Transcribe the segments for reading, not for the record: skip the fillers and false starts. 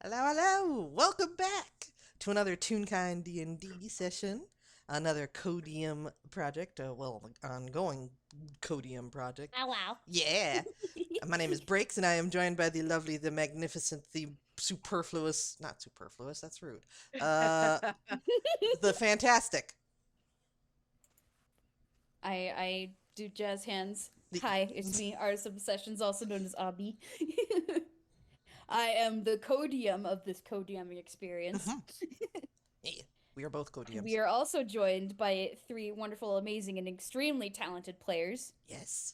Hello, hello! Welcome back to another TuneKind D&D session. Another Codium project, ongoing Codium project. Oh, wow. Yeah! My name is Breaks, and I am joined by the lovely, the magnificent, the superfluous, not superfluous, that's rude, the fantastic. I do jazz hands. The, Hi, it's me, Artist of Sessions, also known as Abi. I am the codium of this codiuming experience. yeah, we are both And Codiums. we are also joined by three wonderful, amazing, and extremely talented players. Yes.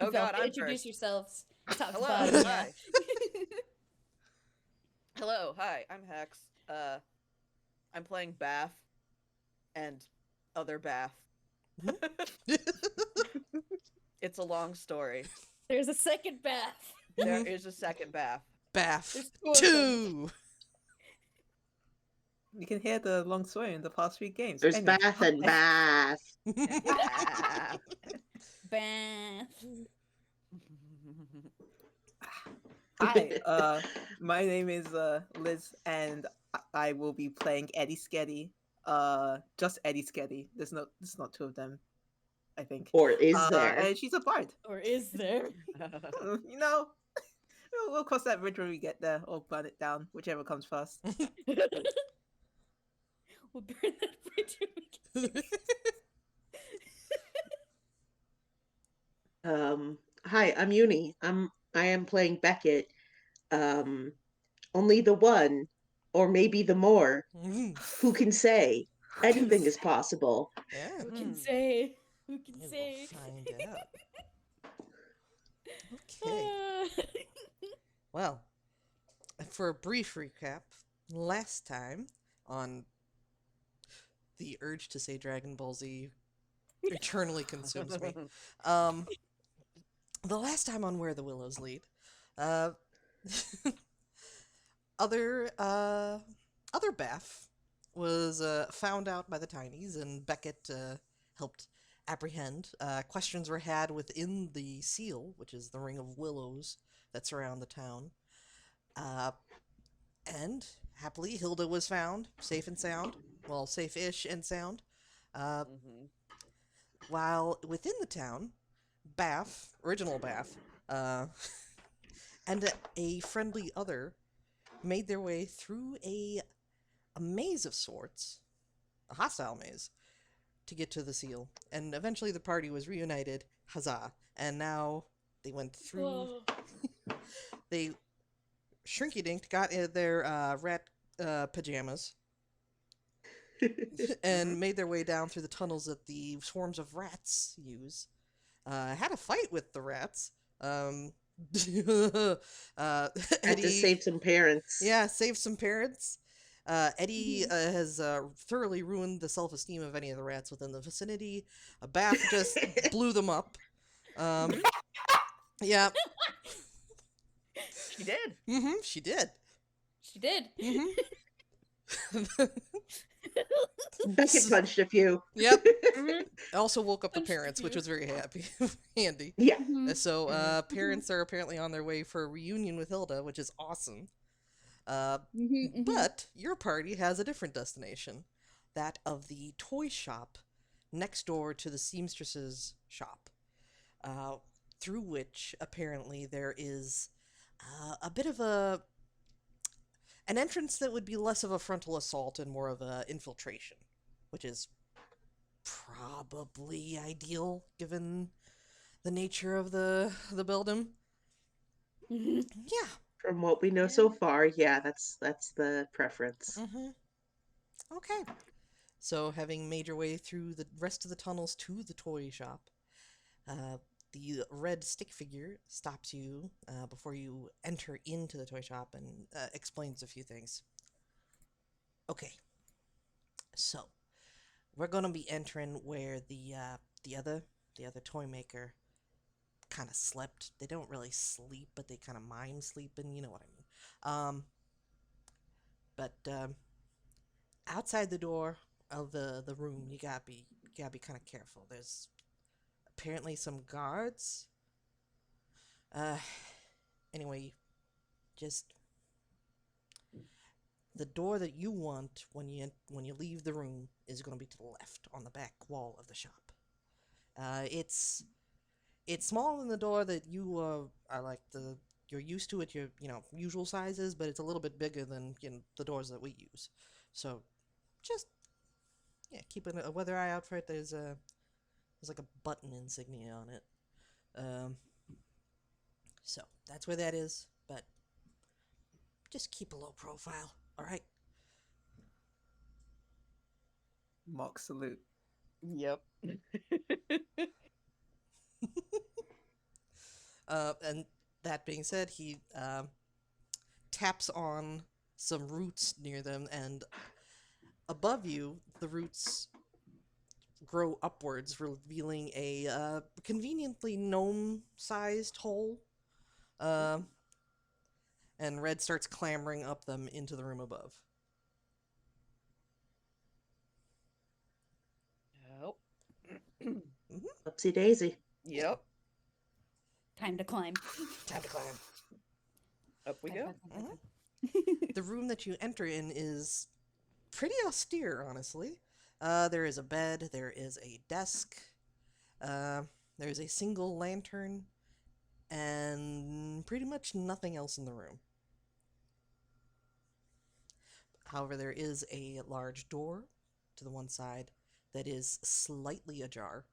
Oh Vel, God, I'm introduce first. yourselves top to Hello, bottom, yeah. hi. Hello, hi, I'm Hex. I'm playing Baph and other Baph. It's a long story. There's a second Baph. There is a second Baph. Baph There's two of them. 2! You can hear the long story in the past few games. There's Anyway, Bath and Bath. Baph. Bath. Hi, my name is Liz, and I will be playing Etti Sketti. Just Etti Sketti. There's not two of them, I think. Or is there? And she's a bard. Or is there? You know, we'll cross that bridge when we get there, or burn it down, whichever comes first. We'll burn that bridge when we get Hi, I'm Uni. I am playing Beckett. Only the one, or maybe the more. Who can say? Anything is possible. Yeah. Who can say? Who can We'll say? find out. Okay. Well, for a brief recap, last time on the urge to say Dragon Ball Z eternally consumes me. The last time on Where the Willows Lead, uh, other Baph was found out by the Tinies, and Beckett helped apprehend. Questions were had within the seal, which is the ring of willows that surround the town. And happily, Hilda was found, safe and sound. Well, safe-ish and sound. While within the town, Baph, original Baph, and a friendly other made their way through a maze of sorts, a hostile maze, to get to the seal. And eventually the party was reunited, huzzah. And now they went through, Whoa. they shrinky-dinked, got in their rat pajamas, and made their way down through the tunnels that the swarms of rats use. Had a fight with the rats. Had Eddie to save some parents. Yeah, save some parents. Eddie has thoroughly ruined the self-esteem of any of the rats within the vicinity. Baph just blew them up. Yeah. She did. She did. She did. Beckett punched a few. Yep. Mhm. Also woke up the Punched a parents, which few. was very handy. Yeah. So parents are apparently on their way for a reunion with Hilda, which is awesome. But your party has a different destination, that of the toy shop next door to the Seamstress's shop, through which apparently there is a bit of an entrance that would be less of a frontal assault and more of a infiltration, which is probably ideal given the nature of the building. Yeah. From what we know so far, yeah, that's the preference. Okay. So, having made your way through the rest of the tunnels to the toy shop, the red stick figure stops you before you enter into the toy shop and explains a few things. Okay. So, we're gonna be entering where the other toy maker kind of slept. They don't really sleep, but they kind of mime sleeping. You know what I mean. But outside the door of the room, you gotta be kind of careful. There's apparently some guards. Anyway, just the door that you want when you leave the room is going to be to the left on the back wall of the shop. It's smaller than the door that you are like you're used to at your usual sizes, but it's a little bit bigger than the doors that we use. So just keep a weather eye out for it. There's like a button insignia on it. So that's where that is, but just keep a low profile, all right? Mock salute. Yep. And that being said, he taps on some roots near them, and above you, the roots grow upwards, revealing a conveniently gnome-sized hole. And Red starts clambering up them into the room above. Yep. Upsy daisy. Yep. Time to climb. Time to climb. Up we go. The room that you enter in is pretty austere, honestly. There is a bed, there is a desk, there is a single lantern, and pretty much nothing else in the room. However, there is a large door to the one side that is slightly ajar,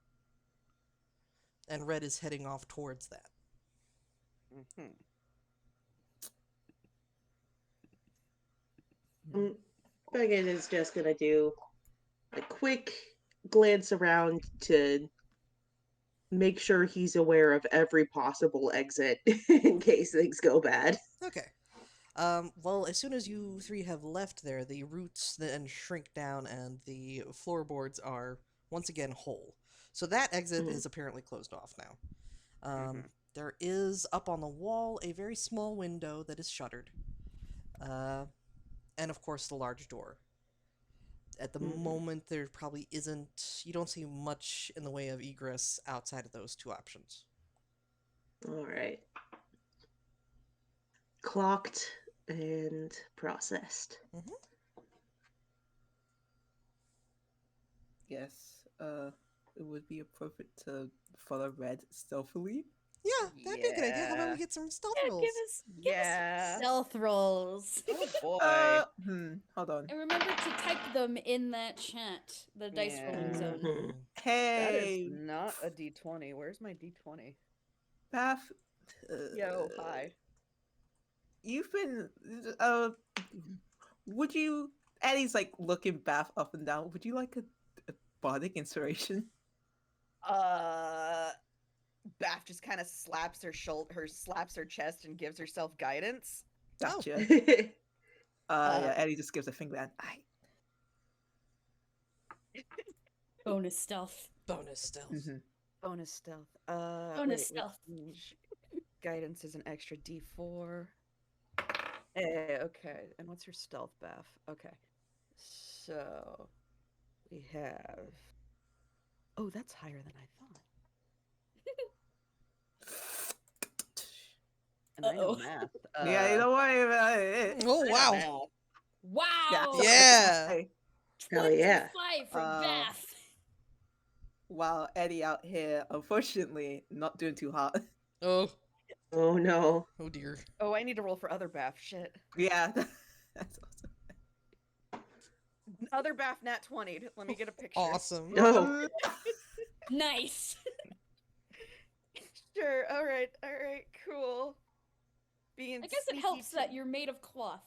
and Red is heading off towards that. Beckett is just gonna do a quick glance around to make sure he's aware of every possible exit in case things go bad. Okay. Well, as soon as you three have left there, the roots then shrink down and the floorboards are once again whole. So that exit is apparently closed off now. There is up on the wall a very small window that is shuttered. And of course the large door. At the moment, there probably isn't... You don't see much in the way of egress outside of those two options. All right. Clocked and processed. Yes, it would be appropriate to follow Red stealthily. Yeah, that'd be a good idea. How about we get some stealth rolls? Give us stealth rolls. Oh boy. Hold on. And remember to type them in that chat, the dice rolling zone. Mhm. That Hey, is not a D20. Where's my D20? Baph. Yo, hi. You've been. Would you? Eddie's like looking Baph up and down. Would you like a bardic inspiration? Baph just kind of slaps her shoulder, slaps her chest, and gives herself guidance. Gotcha. Yeah, Eddie just gives a finger and Bonus stealth. Bonus stealth. Bonus stealth. Bonus stealth. Guidance is an extra D4. Okay. And what's her stealth, Baph? Okay. So we have. Oh, that's higher than I thought. And I know math. Yeah, don't worry about it. Oh, wow. Wow! Yeah. Hell yeah. 25 from Baph. While Eddie out here, unfortunately, not doing too hot. Oh. Oh no. Oh dear. Oh, I need to roll for other Baph. Shit. Yeah, that's awesome. Other Baph nat 20. Let me get a picture. Awesome. No. Nice. Sure. All right. Cool. I guess it helps that you're made of cloth.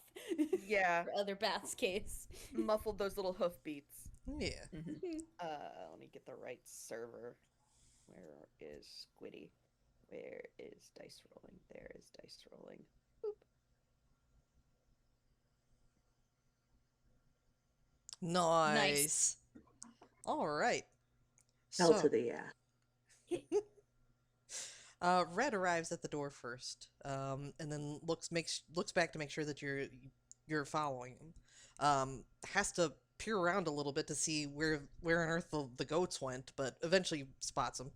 Yeah. For other Bath's case. Muffled those little hoof beats. Yeah. Let me get the right server. Where is Squiddy? Where is dice rolling? There is dice rolling. Boop. Nice. All right. Hell So, to the yeah. Red arrives at the door first, and then looks back to make sure that you're following him. Has to peer around a little bit to see where on earth the goats went, but eventually spots them.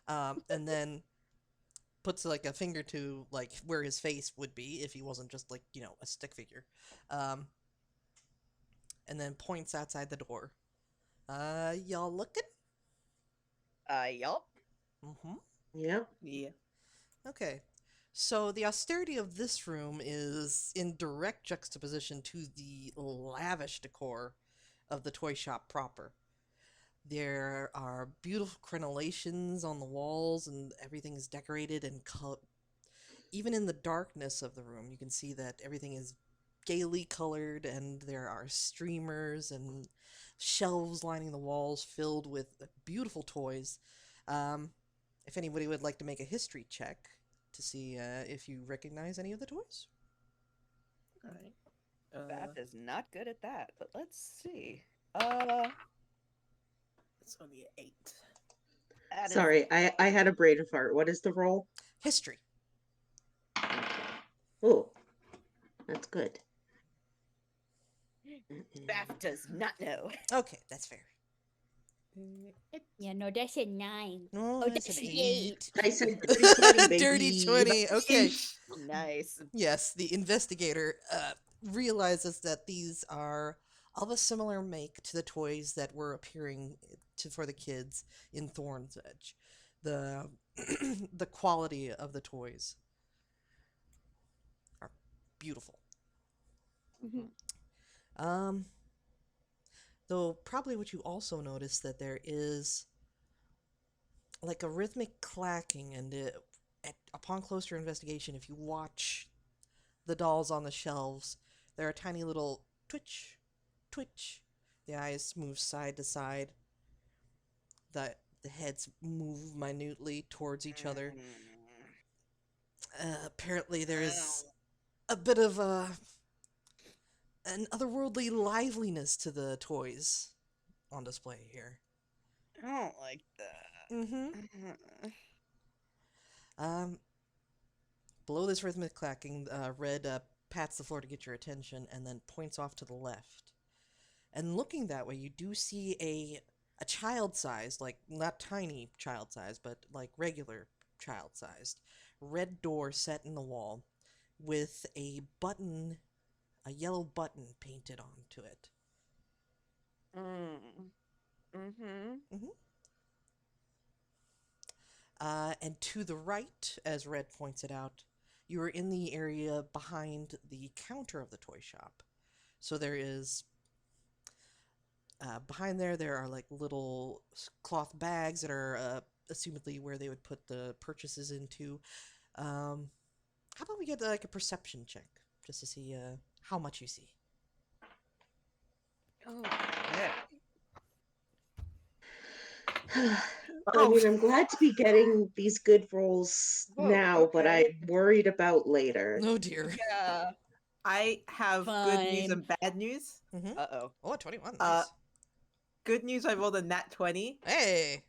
And then puts like a finger to like where his face would be if he wasn't just like a stick figure, um, and then points outside the door. Y'all looking? Yup. Mm-hmm. Yep. Yeah. Okay. So the austerity of this room is in direct juxtaposition to the lavish decor of the toy shop proper. There are beautiful crenellations on the walls, and everything is decorated and even in the darkness of the room, you can see that everything is gaily colored, and there are streamers and shelves lining the walls filled with beautiful toys. Um, if anybody would like to make a history check to see if you recognize any of the toys. All right. Baph is not good at that, but let's see. It's only an 8. That is Sorry, I had a brain fart. What is the roll? History. Oh, that's good. Baph does not know. Okay, that's fair. Yeah, no, that's a 9. No, Oh, that's that's an an 8. I said dirty 20, baby. Dirty 20. Okay. Nice. Yes, the investigator realizes that these are of a similar make to the toys that were appearing for the kids in Thorn's Edge. The the quality of the toys are beautiful. Um, though probably what you also notice that there is like a rhythmic clacking, and upon closer investigation, if you watch the dolls on the shelves, there are tiny little twitch, twitch. The eyes move side to side. The heads move minutely towards each other. Apparently, there is a bit of an otherworldly liveliness to the toys on display here. I don't like that. Mm-hmm. Below this rhythmic clacking, Red pats the floor to get your attention and then points off to the left. And looking that way, you do see a child-sized, like not tiny child-sized, but like regular child-sized, red door set in the wall with a button, a yellow button painted onto it. Mm-hmm. And to the right, as Red points it out, you are in the area behind the counter of the toy shop. So there is, behind there are like little cloth bags that are assumedly where they would put the purchases into. How about we get like a perception check just to see how much you see? Oh, yeah. I mean, I'm glad to be getting these good rolls Whoa, now, but I'm okay. worried about later. Oh dear. Yeah. I have good news Fine. and bad news. Mm-hmm. Uh-oh. Oh, 21. Nice. Good news, I rolled a nat 20. Hey.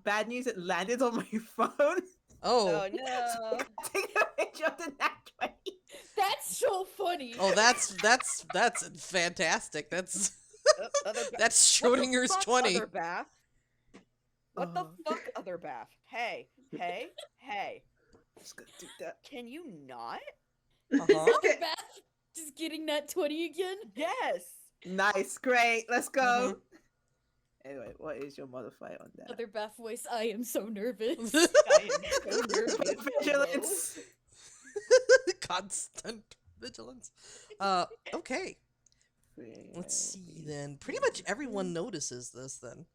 Bad news, it landed on my phone. Oh. Oh, no. Take a picture of the nat 20. That's so funny. Oh, that's fantastic. That's Other that's What the Schrodinger's fuck, 20. Other Baph? What the Oh. fuck, Other Baph? Hey, hey. Just gonna do that. Can you not? Uh-huh. Other Baph just getting that 20 again. Yes. Nice, great, let's go. Mhm. Anyway, what is your modifier on that? Other Baph voice. I am so nervous. I am so nervous. Vigilance. Constant vigilance. Okay. Let's see then. Pretty much everyone notices this then.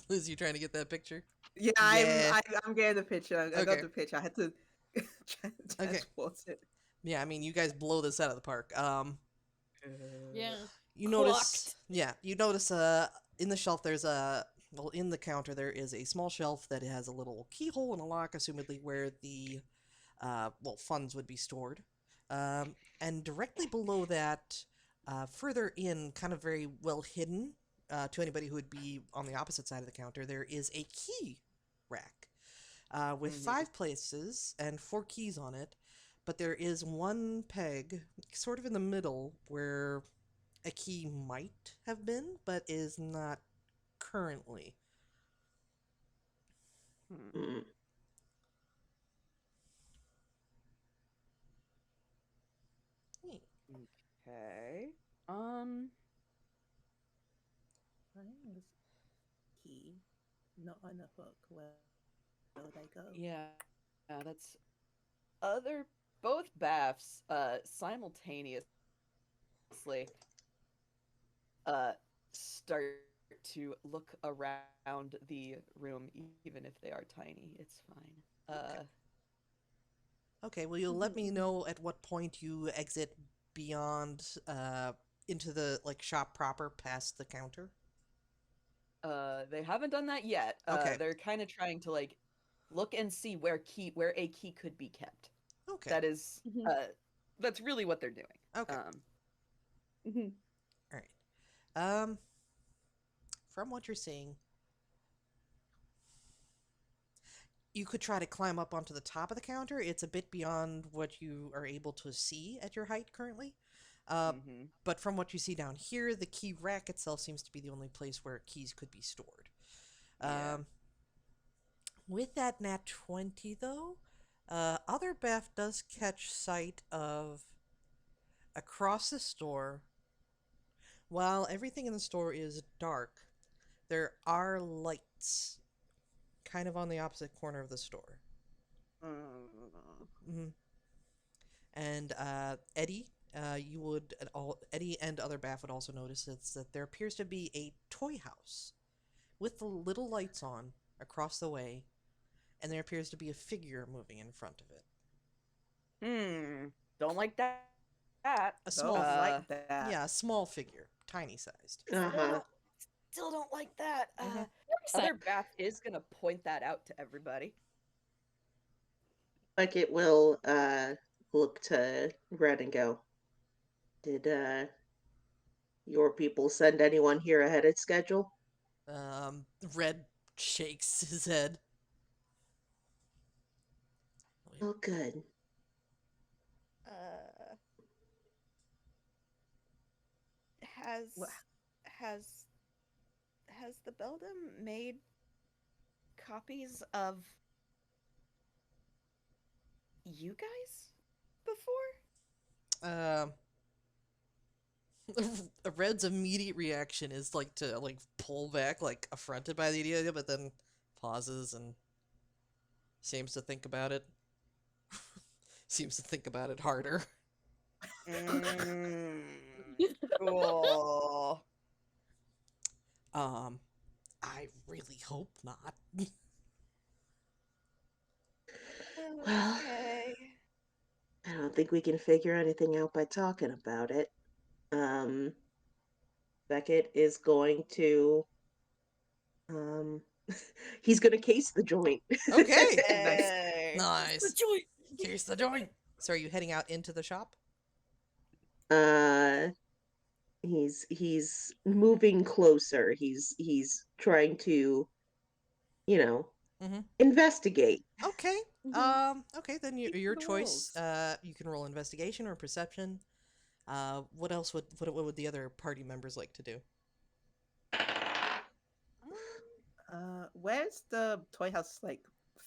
Liz, you trying to get that picture? Yeah, Yeah. I'm getting the picture. I Okay. got the picture. I had to transport it. Yeah, I mean, you guys blow this out of the park. Yeah. You notice, you notice in the shelf there's in the counter there is a small shelf that has a little keyhole and a lock, assumedly where the funds would be stored. And directly below that, further in, kind of very well hidden to anybody who would be on the opposite side of the counter, there is a key rack with 5 places and 4 keys on it. But there is one peg, sort of in the middle, where a key might have been, but is not currently. Okay. Find this key, not on the hook. Where would I go? Yeah, that's other both Baphs simultaneously uh start to look around the room even if they are tiny. It's fine. Okay, well, you'll let me know at what point you exit beyond, into the, like, shop proper past the counter. They haven't done that yet. Okay. They're kind of trying to like look and see where a key could be kept. Okay. That is Mhm. that's really what they're doing. Okay. Mhm. All right. From what you're seeing, you could try to climb up onto the top of the counter. It's a bit beyond what you are able to see at your height currently. Mm-hmm. But from what you see down here, the key rack itself seems to be the only place where keys could be stored. Yeah. With that nat 20, though, other Baph does catch sight of across the store. While everything in the store is dark, there are lights kind of on the opposite corner of the store. Hmm. And Eddie, you would Eddie and other Baph would also notice that there appears to be a toy house with the little lights on across the way, and there appears to be a figure moving in front of it. Don't like that. A Don't small, like that. yeah, a small figure, tiny sized. Uh huh. Still don't like that. Mhm. Other Bath is gonna point that out to everybody. Like it will look to Red and go, did your people send anyone here ahead of schedule? Red shakes his head. Oh, good. Uh, has Wha- has has the Beldam made copies of you guys before? Um, Red's immediate reaction is like to like pull back, like affronted by the idea, but then pauses and seems to think about it. Seems to think about it harder. Mm, cool. I really hope not. Well, Okay. I don't think we can figure anything out by talking about it. Um, Beckett is going to, um, he's going to case the joint. Okay. Nice. Hey. Nice. joint. Here's the joint. So are you heading out into the shop? uh, he's moving closer. He's trying to, you know, Mm-hmm. investigate. Okay. Okay, then Keep your the choice. walls. You can roll investigation or perception. What else what would the other party members like to do? Where's the toy house like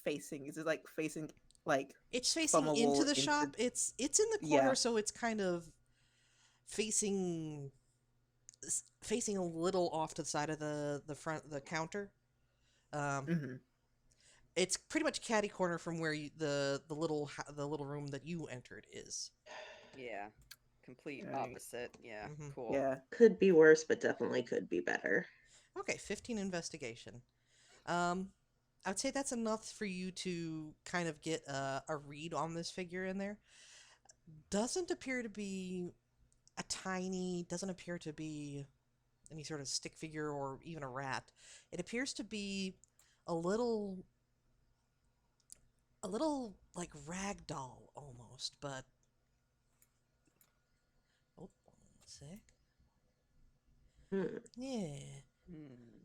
facing? Is it like facing like It's from facing a into wall the into? shop. It's in the corner, Yeah. so it's kind of facing facing a little off to the side of the front the counter. Um, Hmm. it's pretty much catty corner from where the little room that you entered is. Yeah. Complete Right. opposite. Yeah. Mhm. Cool. Yeah. Could be worse, but definitely could be better. Okay, 15 investigation. Um, I would say that's enough for you to kind of get a read on this figure in there. Doesn't appear to be doesn't appear to be any sort of stick figure or even a rat. It appears to be a little, a little like rag doll almost, but oh, one sec. Hmm. Yeah. Hmm.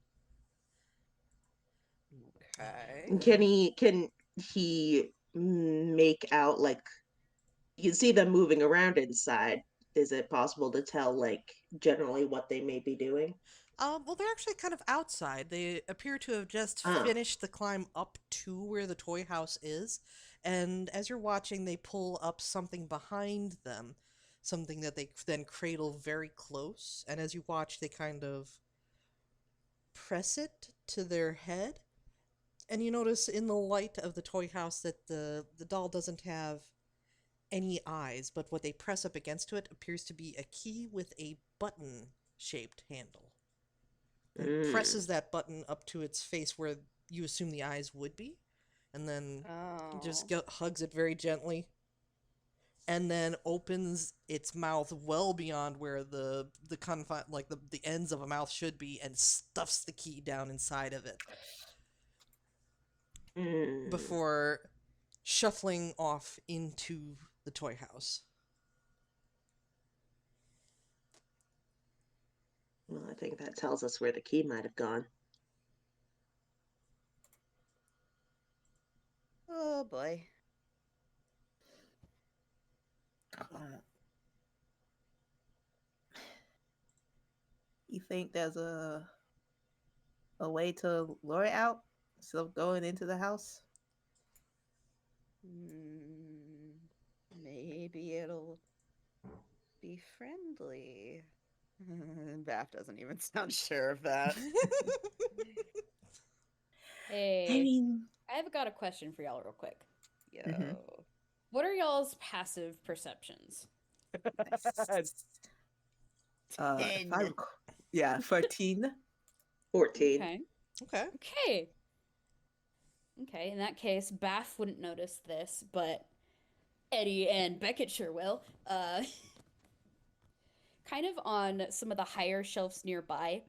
Okay. Can he make out like you can see them moving around inside? Is it possible to tell like generally what they may be doing? Well, they're actually kind of outside. They appear to have just Ah, finished the climb up to where the toy house is, and as you're watching, they pull up something behind them. something that they then cradle very close, and as you watch, they kind of press it to their head. And you notice in the light of the toy house that the doll doesn't have any eyes, but what they press up against it appears to be a key with a button-shaped handle. And Mm. presses that button up to its face where you assume the eyes would be, and then just hugs it very gently, and then opens its mouth well beyond where the confine, like the ends of a mouth should be, and stuffs the key down inside of it Mm. before shuffling off into the toy house. Well, I think that tells us where the key might have gone. Oh boy. You think there's a way to lure it out instead of going into the house? Maybe it'll be friendly. Baph doesn't even sound sure of that. Hey, I mean, I've got a question for y'all real quick. Yo. Mhm. What are y'all's passive perceptions? if I yeah, 13. 14. Okay. Okay. Okay. Okay, in that case, Baph wouldn't notice this, but Eddie and Beckett sure will. Kind of on some of the higher shelves nearby,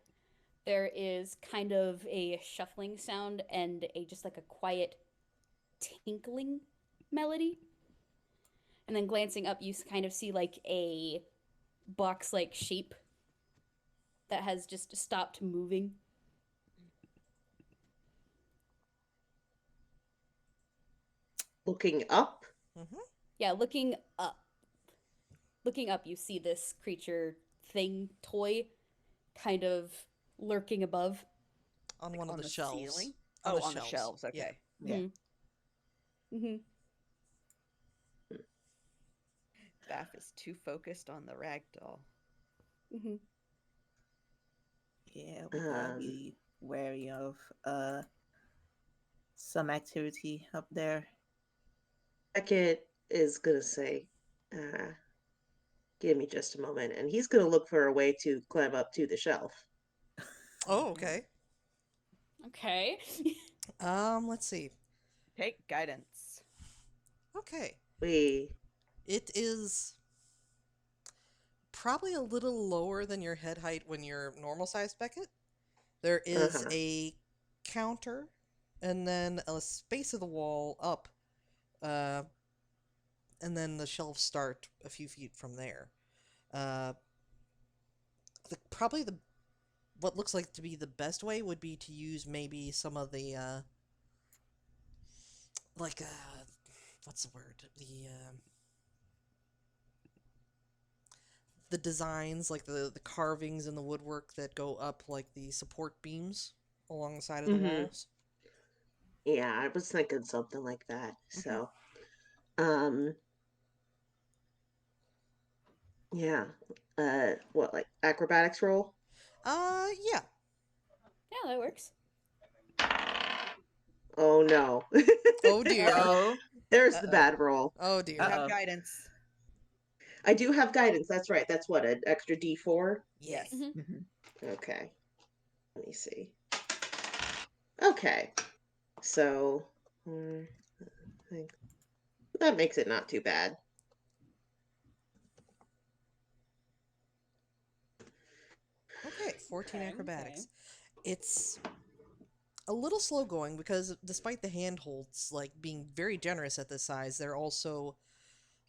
there is kind of a shuffling sound and just like a quiet tinkling melody. And then glancing up, you kind of see like a box-like shape that has just stopped moving. Looking up. Mm-hmm. Yeah, looking up. Looking up, you see this creature thing, toy, kind of lurking above. On Like one of on the the shelves. ceiling? On Oh, the on the shelves. shelves. Yeah. Okay. Yeah. Mm-hmm. Baph is too focused on the rag doll. Mm-hmm. Yeah, we gotta be wary of some activity up there. Beckett is gonna say, give me just a moment, and he's gonna look for a way to climb up to the shelf. Oh, okay. Okay. Let's see. Take guidance. Okay. We It is probably a little lower than your head height when you're normal sized Beckett. There is a counter and then a space of the wall up, and then the shelves start a few feet from there. Uh, probably the what looks like to be the best way would be to use maybe some of the like what's the word, the designs, like the carvings in the woodwork that go up like the support beams along the side of the walls. Yeah, I was thinking something like that. So, yeah. What, like acrobatics roll? Yeah. Yeah, that works. Oh no. Oh dear. Oh, There's the bad roll. Oh dear. You have Uh-oh. guidance. I do have guidance. That's right. That's what, an extra D4? Yes. Mhm. Okay. Let me see. Okay. So, I think that makes it not too bad. Okay, 14 Okay, acrobatics. It's a little slow going because despite the handholds like being very generous at this size, they're also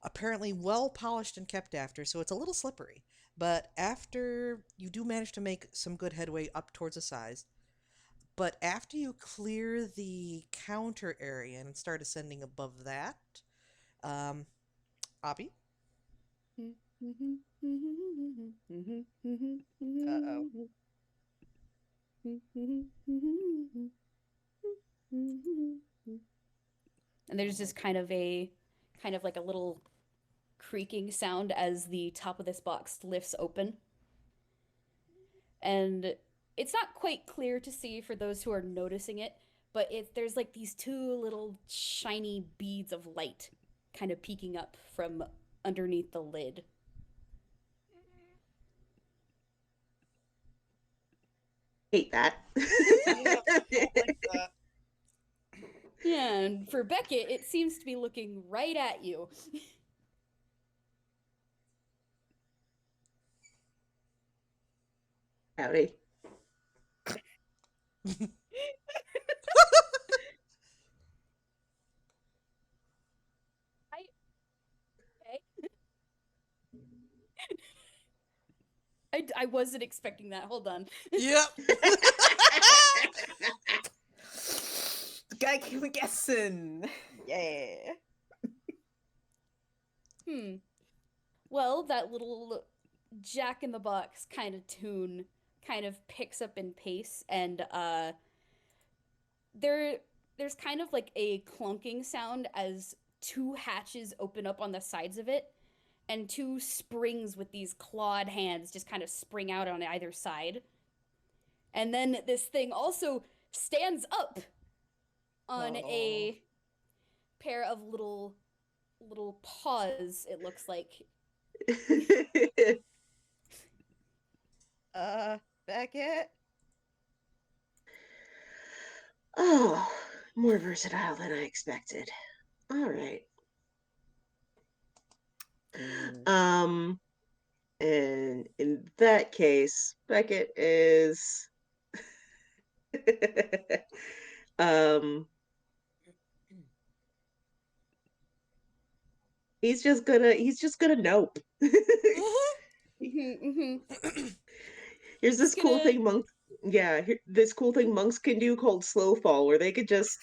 apparently well polished and kept after, so it's a little slippery. But after you do manage to make some good headway up towards the size, but after you clear the counter area and start ascending above that, Abby? Uh-oh. And there's just kind of like a little creaking sound as the top of this box lifts open. And it's not quite clear to see for those who are noticing it, but there's like these two little shiny beads of light kind of peeking up from underneath the lid. Hate that. Like that. Yeah, and for Beckett, it seems to be looking right at you. Howdy. I wasn't expecting that. Hold on. Yep. The guy keep guessing. Yeah. Well, that little Jack in the Box kind of tune kind of picks up in pace, and there's kind of like a clunking sound as two hatches open up on the sides of it, and two springs with these clawed hands just kind of spring out on either side. And then this thing also stands up on a pair of little paws, it looks like. Beckett? Oh, more versatile than I expected. All right. And in that case, Beckett is he's just gonna nope. Here's this cool thing monks this cool thing monks can do called slow fall, where they could just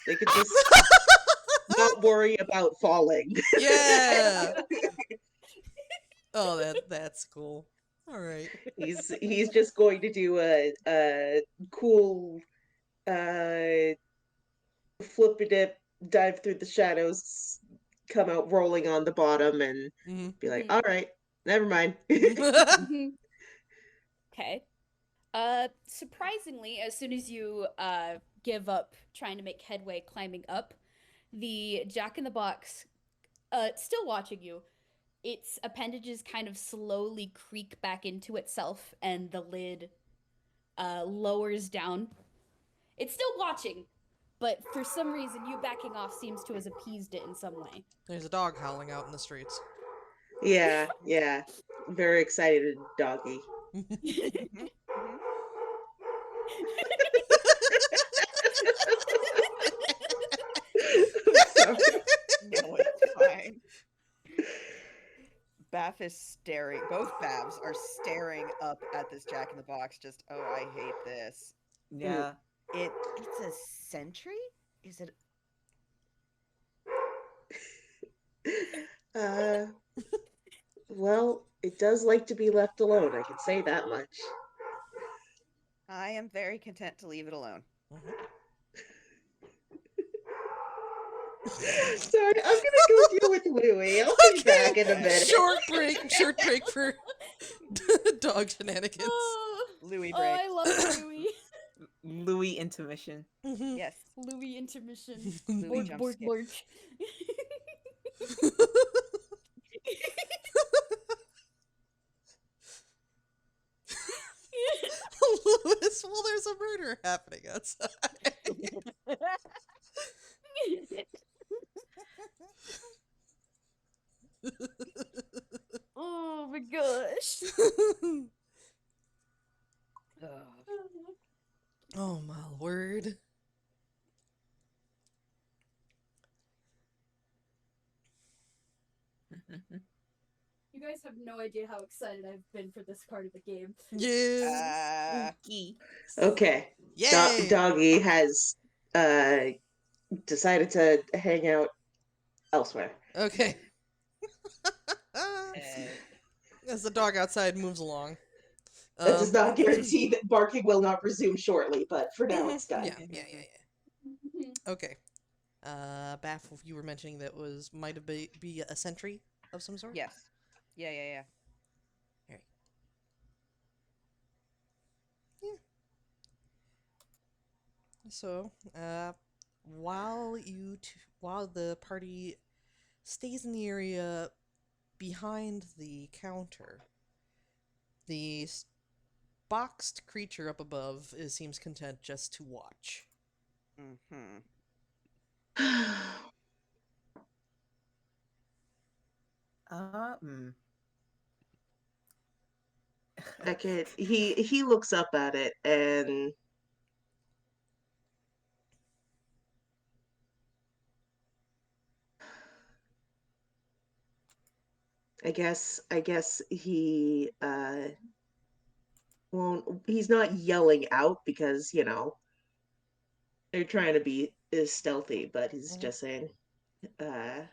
not worry about falling. Yeah. Oh, that's cool. All right. He's just going to do a cool flip a dip, dive through the shadows, come out rolling on the bottom, and be like, all right, never mind. Okay. Surprisingly, as soon as you give up trying to make headway climbing up, the Jack in the Box, still watching you, its appendages kind of slowly creak back into itself, and the lid lowers down. It's still watching, but for some reason, you backing off seems to have appeased it in some way. There's a dog howling out in the streets. Yeah. Very excited doggy. Sorry. No, it's fine. Baph is staring. Both Bavs are staring up at this Jack in the Box. Just, oh, I hate this. Yeah. It's a sentry? Is it? Well, it does like to be left alone, I can say that much. I am very content to leave it alone. Sorry, I'm gonna go deal with Louie. I'll be back in a minute. Short break for dog shenanigans. Louis Oh, break. I love Louis. Louis intermission. Yes. Louis intermission. Louis Bork, jump bork, skip. bork. Lewis, well, there's a murder happening outside. Oh my gosh. Oh my word. You guys have no idea how excited I've been for this part of the game. Yeah. Okay. Yay. Doggy has decided to hang out elsewhere. Okay. As the dog outside moves along. That does not guarantee that barking will not resume shortly, but for now it's done. Yeah. Okay. Baph, you were mentioning that might be a sentry of some sort? Yes. Yeah. All right. Yeah. So, while the party stays in the area behind the counter, the boxed creature up above seems content just to watch. Mm-hmm. Mm. Beckett, he looks up at it and I guess he won't he's not yelling out because, they're trying to be stealthy, but he's Mhm. just saying, uh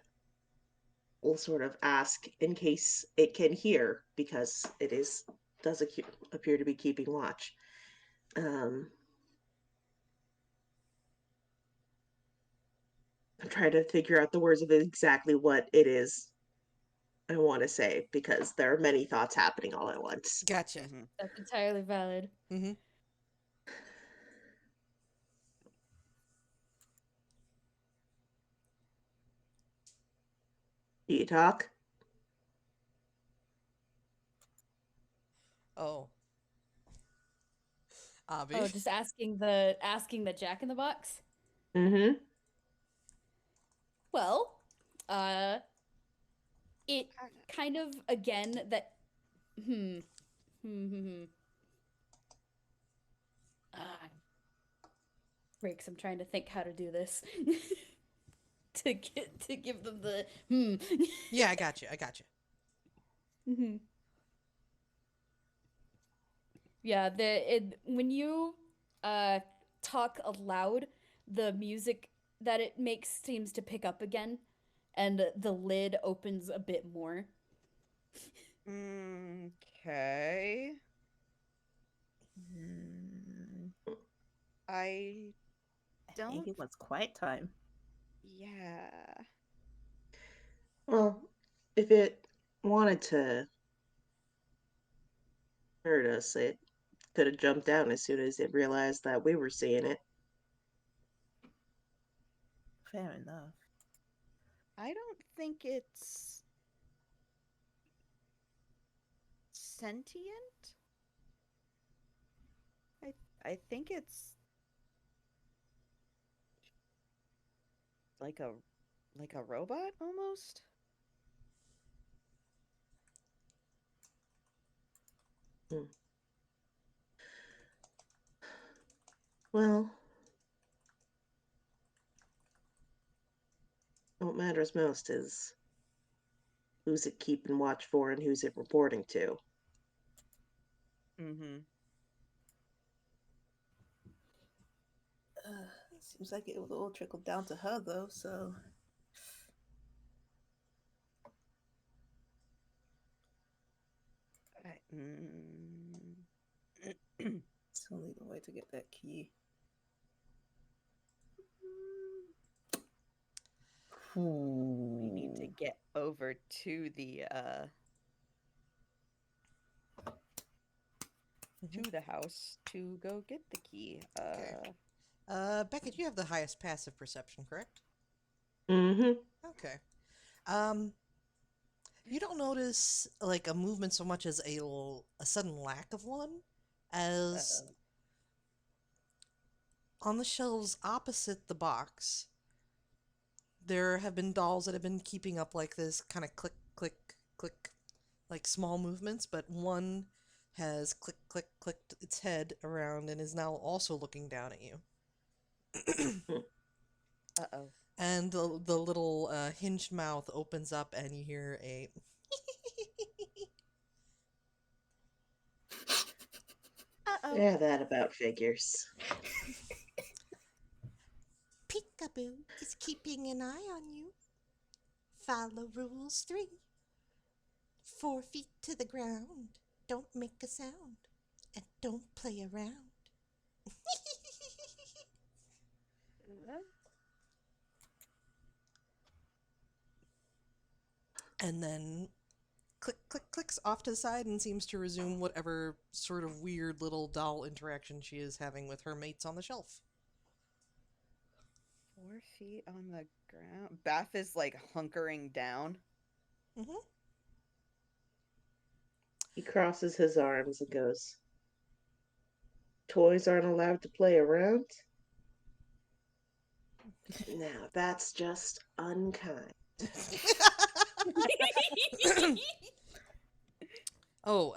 will sort of ask in case it can hear because does appear to be keeping watch. Um, I'm trying to figure out the words of exactly what it is I want to say because there are many thoughts happening all at once. Gotcha. Mm-hmm. That's entirely valid. Mm-hmm. Do you talk? Oh, Oh, Abby. just asking the Jack in the Box. Mm-hmm. Well, uh, it kind of again that hmm hmm. Ah, breaks. I'm trying to think how to do this to give them the hmm. Yeah, I got you. I got you. hmm. Yeah, when you uh talk aloud, the music that it makes seems to pick up again, and the lid opens a bit more. Okay. I I don't. think it was quiet time. Yeah. Well, if it wanted to hurt us, it could have jumped down as soon as it realized that we were seeing it. Fair enough. I don't think it's sentient. I I think it's like a robot almost. Hmm. Well, what matters most is who's it keeping watch for and who's it reporting to. Mm-hmm. Seems like it will all trickle down to her though, so it's only the way to get that key. We need to get over to the to the house to go get the key. Okay. Beckett, you have the highest passive perception, correct? Mm-hmm. Okay. Um, you don't notice like a movement so much as a sudden lack of one, as Uh-oh. on the shelves opposite the box, there have been dolls that have been keeping up like this kind of click, click, click, like small movements, but one has click, click, clicked its head around and is now also looking down at you. Uh-oh. And the little hinged mouth opens up, and you hear a. Uh-oh. Yeah, that about figures. Peekaboo is keeping an eye on you. Follow rules 3. 4 feet to the ground. Don't make a sound. And don't play around. and then clicks off to the side and seems to resume whatever sort of weird little doll interaction she is having with her mates on the shelf. 4 feet on the ground. Baph is like hunkering down. Mm-hmm. He crosses his arms and goes, "Toys aren't allowed to play around? Now that's just unkind." Oh,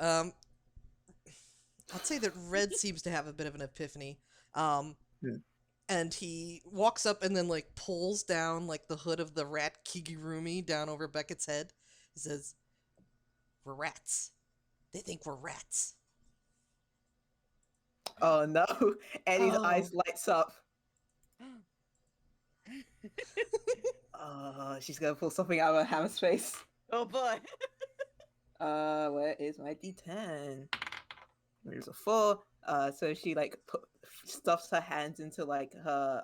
I'd say that Red seems to have a bit of an epiphany. Hmm. And he walks up and then like pulls down like the hood of the rat Kigurumi down over Beckett's head. He says, "We're rats. They think we're rats." Oh no! Eddie's Oh. eyes lights up. She's gonna pull something out of her hammer's face. Oh boy. Where is my D10? There's a 4. So she like stuffs her hands into like her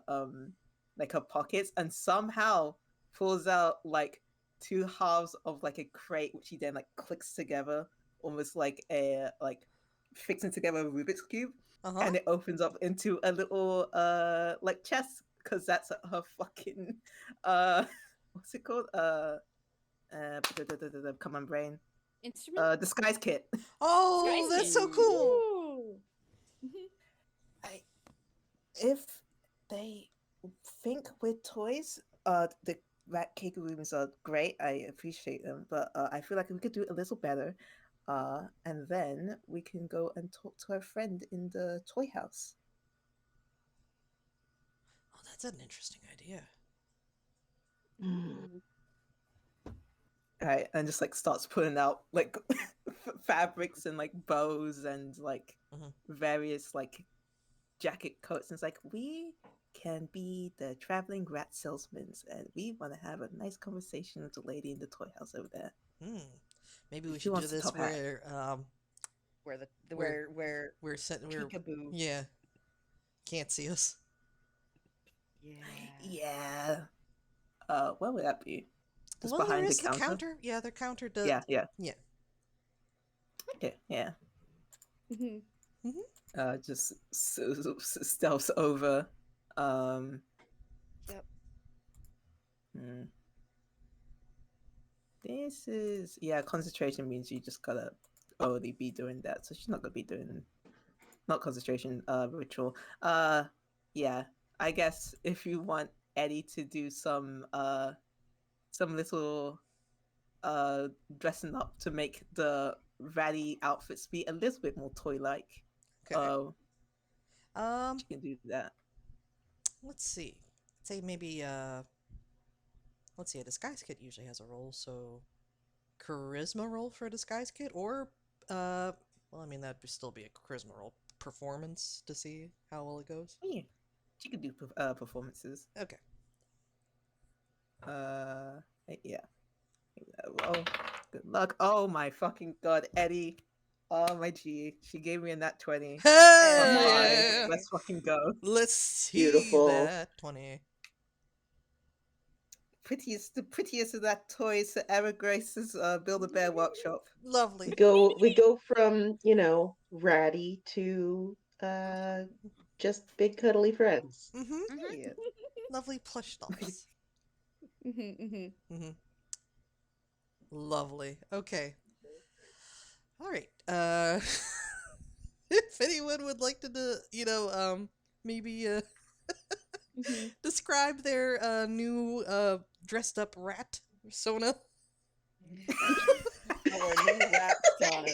pockets and somehow pulls out like 2 halves of like a crate, which she then like clicks together, almost like a fixing together a Rubik's cube, Uh-huh. and it opens up into a little like chest, because that's her fucking what's it called? Come on, brain. Instrument? Disguise kit. Oh, Disguise that's so kit. cool. Ooh. Mhm. If they think we're toys, the rat cake rooms are great. I appreciate them, but I feel like we could do a little better. And then we can go and talk to our friend in the toy house. Oh, that's an interesting idea. Mm. Right, and just like starts putting out like fabrics and like bows and like Mhm. various like jacket coats, and it's like, we can be the traveling rat salesmen, and we want to have a nice conversation with the lady in the toy house over there. Maybe we She should do wants the this top hat. where Where we're peekaboo. yeah, can't see us. Yeah. Yeah. Where would that be? Just Well, there behind the is the counter? counter. Yeah, the counter does. Yeah, yeah. Yeah. Okay, yeah. Mhm. Just stealths over. Yep. hmm. This is, yeah, concentration means you just gotta only be doing that, so she's not gonna be doing, not concentration, ritual. Yeah, I guess if you want Eddie to do some little dressing up to make the ratty outfits be a little bit more toy-like, Okay. she can do that. Let's see. Say maybe let's see. A disguise kit usually has a roll, so charisma roll for a disguise kit, or well, I mean that'd still be a charisma roll. Performance to see how well it goes. Yeah, she can do performances. Okay. Yeah. Oh, good luck. Oh my fucking god, Eddie. Oh my G. She gave me a nat 20. Hey! Let's fucking go. Let's see Beautiful. that 20. The prettiest of that toys that ever graces Build-A-Bear workshop. Lovely. We go from, ratty to just big cuddly friends. Mm-hmm. Yeah. Lovely plush dolls. Mhm. Mhm. Mm-hmm. Lovely. Okay. All right. If anyone would like to do, maybe Mhm. describe their new dressed up rat persona. Our new rap song.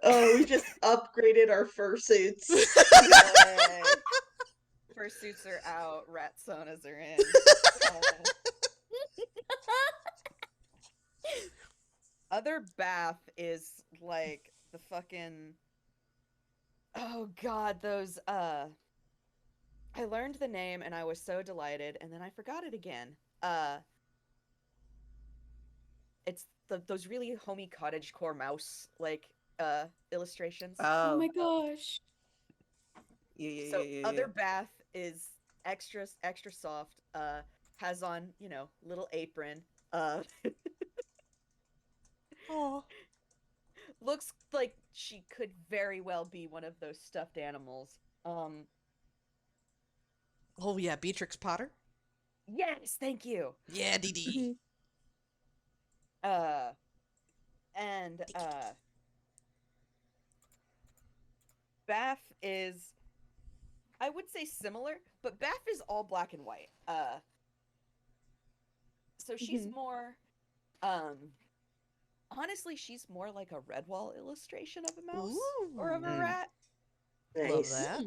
Oh, we just upgraded our fursuits. Yay. Fursuits are out, rat sonas are in. Other Baph is like the fucking, oh god, those I learned the name and I was so delighted and then I forgot it again. It's those really homey cottagecore mouse like illustrations. Oh Oh. my gosh. Yeah. So other Baph is extra soft. has on, little apron. Oh. Looks like she could very well be one of those stuffed animals. Oh yeah, Beatrix Potter. Yes, thank you. Yeah, DD. Uh, and Baph is, I would say similar, but Baph is all black and white. So she's more, honestly, she's more like a Redwall illustration of a mouse or of a Ooh. rat. Love Nice. that.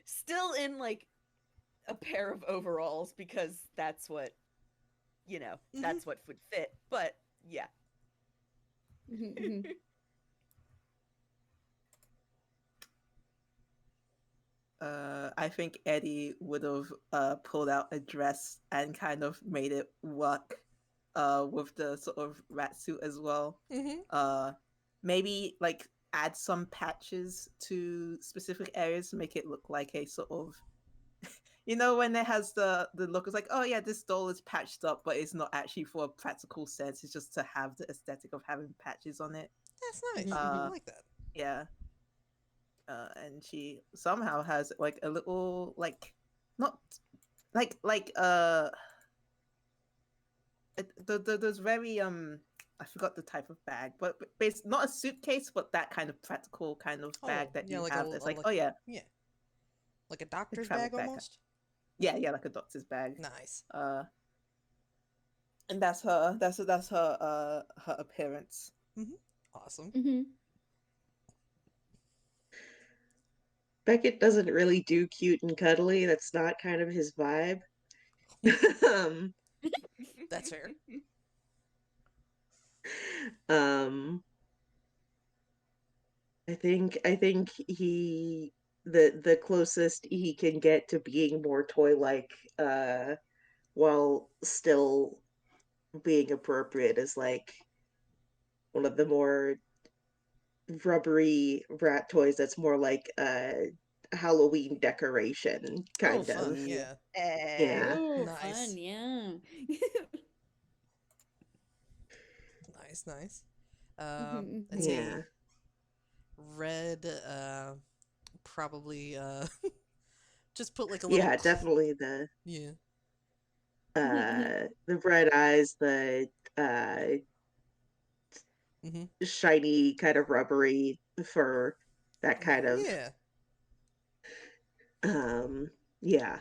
Still in like a pair of overalls because that's what, that's what would fit. But yeah. I think Eddie would have pulled out a dress and kind of made it work with the sort of rat suit as well. Maybe like add some patches to specific areas to make it look like a sort of when it has the look, it's like, oh yeah, this doll is patched up, but it's not actually for a practical sense. It's just to have the aesthetic of having patches on it. That's nice. I like that. Yeah. And she somehow has like a little like not those very I forgot the type of bag, but it's not a suitcase, but that kind of practical kind of bag that yeah, you like have. That's like, oh yeah, yeah, like a doctor's travel bag bag. almost. Yeah, like a doctor's bag. Nice. And that's her her appearance. Awesome. Beckett doesn't really do cute and cuddly. That's not kind of his vibe. That's fair. I think he the closest he can get to being more toy-like while still being appropriate is like one of the more rubbery rat toys that's more like a Halloween decoration kind fun. of. Yeah. Yeah. Oh, Nice. fun, yeah. Nice. Mhm, I'd mhm. say Yeah. red. Probably. Just put like a little. Yeah, definitely the Yeah. the red eyes, the uh shiny kind of rubbery fur, that kind of Yeah. yeah.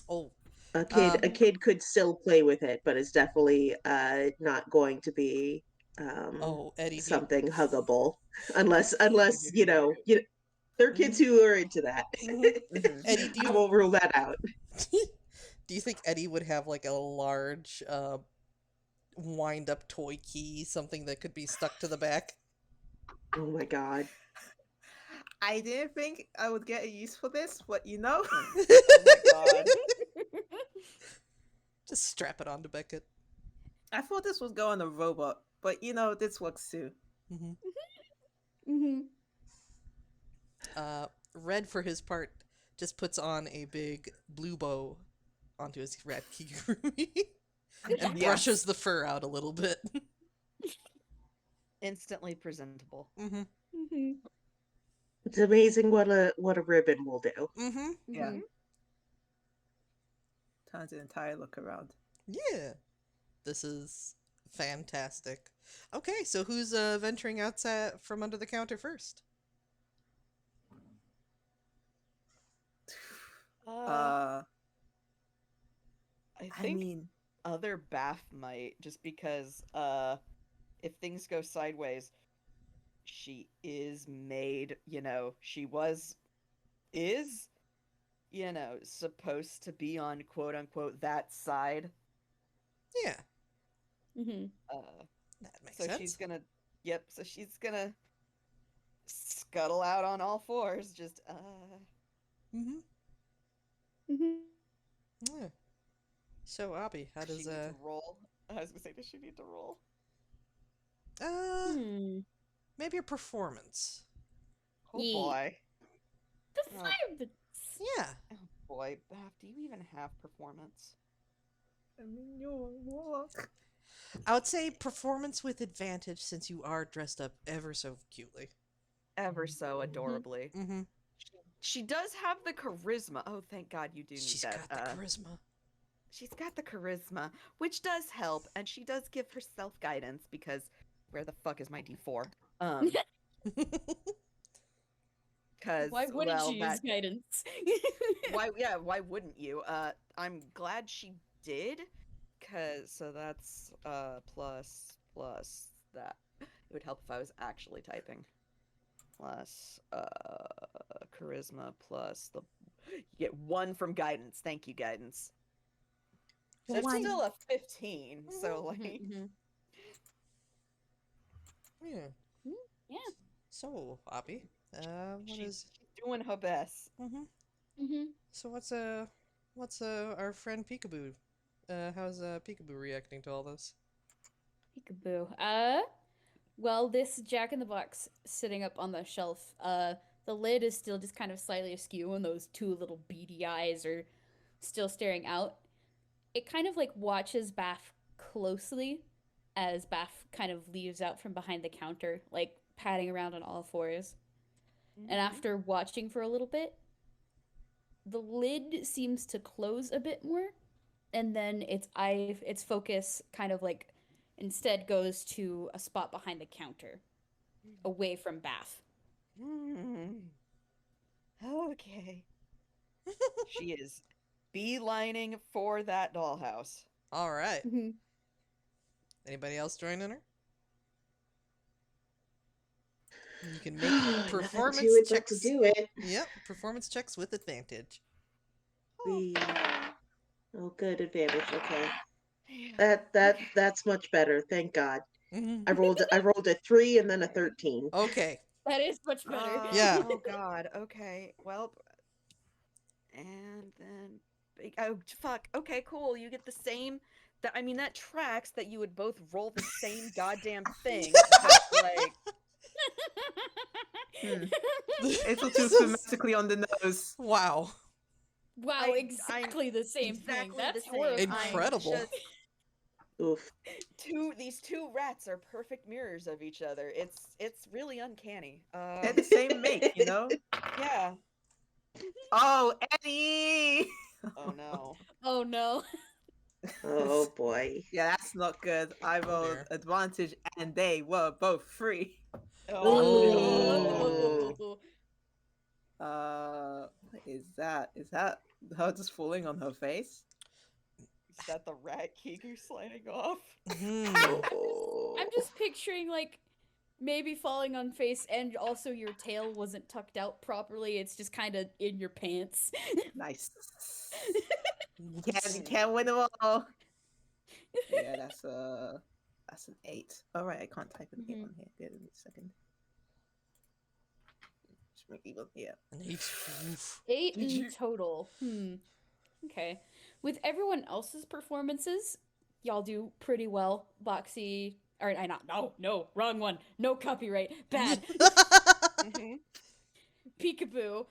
Oh. A kid could still play with it, but it's definitely not going to be Oh, Eddie, do you... something huggable unless there are kids who are into that. Eddie, do I you won't rule that out. do you think Eddie would have like a large wind up toy key, something that could be stuck to the back? Oh my god. I didn't think I would get a use for this, but Oh my god. Just strap it onto Beckett. I thought this was going on a robot, but this works too. Red, for his part, just puts on a big blue bow onto his rat kigurumi and brushes the fur out a little bit. Instantly presentable. It's amazing what a ribbon will do. Yeah. Turns the entire look around. Yeah. This is fantastic. Okay, so who's venturing outside from under the counter first? I think mean, other Baph might, just because if things go sideways, she is made, she is supposed to be on quote unquote that side. Yeah. That makes sense. So she's gonna scuttle out on all fours, just Yeah. So Abby, how does she need to roll? I was gonna say, does she need to roll? Maybe a performance. Oh boy. Performance. Yeah. Oh boy, Baph, do you even have performance? I mean, you're a warlock. I would say performance with advantage since you are dressed up ever so cutely. Ever so adorably. Mm-hmm. She does have the charisma. Oh, thank God you do need She's that. got the charisma. She's got the charisma, which does help, and she does give herself guidance because where the fuck is my D4? Because Why wouldn't she use guidance? why wouldn't you? I'm glad she did, cause so that's plus that. It would help if I was actually typing. Plus charisma plus the you get 1 from guidance. Thank you, guidance. So it's 15. still a 15. So like Mhm. Yeah. Yeah. So, Abby, she's doing her best. Mm-hmm. Mhm. So what's our friend Peekaboo? How's Peekaboo reacting to all this? Peekaboo. Well, this Jack in the Box sitting up on the shelf, the lid is still just kind of slightly askew, and those 2 little beady eyes are still staring out. It kind of like watches Baph closely as Baph kind of leaves out from behind the counter, like padding around on all fours. And after watching for a little bit, the lid seems to close a bit more, and then its focus kind of like instead goes to a spot behind the counter, away from Baph. Okay. She is beelining for that dollhouse. All right. Mhm. Anybody else joining her? You can make Nothing performance to it but checks. to do it. Yep, performance checks with advantage. The oh, good advantage. Okay, Yeah. that's much better. Thank God. Mm-hmm. I rolled a 3 and then a 13. Okay. That is much better. Yeah. Oh God. Okay. Well, and then oh fuck. Okay, cool. You get the same. That I mean, that tracks that you would both roll the same goddamn thing. But like, It's all too phonetically on the nose. Wow. Wow, exactly the same thing. exactly the That's same. horrifying. Incredible. Oof. These 2 rats are perfect mirrors of each other. It's really uncanny. They're the same make, you know? Yeah. Oh, Eddie! Oh no. Oh no. Oh boy. Yeah, that's not good. I Oh, rolled dear. advantage and they were both free. Oh Ooh. What is that? Is that her just falling on her face? no. Is that the rat Kiku sliding off? Mhm. Oh. I'm just picturing like maybe falling on face and also your tail wasn't tucked out properly. It's just kind of in your pants. Nice. Can't win them all. Yeah, that's an 8. All right, I can't type an 8 Mhm. on here. Give me a second. Just make even here. An 8. Oof. 8 Did in you- total. Okay. With everyone else's performances, y'all do pretty well. Boxy, or I not. No, wrong one. No copyright. Bad. Mhm. Peekaboo.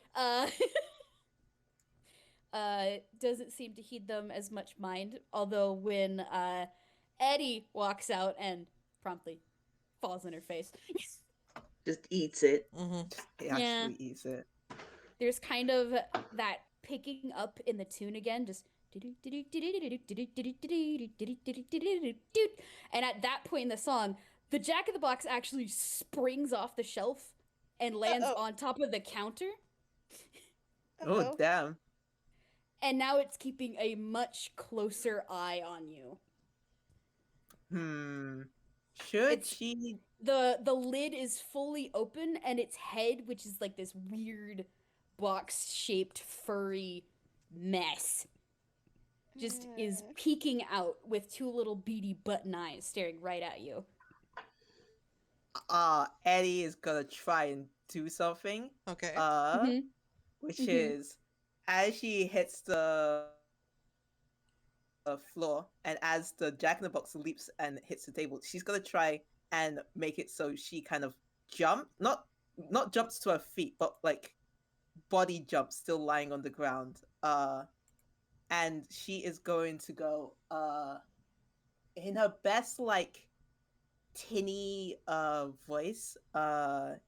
Doesn't seem to heed them as much mind. Although when Eddie walks out and promptly falls in her face, Just eats it. Mm-hmm. It Yeah. actually eats it. there's kind of that picking up in the tune again, just and at that point in the song, the Jack in the Box actually springs off the shelf and lands Uh-oh. on top of the counter, Oh, Uh-oh. damn. and now it's keeping a much closer eye on you. Should It's- she? The lid is fully open, and its head, which is like this weird box-shaped furry mess, just is peeking out with 2 little beady button eyes staring right at you. Eddie is gonna try and do something. Okay. Which Mhm. is as she hits the floor, and as the Jack in the Box leaps and hits the table, she's gonna try and make it so she kind of not jumps to her feet, but like body jump still lying on the ground. And she is going to go in her best like tinny voice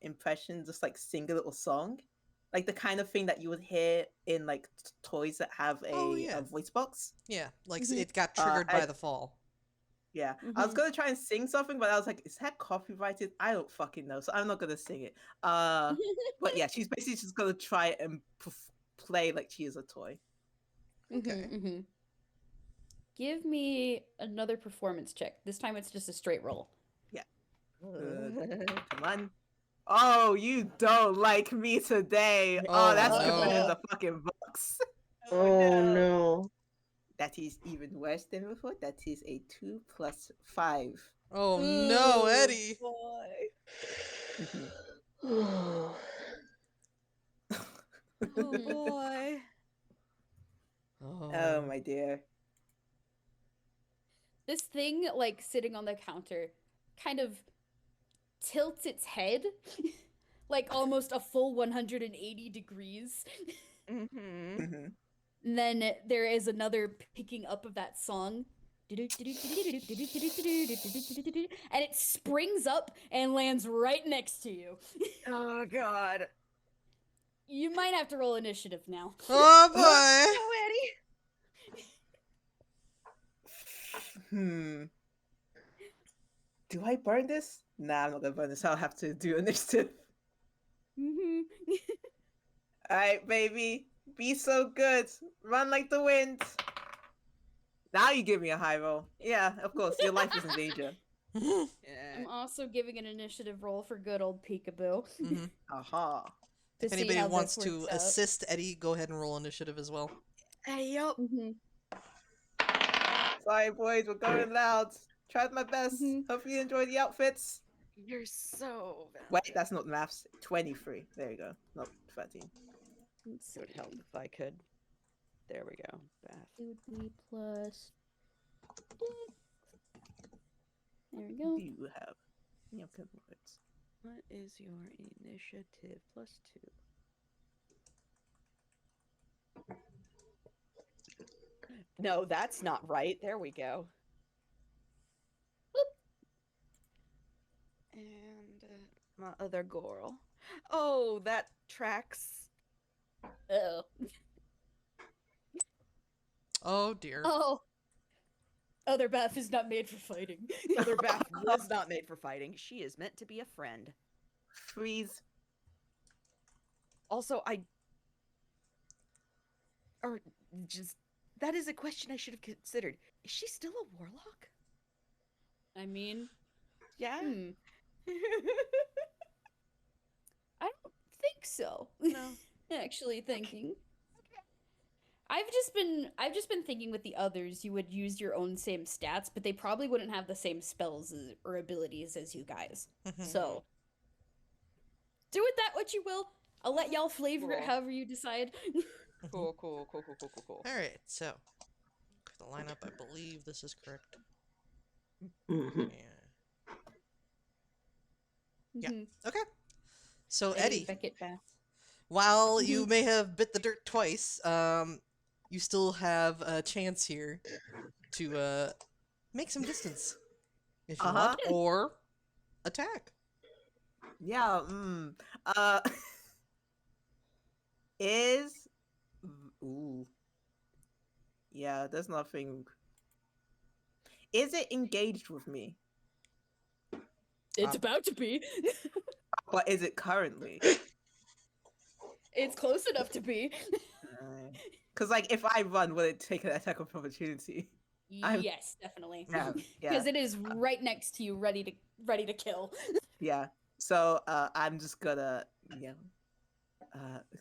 impression, just like sing a little song. Like the kind of thing that you would hear in like toys that have a voice box. Yeah, like Mhm. it got triggered by I- the fall. Yeah, I was Mhm. gonna try and sing something, but I was like, is that copyrighted? I don't fucking know, so I'm not gonna sing it. But yeah, she's basically just gonna try and play like she is a toy. Okay. Mhm. Give me another performance check. This time it's just a straight roll. Come on. Oh, you don't like me today. Oh, That's no. going in the fucking box. Oh no. That is even worse than before. That is a 2 plus 5. Oh no, Ooh, Eddie. Boy. Mhm. Oh. Oh boy. Oh my dear. This thing, like sitting on the counter, kind of tilts its head, like almost a full 180 degrees. Mm-hmm. Mhm. And then there is another picking up of that song. And it springs up and lands right next to you. Oh god. You might have to roll initiative now. Oh boy. Oh, Eddie. Do I burn this? Nah, I'm not gonna burn this. I'll have to do initiative. Alright, baby. Be so good. Run like the wind. Now you give me a high roll. Yeah, of course. Your life is in danger. I'm Yeah. also giving an initiative roll for good old peekaboo. Mhm. Aha. To If see anybody how this wants to works out. assist Eddie, go ahead and roll initiative as well. Hey, yup. Sorry, boys. We're going loud. Tried my best. Mhm. Hope you enjoy the outfits. You're so bad. Wait, that's not maths. 23. There you go. Not 13. Let's It would see. help if I could. There we go. Baph. It would be plus. There we Do go. you have any of them words? What is your initiative plus 2? No, that's not right. There we go. And my other girl. Oh, that tracks. Oh. Oh dear. Oh. Other Baph is not made for fighting. Other Baph was not made for fighting. She is meant to be a friend. Freeze. Also, or just that is a question I should have considered. Is she still a warlock? I mean, Yeah. I don't think so. No. Actually thinking. I've just been thinking with the others you would use your own same stats, but they probably wouldn't have the same spells or abilities as you guys. Mhm. So do with that what you will. I'll let y'all flavor it Cool. however you decide. Cool. All right, so the lineup. I believe this is correct. Mhm. Yeah. Mhm. Okay. So Eddie, Beckett, Baph. while you may have bit the dirt twice, you still have a chance here to make some distance if you want, or attack. Yeah. Is. Ooh. Yeah, there's nothing. Is it engaged with me? It's about to be. But is it currently? It's close enough to be. Because, like, if I run, will it take an attack of opportunity? I'm- Yes, definitely. Yeah, Because yeah, it is right next to you, ready to kill. yeah. So, I'm just gonna,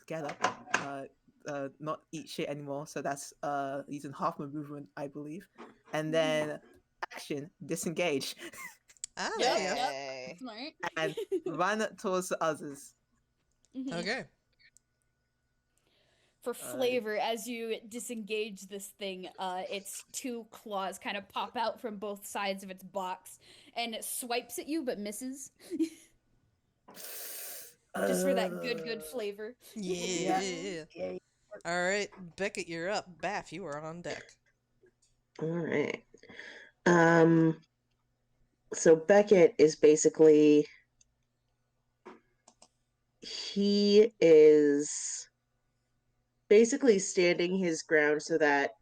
get up, not eat shit anymore. So that's using half my movement, I believe, and then action disengage Ah, Yep, there you go. yep. Yay. Smart. and run towards the others. Mhm. Okay. For flavor, as you disengage this thing, its two claws kind of pop out from both sides of its box, and it swipes at you but misses. Just for that good flavor. Yeah. Yeah. All right, Beckett, you're up. Baph, you are on deck. All right. Um, so Beckett is basically he is basically standing his ground so that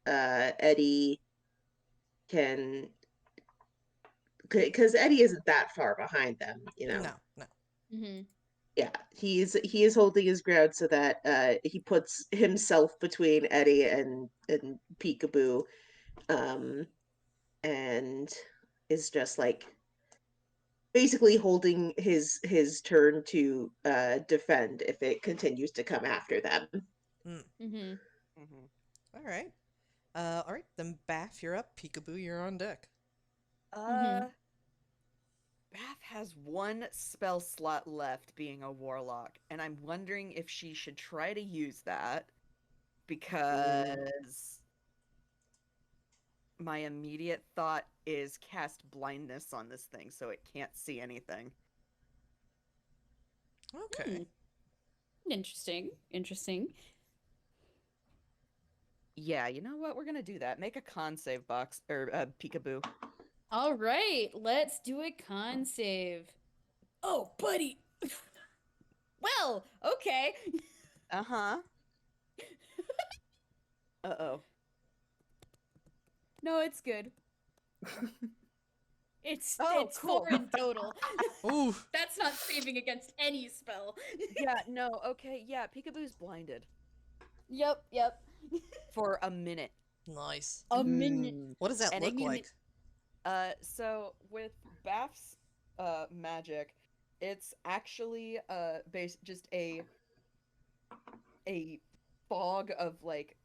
Eddie can, because Eddie isn't that far behind them, you know. No, no. Mm-hmm. Yeah, he is holding his ground so that he puts himself between Eddie and Peekaboo, and is just like basically holding his turn to defend if it continues to come after them. Mm-hmm. All right. All right, then Baph, you're up. Peekaboo, you're on deck. Baph has one spell slot left being a warlock, and I'm wondering if she should try to use that because my immediate thought is cast blindness on this thing so it can't see anything. Okay. Interesting. Interesting. Yeah, you know what? We're gonna do that. Make a con save box or Peekaboo. All right, let's do a con save. Oh, buddy. Well, okay. Uh-huh. Uh-oh. No, it's good. It's Oh, cool. 4 in total. Ooh, That's not saving against any spell. Yeah, no, okay, yeah, Peekaboo's blinded Yep. for a minute. nice. A minute. What does that And it look like? So with Baph's magic, it's actually just a fog of like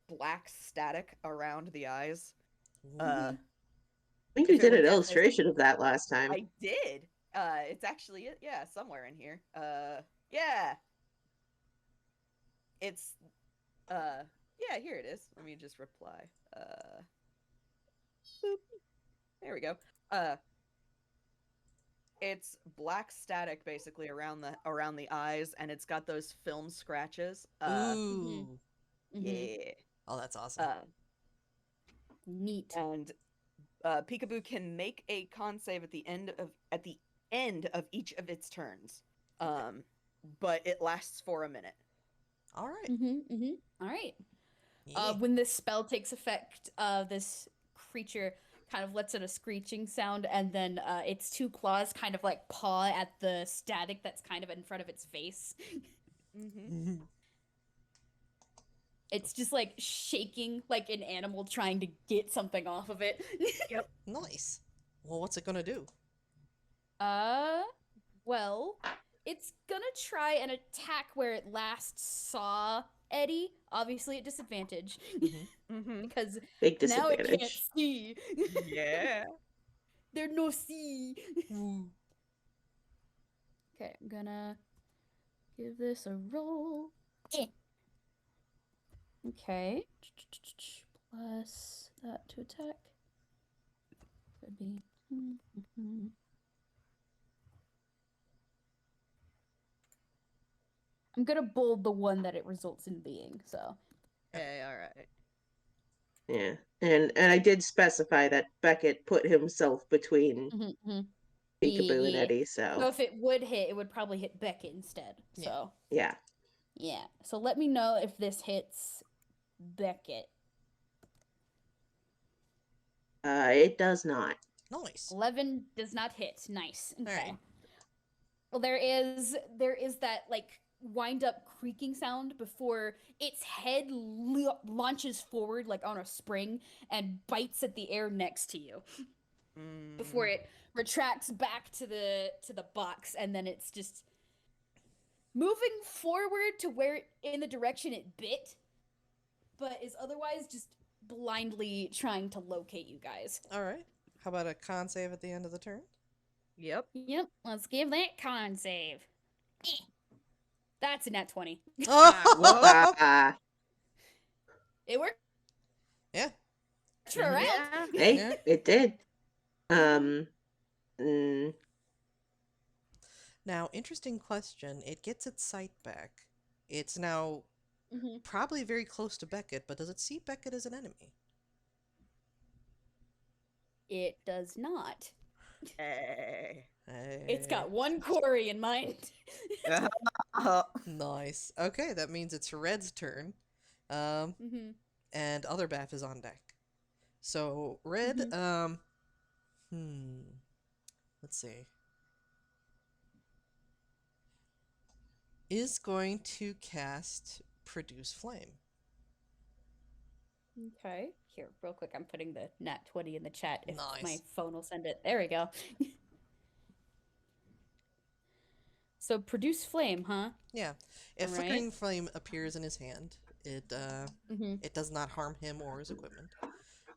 black static around the eyes. I think If you it did were an cast as- illustration of that last time. I did. It's actually yeah, somewhere in here. Yeah. It's yeah, here it is. Let me just reply. Boop. There we go. It's black static basically around the eyes, and it's got those film scratches. Ooh. Yeah. Oh, that's awesome. Neat. And Peekaboo can make a con save at the end of each of its turns. But it lasts for a minute. All right. All right. Yeah. When this spell takes effect, this creature kind of lets out a screeching sound, and then its 2 claws kind of like paw at the static that's kind of in front of its face. It's just like shaking like an animal trying to get something off of it. Yep. Nice. Well, what's it gonna do? Well, it's gonna try an attack where it last saw Eddie, obviously at disadvantage, because Big now it can't disadvantage. see. Yeah. There no see. Ooh. Okay, I'm gonna give this a roll. Okay. Plus that to attack. Could be. I'm gonna bold the one that it results in being, so. Okay, alright. Yeah, and I did specify that Beckett put himself between Peekaboo and Yeah. Eddie, So so if it would hit, it would probably hit Beckett instead. Yeah. So yeah. yeah. So let me know if this hits Beckett. It does not. Nice. 11 does not hit. Nice. Okay. Alright. Well, there is that like wind up creaking sound before its head launches forward like on a spring and bites at the air next to you before it retracts back to the box, and then it's just moving forward to where in the direction it bit, but is otherwise just blindly trying to locate you guys. All right. How about a con save at the end of the turn? Yep. Yep, let's give that con save. That's a nat 20. Ah, It worked. Yeah. For a round. hey, Yeah. it did. Now, interesting question. It gets its sight back. It's now Hmm. probably very close to Beckett, but does it see Beckett as an enemy? It does not. Hey. It's Hey. got one quarry in mind. Nice. Okay, that means it's Red's turn. Um, Hmm. and other Baph is on deck. So Red, Mhm. hmm, let's see, is going to cast Produce Flame. Okay. Here, real quick, I'm putting the nat 20 in the chat if my Nice. phone will send it. There we go. So produce flame, huh? Yeah, if All right. Flickering Flame appears in his hand, Mm-hmm. it does not harm him or his equipment.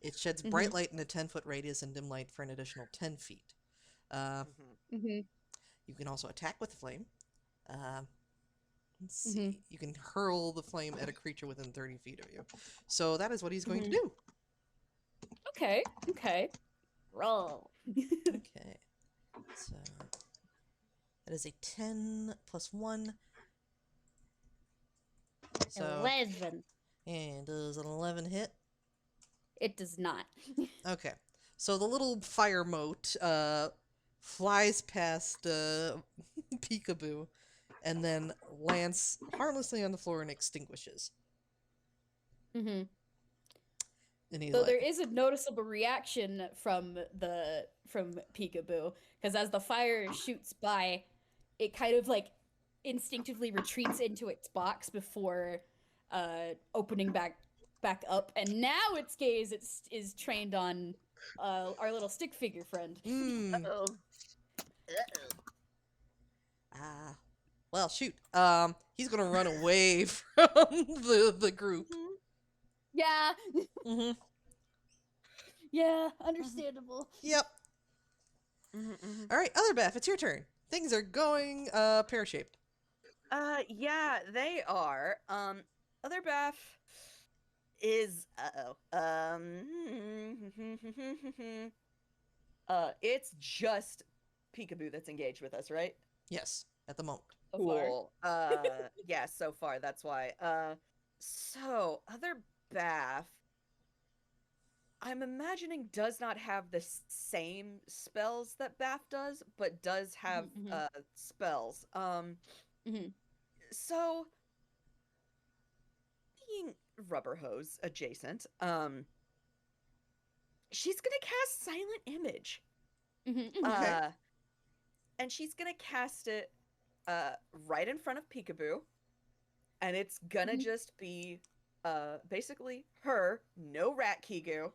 It sheds bright Mm-hmm. light in a 10-foot radius and dim light for an additional 10 feet. Uh, Mhm. Mm-hmm. you can also attack with flame. Uh, let's Mm-hmm. see. You can hurl the flame at a creature within 30 feet of you. So that is what he's going to Mhm. do. Okay. Okay. Roll. Okay. So that is a 10 plus 1. So 11. and does an 11 hit? It does not. Okay. So the little fire mote flies past Peekaboo and then lands harmlessly on the floor and extinguishes. Mm-hmm. And he's So like, there is a noticeable reaction from Peekaboo, because as the fire shoots by, it kind of like instinctively retreats into its box before opening back up, and now its gaze is trained on our little stick figure friend. Uh-oh. ah, well, shoot. He's gonna run away from the group. Yeah, Mm-hmm. yeah, understandable. Yep. Mhm. All right, other Beth, it's your turn. Things are going pear-shaped. Yeah, they are. Other Baph is it's just Peekaboo that's engaged with us, right? Yes, at the moment. So far. Cool. Yeah, so far, that's why. So other Baph, I'm imagining does not have the same spells that Baph does, but does have Mhm. spells. Mhm. So being rubber hose adjacent, she's gonna cast Silent Image. Mhm. Okay. Uh, and she's gonna cast it right in front of Peekaboo, and it's gonna Mhm. just be basically her, no rat Kigu.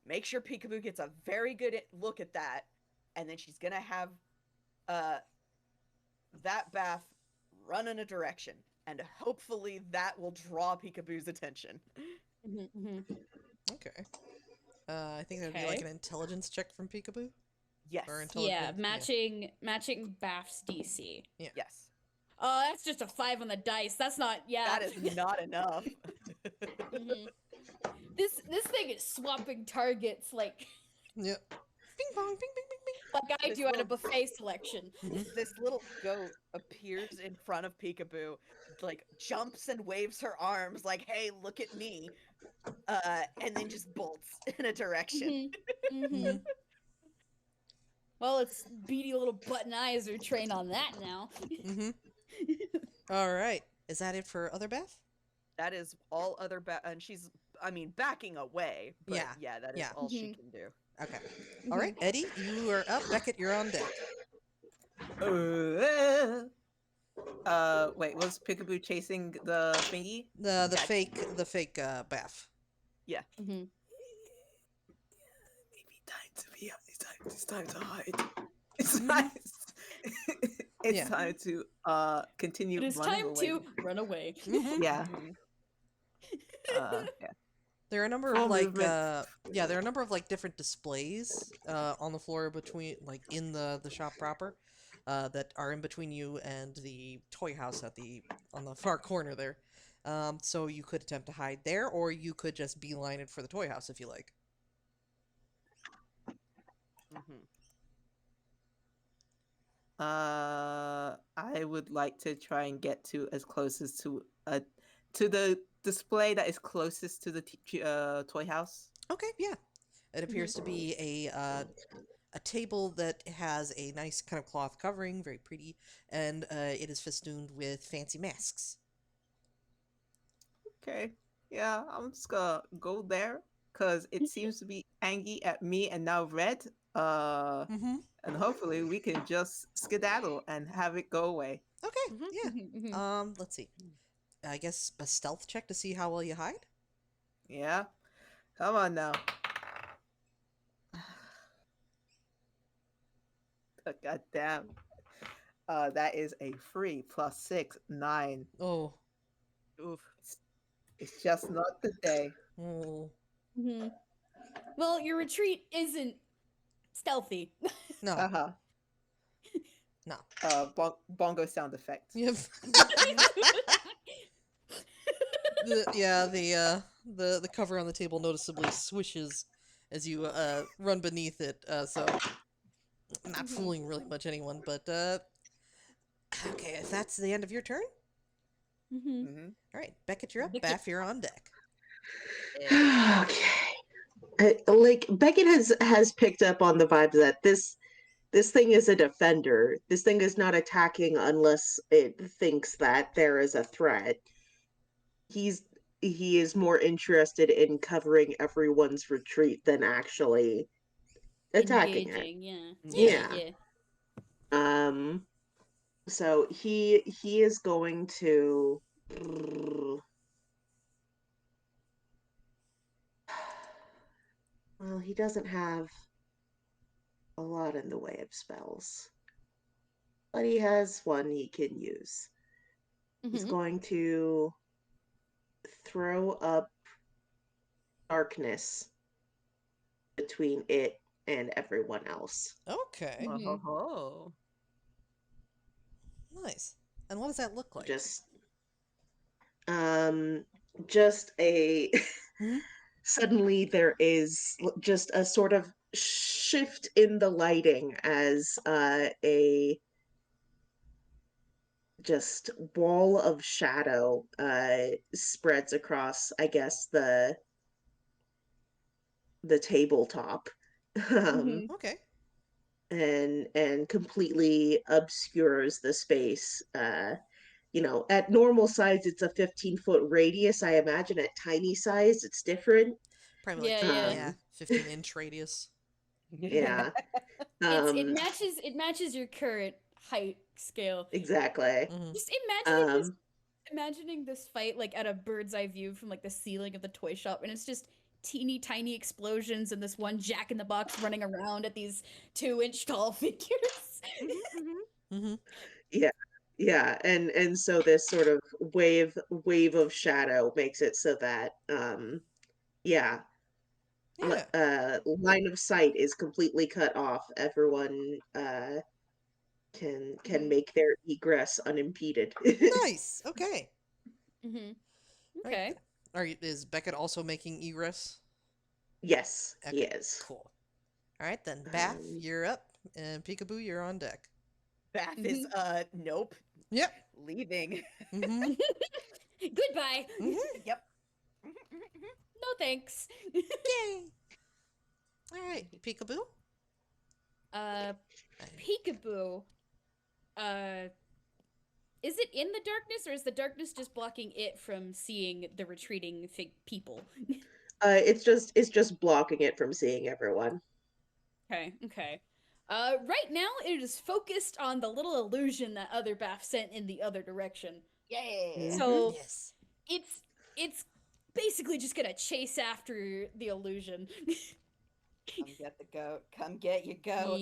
Make sure Peekaboo gets a very good look at that, and then she's gonna have uh that Baph run in a direction, and hopefully that will draw Peekaboo's attention. Mhm. Mhm. Okay. I think that would be like an intelligence check from Peekaboo. Yes. Or Yeah, intelligence. matching Baph's DC. Yeah. Yes. Oh, that's just a 5 on the dice. That's not. Yeah. That is not enough. Mhm. This thing is swapping targets like Yep. Bing bong, bing bing bing bing. like I This do at a little- buffet selection. This little goat appears in front of Peekaboo, like jumps and waves her arms like, "Hey, look at me." And then just bolts in a direction. Mhm. Mhm. Well, its beady little button eyes are trained on that now. Mm-hmm. All right. Is that it for other Beth? That is all other and she's backing away, but Yeah. yeah, that is Yeah. all she Mhm. can do. Okay. All right, Eddie, you are up. Beckett, you're on deck. Wait, was Peekaboo chasing the thingy? The Yeah. fake Baph. Yeah. Mhm. Maybe time to be up. It's time to hide. It's Mhm. time. It's Yeah. time to continue It is running time away. to run away. Mhm. Yeah. Mhm. Yeah. There are a number Full of like movement. yeah, there are a number of like different displays on the floor between like in the shop proper that are in between you and the toy house at the on the far corner there. So you could attempt to hide there, or you could just beeline it for the toy house if you like. Mhm. I would like to try and get to as closest to the display that is closest to the toy house. Okay, yeah. It appears to be a table that has a nice kind of cloth covering, very pretty, and it is festooned with fancy masks. Okay, yeah, I'm just gonna go there because it seems to be angry at me and now red. Mm-hmm. And hopefully we can just skedaddle and have it go away. Okay, Mhm. yeah. Let's see. I guess a stealth check to see how well you hide. Yeah, come on now. God damn. That is a 3 plus 6, 9. Oh, Oof. It's just not the day. oh, Well, your retreat isn't stealthy. no, Uh-huh. no. Bongo sound effect. Yep. The cover on the table noticeably swishes as you run beneath it. So not fooling really much anyone, but okay, if that's the end of your turn, Mm-hmm. all right, Beckett, you're up. Beckett. Baph, you're on deck. Okay. Like Beckett has picked up on the vibe that this thing is a defender. This thing is not attacking unless it thinks that there is a threat. He is more interested in covering everyone's retreat than actually attacking it. Engaging, yeah. Yeah. Yeah. So he is going to well, he doesn't have a lot in the way of spells. But he has one he can use. He's Mhm. going to throw up darkness between it and everyone else. Okay, Mhm. Oh. nice. And what does that look like? Just um just a Mhm. suddenly there is just a sort of shift in the lighting as a just wall of shadow spreads across, I guess, the tabletop. um, Mhm. Okay, and completely obscures the space. At normal size, it's a 15-foot radius. I imagine at tiny size, it's different. probably like Yeah, yeah. Um, 15-inch radius. yeah. It Um, matches your current height scale. exactly. Hmm. Just Um, imagining this fight like at a bird's eye view from like the ceiling of the toy shop, and it's just teeny tiny explosions and this one Jack in the Box running around at these 2-inch tall figures. Hmm. yeah. Yeah, and so this sort of wave of shadow makes it so that yeah, Yeah, line of sight is completely cut off. Everyone can make their egress unimpeded. nice. Okay, Mm-hmm. all right. Okay. Is Beckett also making egress? Yes, he Okay, is. cool. All right then, Baph, Um, you're up, and Peekaboo, you're on deck. Baph Mhm. is nope. Yep. Leaving. Mm-hmm. Goodbye. Mm-hmm. Yep. No thanks. Yay. All right, Peekaboo. Uh, I- Peekaboo. Is it in the darkness, or is the darkness just blocking it from seeing the retreating people? it's just blocking it from seeing everyone. Okay, okay. Right now it is focused on the little illusion that other Baph sent in the other direction. Yeah. So Yes. it's basically just gonna chase after the illusion. Come get the goat. Come get your goat.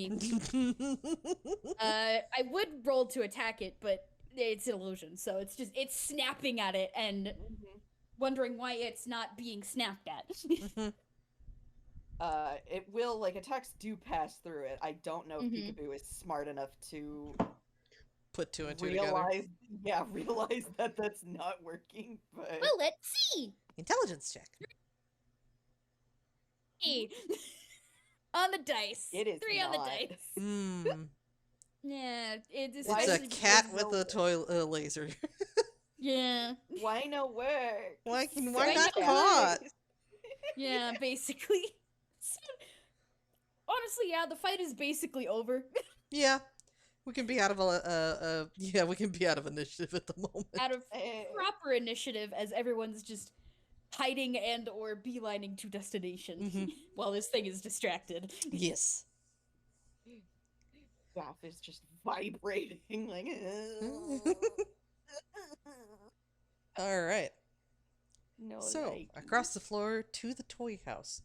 I would roll to attack it, but it's an illusion, so it's snapping at it and Mhm. wondering why it's not being snapped at. Mhm. It will attacks do pass through it. I don't know if Mhm. Peekaboo is smart enough to Put two and two together. realize that that's not working. But Well, let's see. Intelligence check. Hey. On the dice. It is 3 on the not. dice. Hmm. Yeah, It's Why a does cat it with no a toy laser. yeah, Why no work? Why I not know, caught? yeah, basically. So, honestly, yeah, the fight is basically over. Yeah, we can be out of yeah, we can be out of initiative at the moment. Out of Eh, proper initiative, as everyone's just hiding and or beelining to destination Mhm. while this thing is distracted. Yes. Baph is just vibrating like. All right. No So, like. across the floor to the toy house.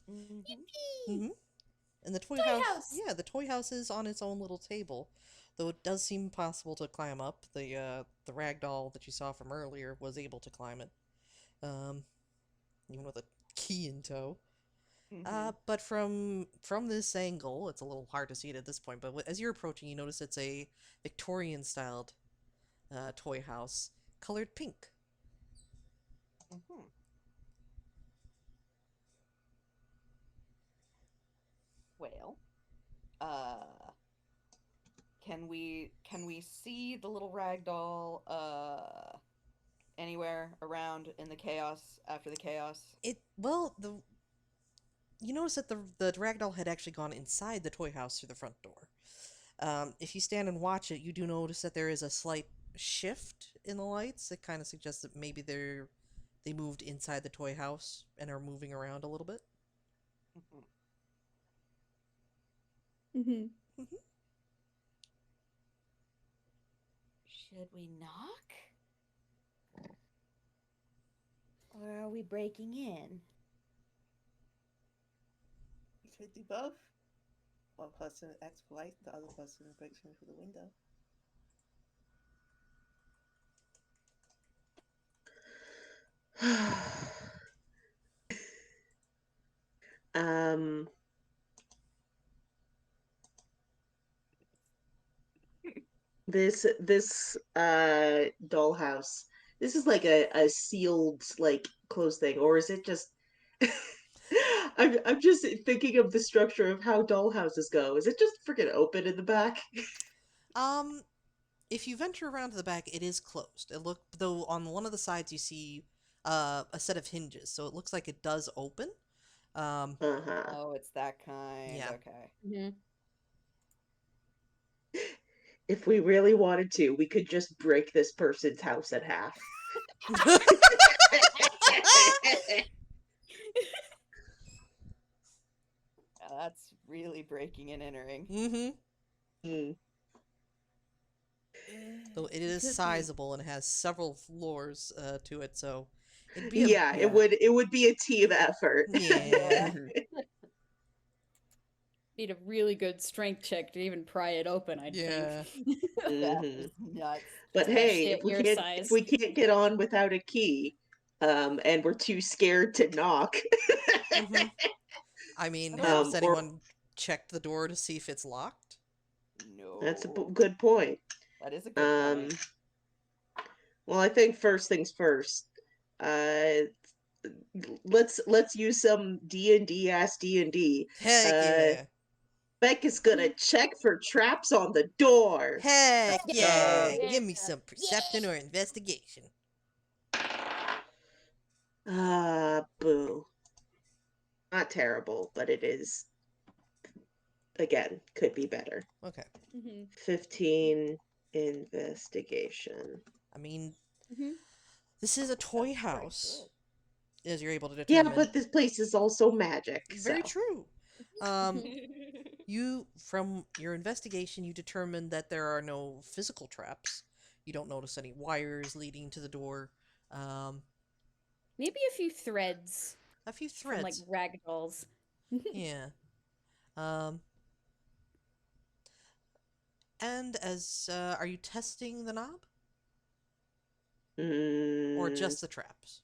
Mhm. hmm And the toy Toy house, house! yeah, the toy house is on its own little table, though it does seem possible to climb up. The rag doll that you saw from earlier was able to climb it, um, even with a key in tow. Mhm. But from this angle, it's a little hard to see it at this point. But as you're approaching, you notice it's a Victorian-styled toy house, colored pink. Mhm. Well, uh, can we see the little rag doll anywhere around in the chaos after the chaos? It well the You notice that the ragdoll had actually gone inside the toy house through the front door. If you stand and watch it, you do notice that there is a slight shift in the lights. It kind of suggests that maybe they moved inside the toy house and are moving around a little bit. Mhm. Mm-hmm. hmm Should we knock? Or are we breaking in? You could do both. One person acts polite, the other person breaks in through the window. um, this dollhouse. This is like a sealed, like, closed thing, or is it just? I'm just thinking of the structure of how dollhouses go. Is it just freaking open in the back? Um, if you venture around to the back, it is closed. It look though on one of the sides you see a set of hinges, so it looks like it does open. Um, Uh-huh. Oh, it's that kind. yeah. Okay. Mm-hmm. If we really wanted to, we could just break this person's house in half. That's really breaking and entering. mm-hmm. Mm. Though it is Could be. sizable and has several floors to it, so it'd be a Yeah, Yeah. it would be a team effort. yeah. Mhm. Need a really good strength check to even pry it open, I'd Yeah. think. Baph Mhm. is nuts. But hey, Especially at your if size. we can't get on without a key, and we're too scared to knock, hmm I mean, has or anyone checked the door to see if it's locked? that's a No. good point. That is a good Um, point. well, I think first things first. Uh, let's use some D&D ass D&D. Heck yeah. Beck is gonna check for traps on the door. Heck Let's yeah. go. Yeah. Give me some perception or investigation. Boo. Not terrible, but it is, again, could be better. Okay. Mm-hmm. 15 investigation. I mean, Mm-hmm. this is a toy That's pretty house, as you're able to Yeah, determine. but this place is also magic, so. Very true. Um, from your investigation, you determined that there are no physical traps. You don't notice any wires leading to the door. Um, Maybe a few threads a few from like threads. ragdolls. Yeah. Um, and are you testing the knob or Mm, just the traps?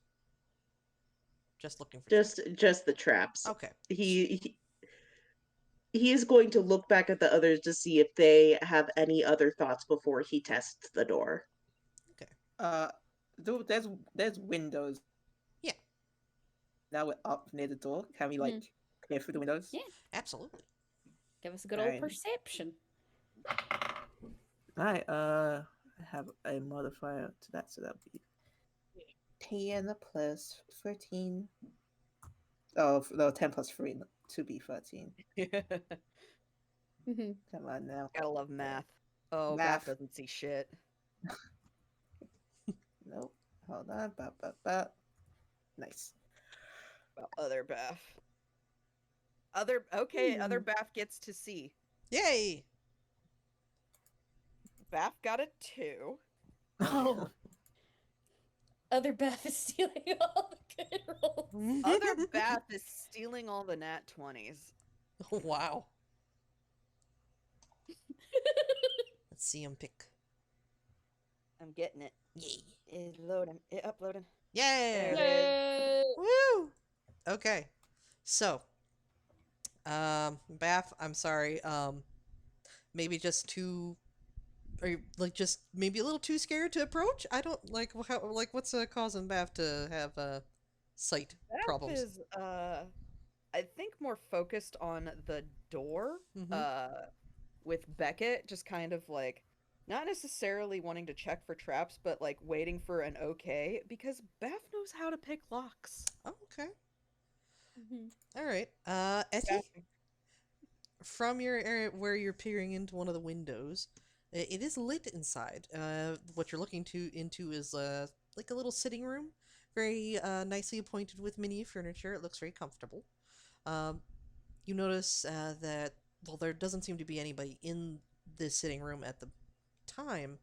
Just looking for traps. just the traps. Okay. He, he is going to look back at the others to see if they have any other thoughts before he tests the door. Okay. Uh, there's windows. Yeah. Now we're up near the door. Can we Mhm. peer through the windows? Yeah. Absolutely. Give us a good old Alright. perception. Alright, I have a modifier to that, so that'll be 10 plus 13. Oh, no, 10 plus 3 to be 13. Mhm. Come on now. Gotta love math. Oh, Math. Baph doesn't see shit. Nope. Hold on. Nice. Well, other Baph. Other Hmm. Baph gets to see. Yay! Baph got a 2. Oh, Other Baph is stealing all the good rolls. Other Baph is stealing all the nat 20s. Wow. Let's see him pick. I'm getting it. Yay! It's loading. It uploading. Yeah! There it is. Yay! Woo! Okay. So, Baph, I'm sorry. Maybe just too, or like just maybe a little too scared to approach. I don't like how like what's causing Baph to have sight Baph problems. is I think more focused on the door Mm-hmm. with Beckett, just kind of like not necessarily wanting to check for traps, but like waiting for an okay, because Baph knows how to pick locks. Oh, okay. Mhm. All right. Etty, Baph- from your area where you're peering into one of the windows, it is lit inside. What you're looking into is like a little sitting room, very nicely appointed with mini furniture. It looks very comfortable. Um, you notice that well, there doesn't seem to be anybody in this sitting room at the time.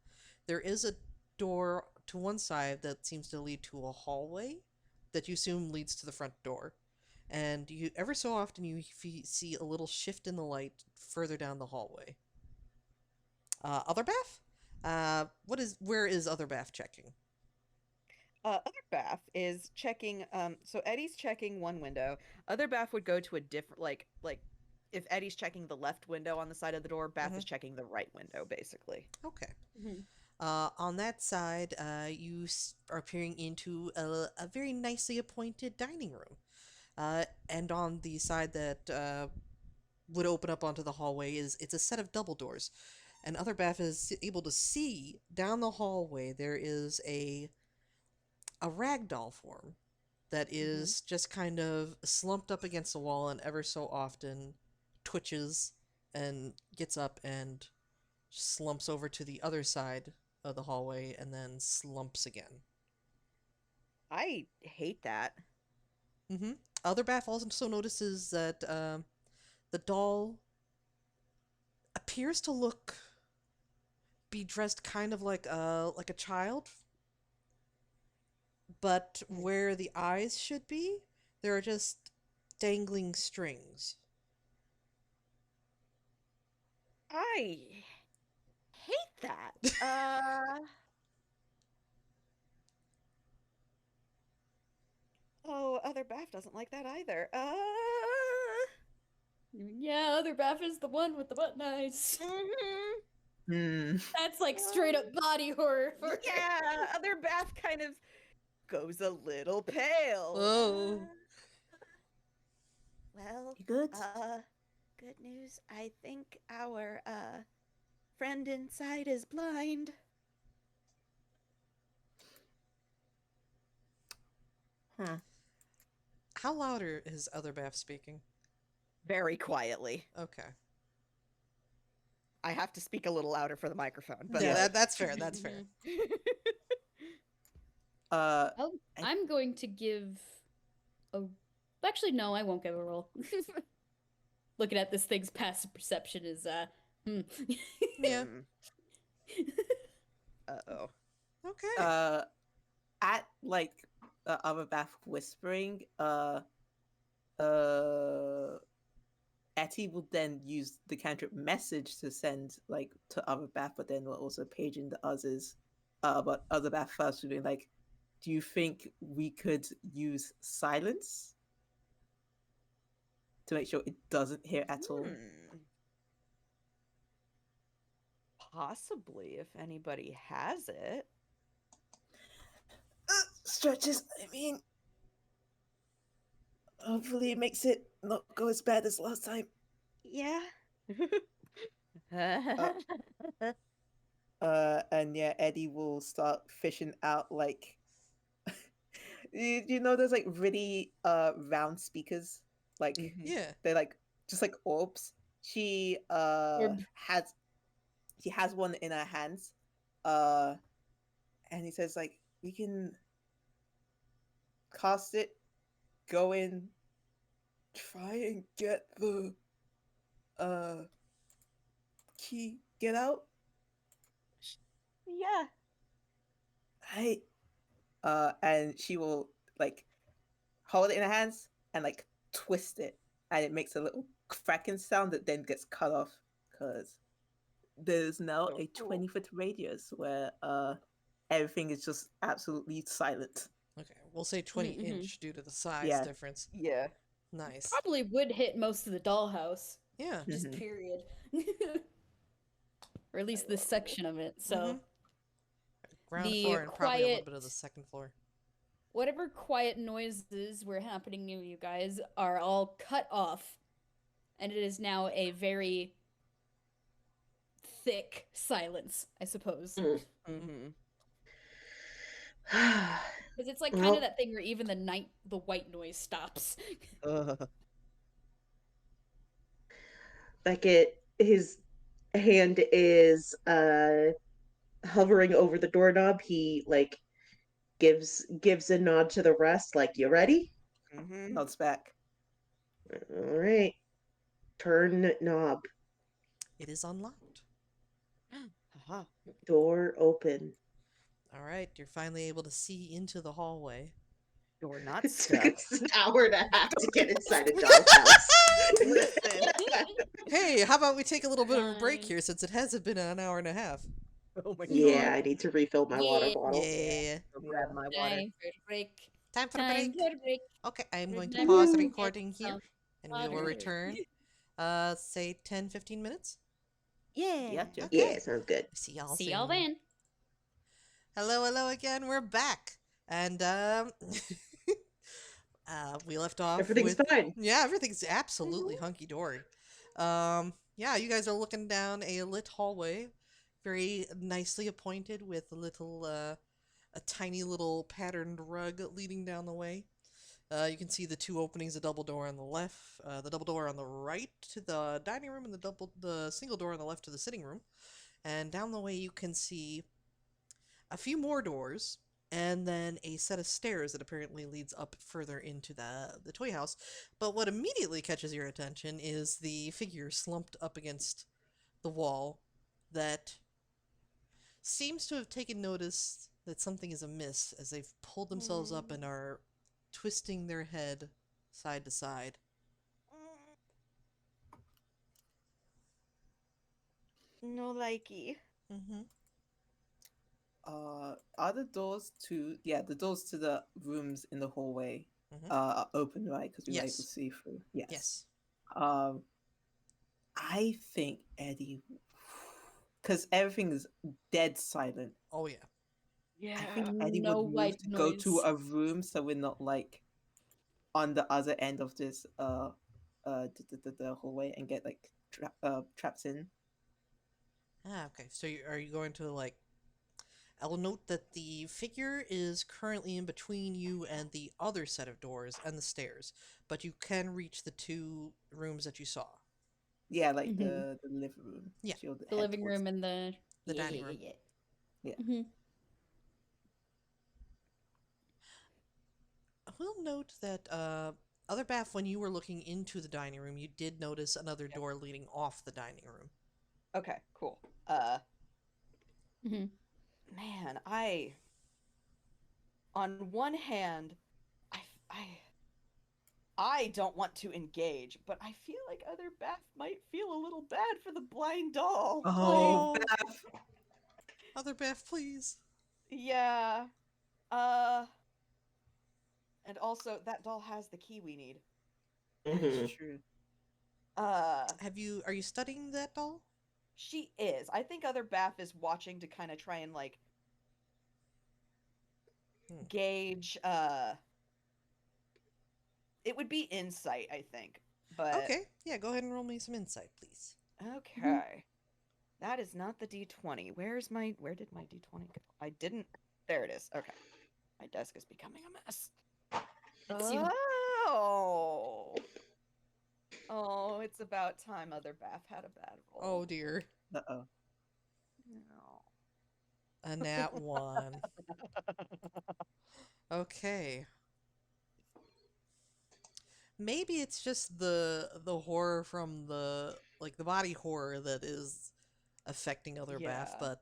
There is a door to one side that seems to lead to a hallway that you assume leads to the front door. And you ever so often you see a little shift in the light further down the hallway. Other Bath? Where is Other Bath checking? Other Baph is checking. So Eddie's checking one window. Other Baph would go to a different, like if Eddie's checking the left window on the side of the door, Baph Mhm. is checking the right window, basically. Okay. Mhm. On that side, you are peering into a very nicely appointed dining room. And on the side that would open up onto the hallway is it's a set of double doors. And Other Bath is able to see down the hallway there is a ragdoll form that is just kind of slumped up against the wall and ever so often twitches and gets up and slumps over to the other side of the hallway and then slumps again. I hate that. Mm-hmm. Other Bath also notices that the doll appears to be dressed kind of like a child, but where the eyes should be, there are just dangling strings. I hate that. Oh, Other Baph doesn't like that either. Yeah, Other Baph is the one with the button eyes. Mhm. Hmm. That's like straight up body horror for her. Yeah, Other Baph kind of goes a little pale. Oh. Well, You good? good news. I think our friend inside is blind. Huh. How louder is Other Bath speaking? Very quietly. Okay. I have to speak a little louder for the microphone, but Yeah, like, that's fair. That's fair. Uh, I'm going to give a. Actually, no, I won't give a roll. Looking at this thing's passive perception is Yeah. Uh-oh. Okay. at like other Bath whispering, uh, Etty will then use the cantrip message to send like to other Bath, but then will also page in the others. But other Bath first will be like, do you think we could use silence to make sure it doesn't hear at all? Possibly, if anybody has it. Stretches. I mean, hopefully it makes it not go as bad as last time. Yeah, And yeah, Eddie will start fishing out like you know those like really round speakers? Like Mhm. Yeah. they're like just like orbs. She Orb. has one in her hands. Uh and he says like we can cast it, go in, try and get the uh key, get out. Yeah. Hey. And she will like hold it in her hands and like twist it, and it makes a little cracking sound that then gets cut off because there's now So a cool. 20-foot radius where everything is just absolutely silent. Okay. We'll say 20 Mhm. inch due to the size Yeah. difference. Yeah. Nice. Probably would hit most of the dollhouse. Yeah. Just Mhm. period. Or at least I this love it. section of it. So Mhm. Ground the floor and probably a little quiet, bit of the second floor. whatever quiet noises were happening near you guys are all cut off, and it is now a very thick silence, I suppose. Mm-hmm. Because it's like kind of Well, that thing where even the white noise stops. Beckett, his hand is hovering over the doorknob. He like gives a nod to the rest, like, you ready? Mm-hmm. Nods back. All right. Turn knob. It is unlocked. Uh-huh. Door open. All right. You're finally able to see into the hallway. You're not It took stuck. us an hour and a half to get inside a dollhouse. Listen. Hey, how about we take a little bit of a break Fine. here since it hasn't been an hour and a half? Oh my Yeah, god. I need to refill my water Yeah. bottle. Yeah. Go grab my water. Time for a break. Time for a Time break. for a break. Okay, I'm going to Time pause the Woo. to get recording here some and we will water. return. Say 10, 15 minutes. Yeah. Gotcha. Okay. Yeah, sounds good. See y'all See soon. y'all then. Hello again. We're back. And we left off Everything's with fine. yeah, everything's absolutely hunky dory. Yeah, you guys are looking down a lit hallway, very nicely appointed with a little a tiny little patterned rug leading down the way. You can see the two openings: a double door on the left, the double door on the right to the dining room, and the single door on the left to the sitting room. And down the way, you can see a few more doors, and then a set of stairs that apparently leads up further into the toy house. But what immediately catches your attention is the figure slumped up against the wall that seems to have taken notice that something is amiss as they've pulled themselves up and are twisting their head side to side. No likey. Mm-hmm. Are the doors to the doors to the rooms in the hallway Mhm. are open, right? Because we were able to Yes. see through. Yes. Yes. Um, I think Eddie, because everything is dead silent. Oh yeah. Yeah. I think Eddie No would move white to go to noise. a room so we're not like on the other end of this the hallway and get like trapped in. Ah, okay. So are you going to like? I will note that the figure is currently in between you and the other set of doors and the stairs, but you can reach the two rooms that you saw. Yeah, like Mhm. the living room. Yeah. She'll The head living towards room and the The yeah, dining yeah, room. yeah, Yeah. yeah. Mhm. I will note that other Baph, when you were looking into the dining room, you did notice another Yeah. door leading off the dining room. Okay, cool. Mhm. Man, on one hand, I, I, I don't want to engage, but I feel like other Baph might feel a little bad for the blind doll. Oh, Oh, Baph! other Baph, please. Yeah. Uh, and also that doll has the key we need. It's Mhm. true. Are you studying that doll? She is. I think other Baph is watching to kind of try and like Hmm. gauge. It would be insight, I think, but Okay, yeah, go ahead and roll me some insight, please. Okay. That is not the D20. Where did my D20 go? I didn't. There it is. Okay. My desk is becoming a mess. It's you. Oh. Oh, it's about time Other Baph had a bad roll. Oh dear. Uh-oh. No. A nat 1. Okay. Maybe it's just the horror from the like the body horror that is affecting other Baph, Yeah. but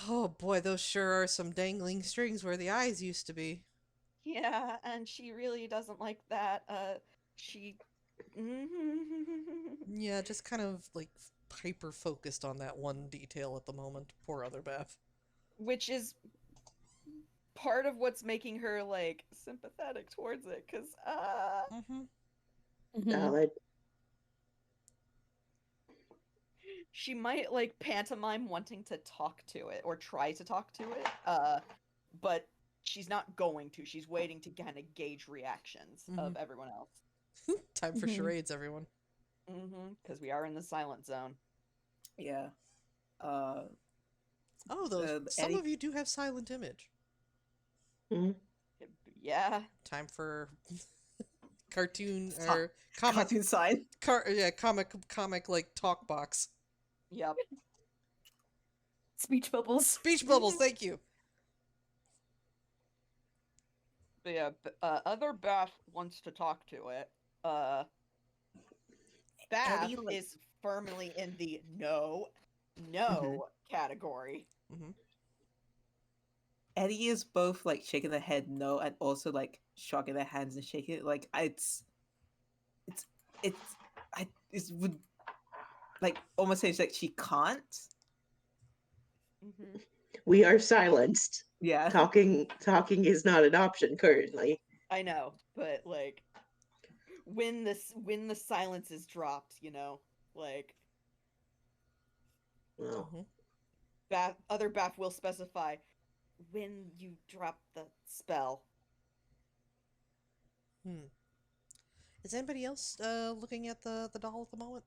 oh boy, those sure are some dangling strings where the eyes used to be. Yeah, and she really doesn't like that. She. Yeah, just kind of like hyper focused on that one detail at the moment. Poor other Baph. Which is part of what's making her like sympathetic towards it, because Mm-hmm. Mhm. Valid. she might like pantomime wanting to talk to it or try to talk to it, but she's not going to. She's waiting to kind of gauge reactions of everyone else. Time for Mhm. charades, everyone. Because we are in the silent zone. Yeah. Oh, those some Eddie of you do have silent image. Mhm. Yeah. Time for cartoon Stop. or comic cartoon sign. comic like talk box. Yep. Speech bubbles. Speech bubbles, thank you. But yeah, Other Baph wants to talk to it. Baph Eddie, like, is firmly in the no category. Mm-hmm. Eddie is both like shaking the head no and also like shrugging their hands and shaking it. Like it's it would like almost seems like she can't. We are silenced. Yeah. Talking is not an option currently. I know, but like when the silence is dropped, like Well, Mm-hmm. Other Baph will specify when you drop the spell. Hmm. Is anybody else looking at the doll at the moment?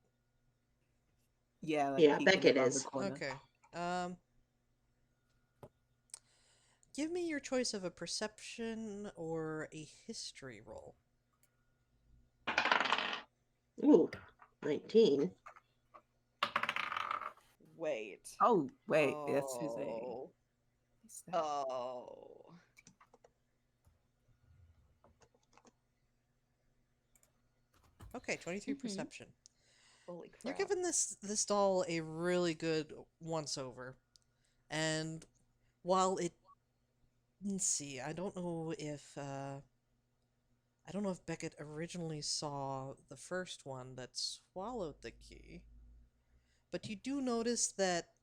Yeah, like yeah, peeking Beckett around the is. corner. Okay. Give me your choice of a perception or a history roll. Ooh, 19. Wait. Oh wait, that's who's a. Oh. Oh. Okay, 23 Mhm. perception. Holy crap. You're giving this doll a really good once over. And while it let's see, I don't know if Beckett originally saw the first one that swallowed the key. But you do notice that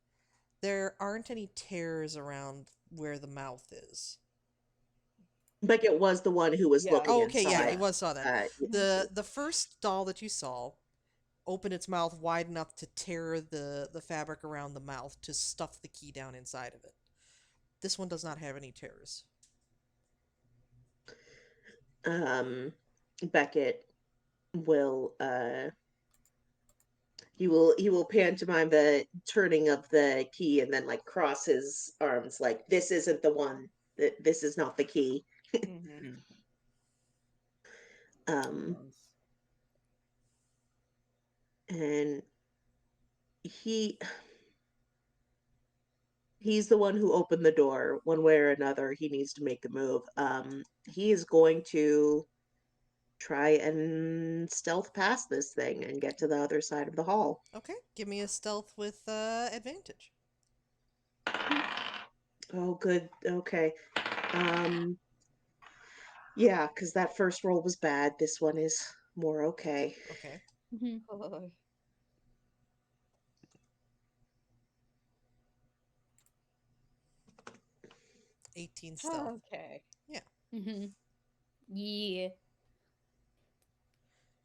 there aren't any tears around where the mouth is. Beckett was the one who was Yeah. looking Oh, okay, yeah, inside. he was saw that. Yeah. The first doll that you saw opened its mouth wide enough to tear the fabric around the mouth to stuff the key down inside of it. This one does not have any tears. Beckett will he will pantomime the turning of the key and then like cross his arms like this isn't the one, that this is not the key. Mhm. um and he he's the one who opened the door. One way or another he needs to make a move. He is going to try and stealth past this thing and get to the other side of the hall. Okay, give me a stealth with advantage. Oh good. Okay. Yeah, because that first roll was bad. This one is more okay. Okay. Mhm. Oh. 18 stealth. Okay. Yeah. Mhm. Yeah.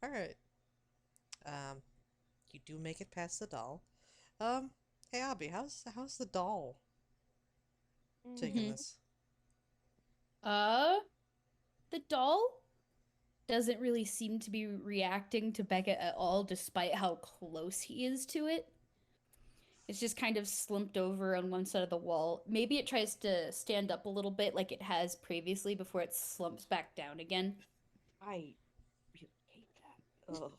All right. You do make it past the doll. Hey Abby, how's the doll taking Mhm. this? Uh, the doll doesn't really seem to be reacting to Beckett at all, despite how close he is to it. It's just kind of slumped over on one side of the wall. Maybe it tries to stand up a little bit like it has previously before it slumps back down again. I really hate that. Ugh.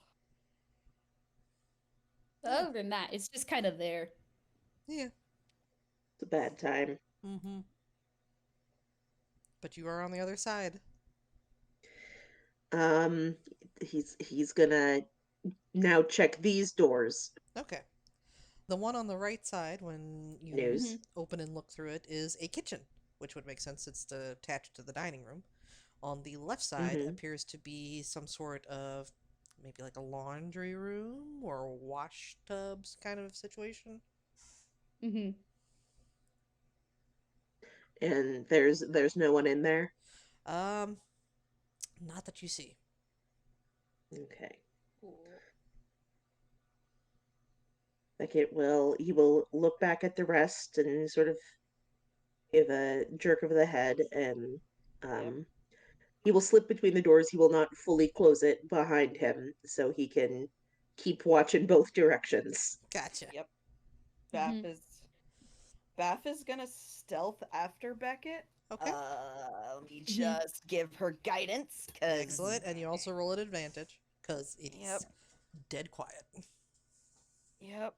Other than that, it's just kind of there. Yeah. It's a bad time. Mm-hmm. But you are on the other side. He's gonna now check these doors. Okay. The one on the right side, when you News. open and look through it, is a kitchen, which would make sense. It's attached to the dining room. On the left side Mhm. appears to be some sort of maybe like a laundry room or a wash tubs kind of situation. Mm-hmm. And there's no one in there. Um, not that you see. Okay. Beckett will look back at the rest and sort of give a jerk of the head, and he will slip between the doors. He will not fully close it behind him, so he can keep watch in both directions. Gotcha. Yep. Mhm. Baph is gonna stealth after Beckett. Okay. Let me just give her guidance. Excellent. And you also roll an advantage because it is Yep. dead quiet. Yep.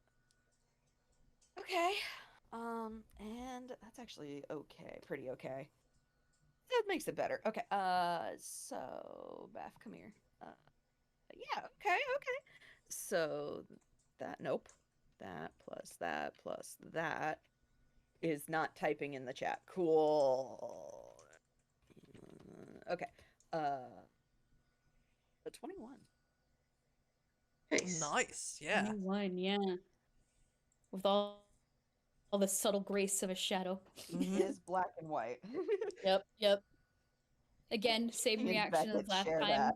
Okay. And that's actually okay. Pretty okay. That makes it better. Okay. So Baph, come here. Yeah. Okay. So nope. That plus that is not typing in the chat. Cool. Okay. A 21. Nice. Nice. Yeah. 21, yeah. With all the subtle grace of a shadow. Mhm. It is black and white. Yep. Again, same Me and reaction as Beckett last share time, that.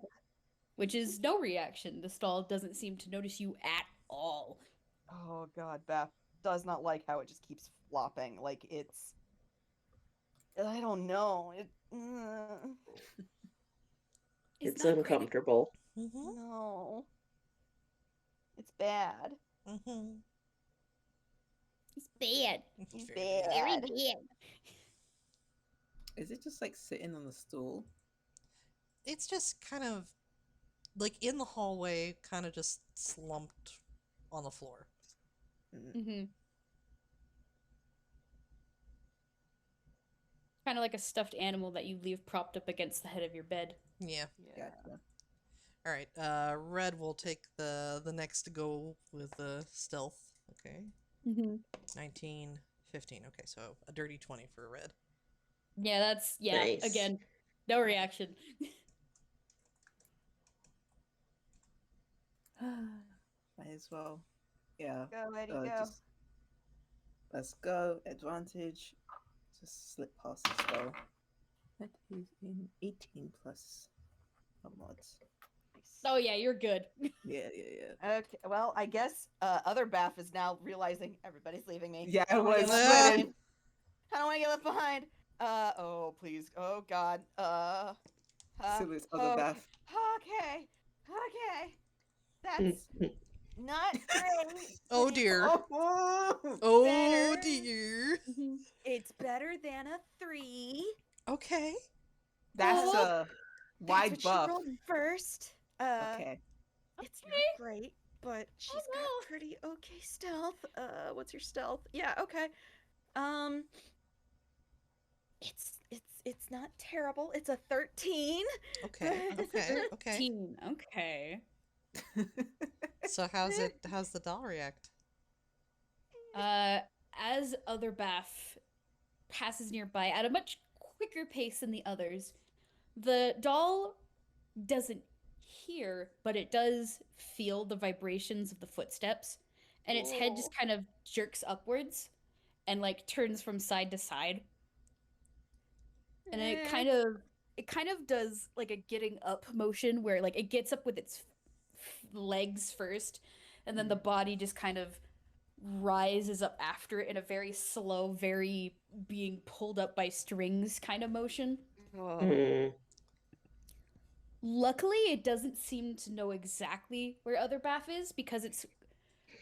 which is no reaction. The stall doesn't seem to notice you at all. Oh god, Baph does not like how it just keeps flopping. Like it's I don't know. It's not great. uncomfortable. Mhm. No. It's bad. Mhm. It's bad. It's Very bad. Very bad. bad. Is it just like sitting on the stool? It's just kind of like in the hallway, kind of just slumped on the floor. Mm-hmm. Kind of like a stuffed animal that you leave propped up against the head of your bed. Yeah. Yeah. Gotcha. All right. Red will take the next go with the stealth. Okay. Mm-hmm. 19, 15. Okay, so a dirty 20 for red. Yeah, Nice. again, no reaction. Might as well. Yeah. Go, Eddie, go. Just let's go. Advantage. Just slip past the spell. That is in 18 plus a mod. Oh yeah, you're good. Yeah. Okay, well, I guess other Baph is now realizing everybody's leaving me. Yeah, I don't wanna it get was left splitting. behind. I don't want to get left behind. Oh please. Oh God. So it's other Baph. Okay. That's not great. Oh but it's dear. Oh, Oh better. dear. It's better than a 3. Okay. that's Oh, a wide That's what buff. she rolled first. Okay. It's not great, but she's got no. pretty okay stealth. What's your stealth? Yeah, okay. It's not terrible. It's a 13. Okay. Okay. Okay. 13. Okay. So how's the doll react? As other Baph passes nearby at a much quicker pace than the others, the doll doesn't hear, but it does feel the vibrations of the footsteps, and its head just kind of jerks upwards and like turns from side to side. And then it kind of does like a getting up motion where like it gets up with its legs first, and then the body just kind of rises up after it in a very slow, very being pulled up by strings kind of motion. Oh. Hmm. Luckily, it doesn't seem to know exactly where other Baph is because it's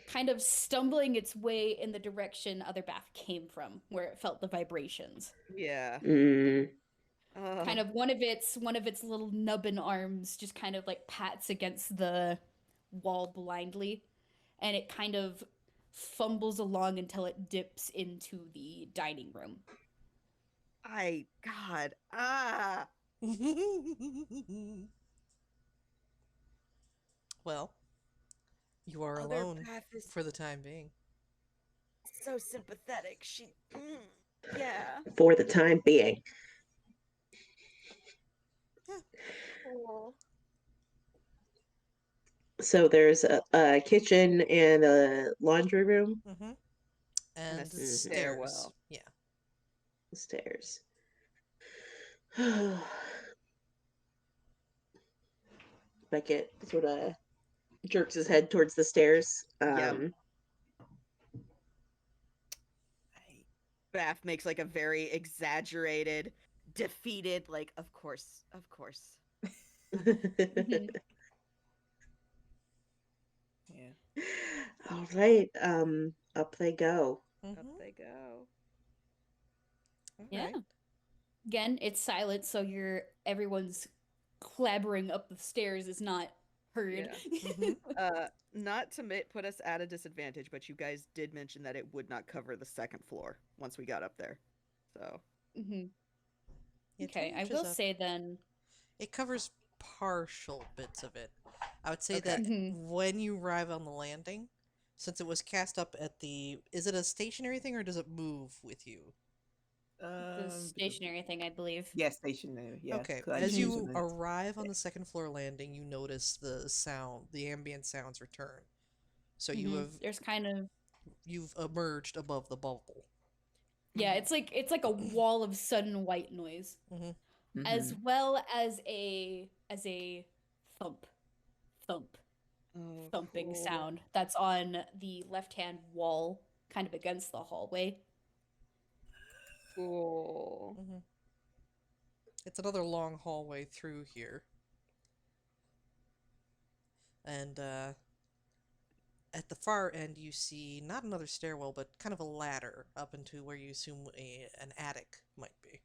kind of stumbling its way in the direction other Baph came from, where it felt the vibrations. Yeah. Mm. Kind of one of its little nubbin arms just kind of like pats against the wall blindly, and it kind of fumbles along until it dips into the dining room. God. Ah. Well, you are Other alone Baph is for the time being. so sympathetic. Yeah. For the time being. Yeah. Oh. So there's a kitchen and a laundry room. Mm-hmm. And a And Mhm. stairs. stairwell. Yeah. Stairs. Beckett sort of jerks his head towards the stairs. Yep. Baph makes like a very exaggerated, defeated, like, of course. Mhm. Yeah. All right. Up they go. Up Mm-hmm. they go. All Yeah. right. Again, it's silent, so everyone's clabbering up the stairs is not heard. Yeah. Mhm. Not to put us at a disadvantage, but you guys did mention that it would not cover the second floor once we got up there. So, Mhm. Yeah, Okay, I torches will up. say then. It covers partial bits of it. I would say Okay. that Mhm. when you arrive on the landing, since it was cast up at the, is it a stationary thing or does it move with you? The stationary thing, I believe. Yeah, stationary. Yeah. Okay, 'cause I as choose you when it's- arrive on the second floor landing, you notice the ambient sounds return. So There's kind of you've emerged above the bubble. yeah, it's like a wall of sudden white noise, Mm-hmm. as well as a thump, thump, oh, thumping cool. sound that's on the left-hand wall, kind of against the hallway. Cool. Mm-hmm. It's another long hallway through here. And at the far end, you see not another stairwell, but kind of a ladder up into where you assume an attic might be.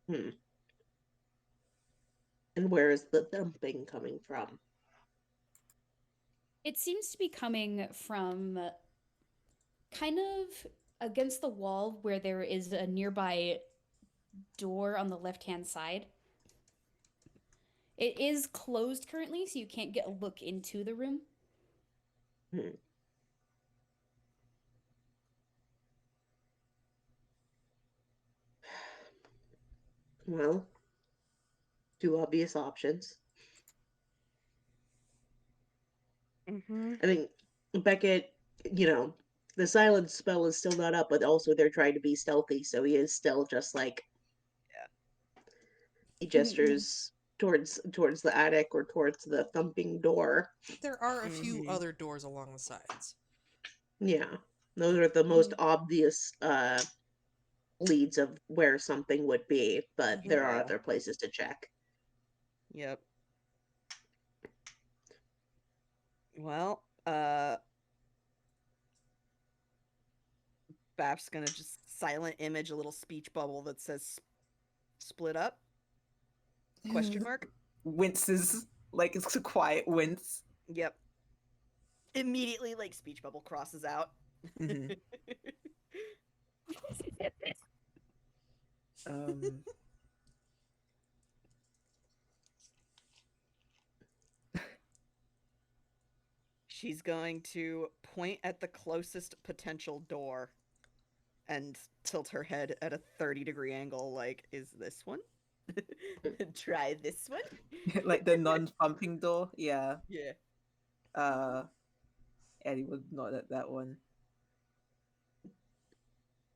Hmm. And where is the thumping coming from? It seems to be coming from kind of against the wall where there is a nearby door on the left-hand side. It is closed currently, so you can't get a look into the room. Hmm. Well, two obvious options. Mm-hmm. I mean, Beckett, the silence spell is still not up, but also they're trying to be stealthy, so he is still just like he gestures towards the attic or towards the thumping door. There are a few Mhm. other doors along the sides. Yeah. Those are the most obvious leads of where something would be, but there are Yeah. other places to check. Yep. Well, Baph's gonna just silent image a little speech bubble that says split up? Question mark? Winces. Like it's a quiet wince. Yep. Immediately, like, speech bubble crosses out. Mhm. Um. She's going to point at the closest potential door and tilt her head at a 30-degree angle, like, is this one? Try this one? Like the non-pumping door. Yeah. Yeah. Eddie was not at that one.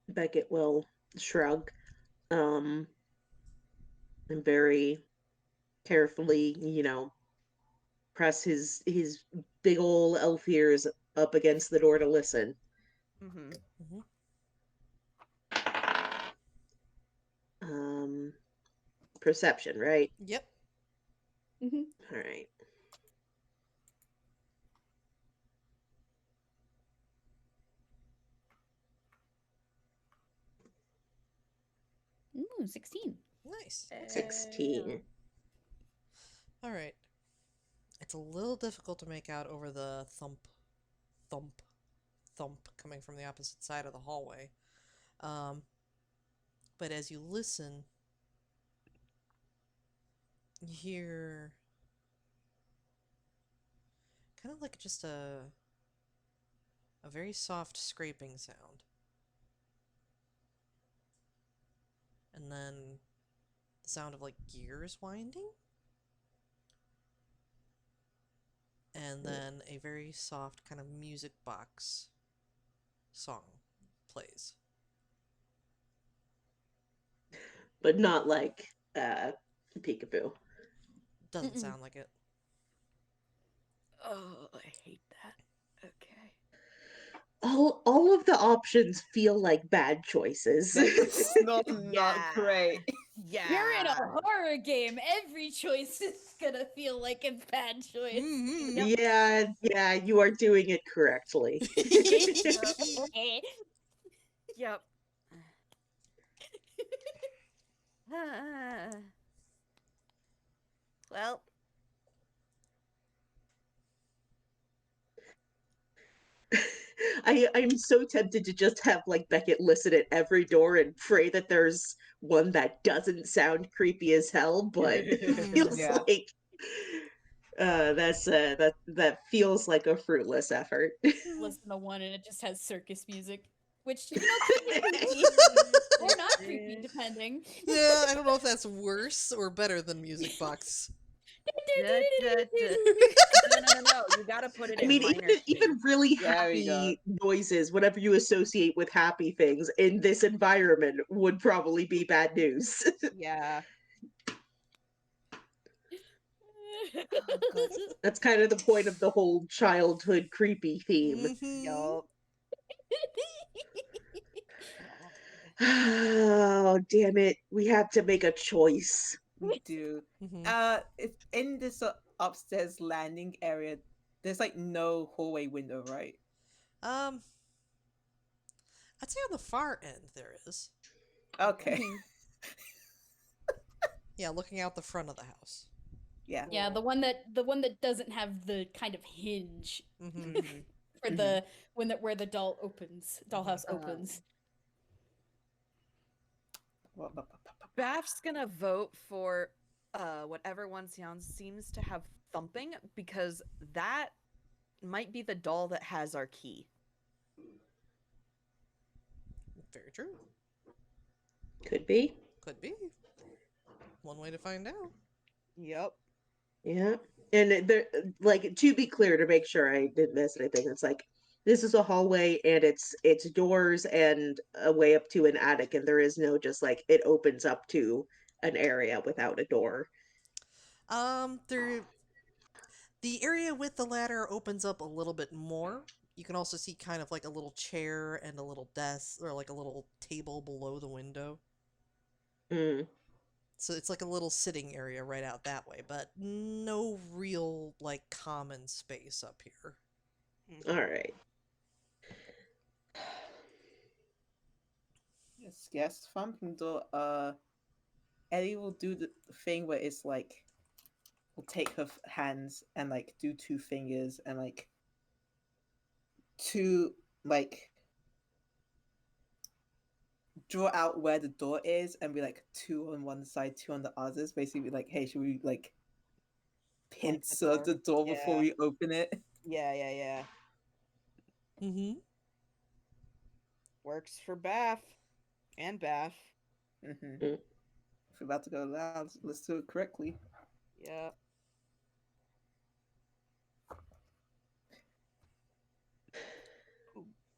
Beckett will shrug, and very carefully, press his big ol' elf ears up against the door to listen. Mm-hmm. Mm-hmm. perception, right? Yep. Mm-hmm. All right. Ooh, 16. Nice. 16. All right. It's a little difficult to make out over the thump, thump, thump coming from the opposite side of the hallway. But as you listen, you hear kind of like just a very soft scraping sound. And then the sound of like gears winding. And then a very soft kind of music box song plays. But not like peekaboo. Doesn't Mm-mm. sound like it. Oh, I hate that. Okay. All of the options feel like bad choices. That's not Yeah. great. Yeah. You're in a horror game. Every choice is gonna feel like a bad choice. Mm-hmm. Yeah, you are doing it correctly. Yep. Well, I'm so tempted to just have like Beckett listen at every door and pray that there's one that doesn't sound creepy as hell, but it feels Yeah. like that feels like a fruitless effort. Listen to one and it just has circus music, which could be creepy or not creepy, depending. Yeah, I don't know if that's worse or better than music box. no. You gotta put it I in mean, minor key. even really There we go. happy noises, whatever you associate with happy things in this environment, would probably be bad news. Yeah. That's kind of the point of the whole childhood creepy theme. Mm-hmm. Yup. Oh, damn it. We have to make a choice. We do. Mm-hmm. If in this upstairs landing area, there's like no hallway window, right? Um, I'd say on the far end there is. Okay. Yeah, looking out the front of the house. Yeah. Yeah, the one that doesn't have the kind of hinge Mm-hmm. Mhm. for the where the dollhouse Uh, opens. Baph's gonna vote for whatever one seems to have thumping because that might be the doll that has our key. Very true. Could be. Could be. One way to find out. Yep. Yeah. And there, like, to be clear, to make sure I didn't miss anything, it's like this is a hallway and it's doors and a way up to an attic, and there is no just like it opens up to an area without a door. There, the area with the ladder opens up a little bit more. You can also see kind of like a little chair and a little desk, or like a little table below the window. Mm. So it's like a little sitting area right out that way, but no real like common space up here. All right. Yes, thumping door. Ellie will do the thing where it's like, will take her hands and like do two fingers and like two like draw out where the door is and be like two on one side, two on the others. Basically, like, hey, should we like pincer the door before Yeah. we open it? Yeah. Mm-hmm. Works for Baph and Baph. Mm-hmm. Mm. If we're about to go loud, let's do it correctly. Yep.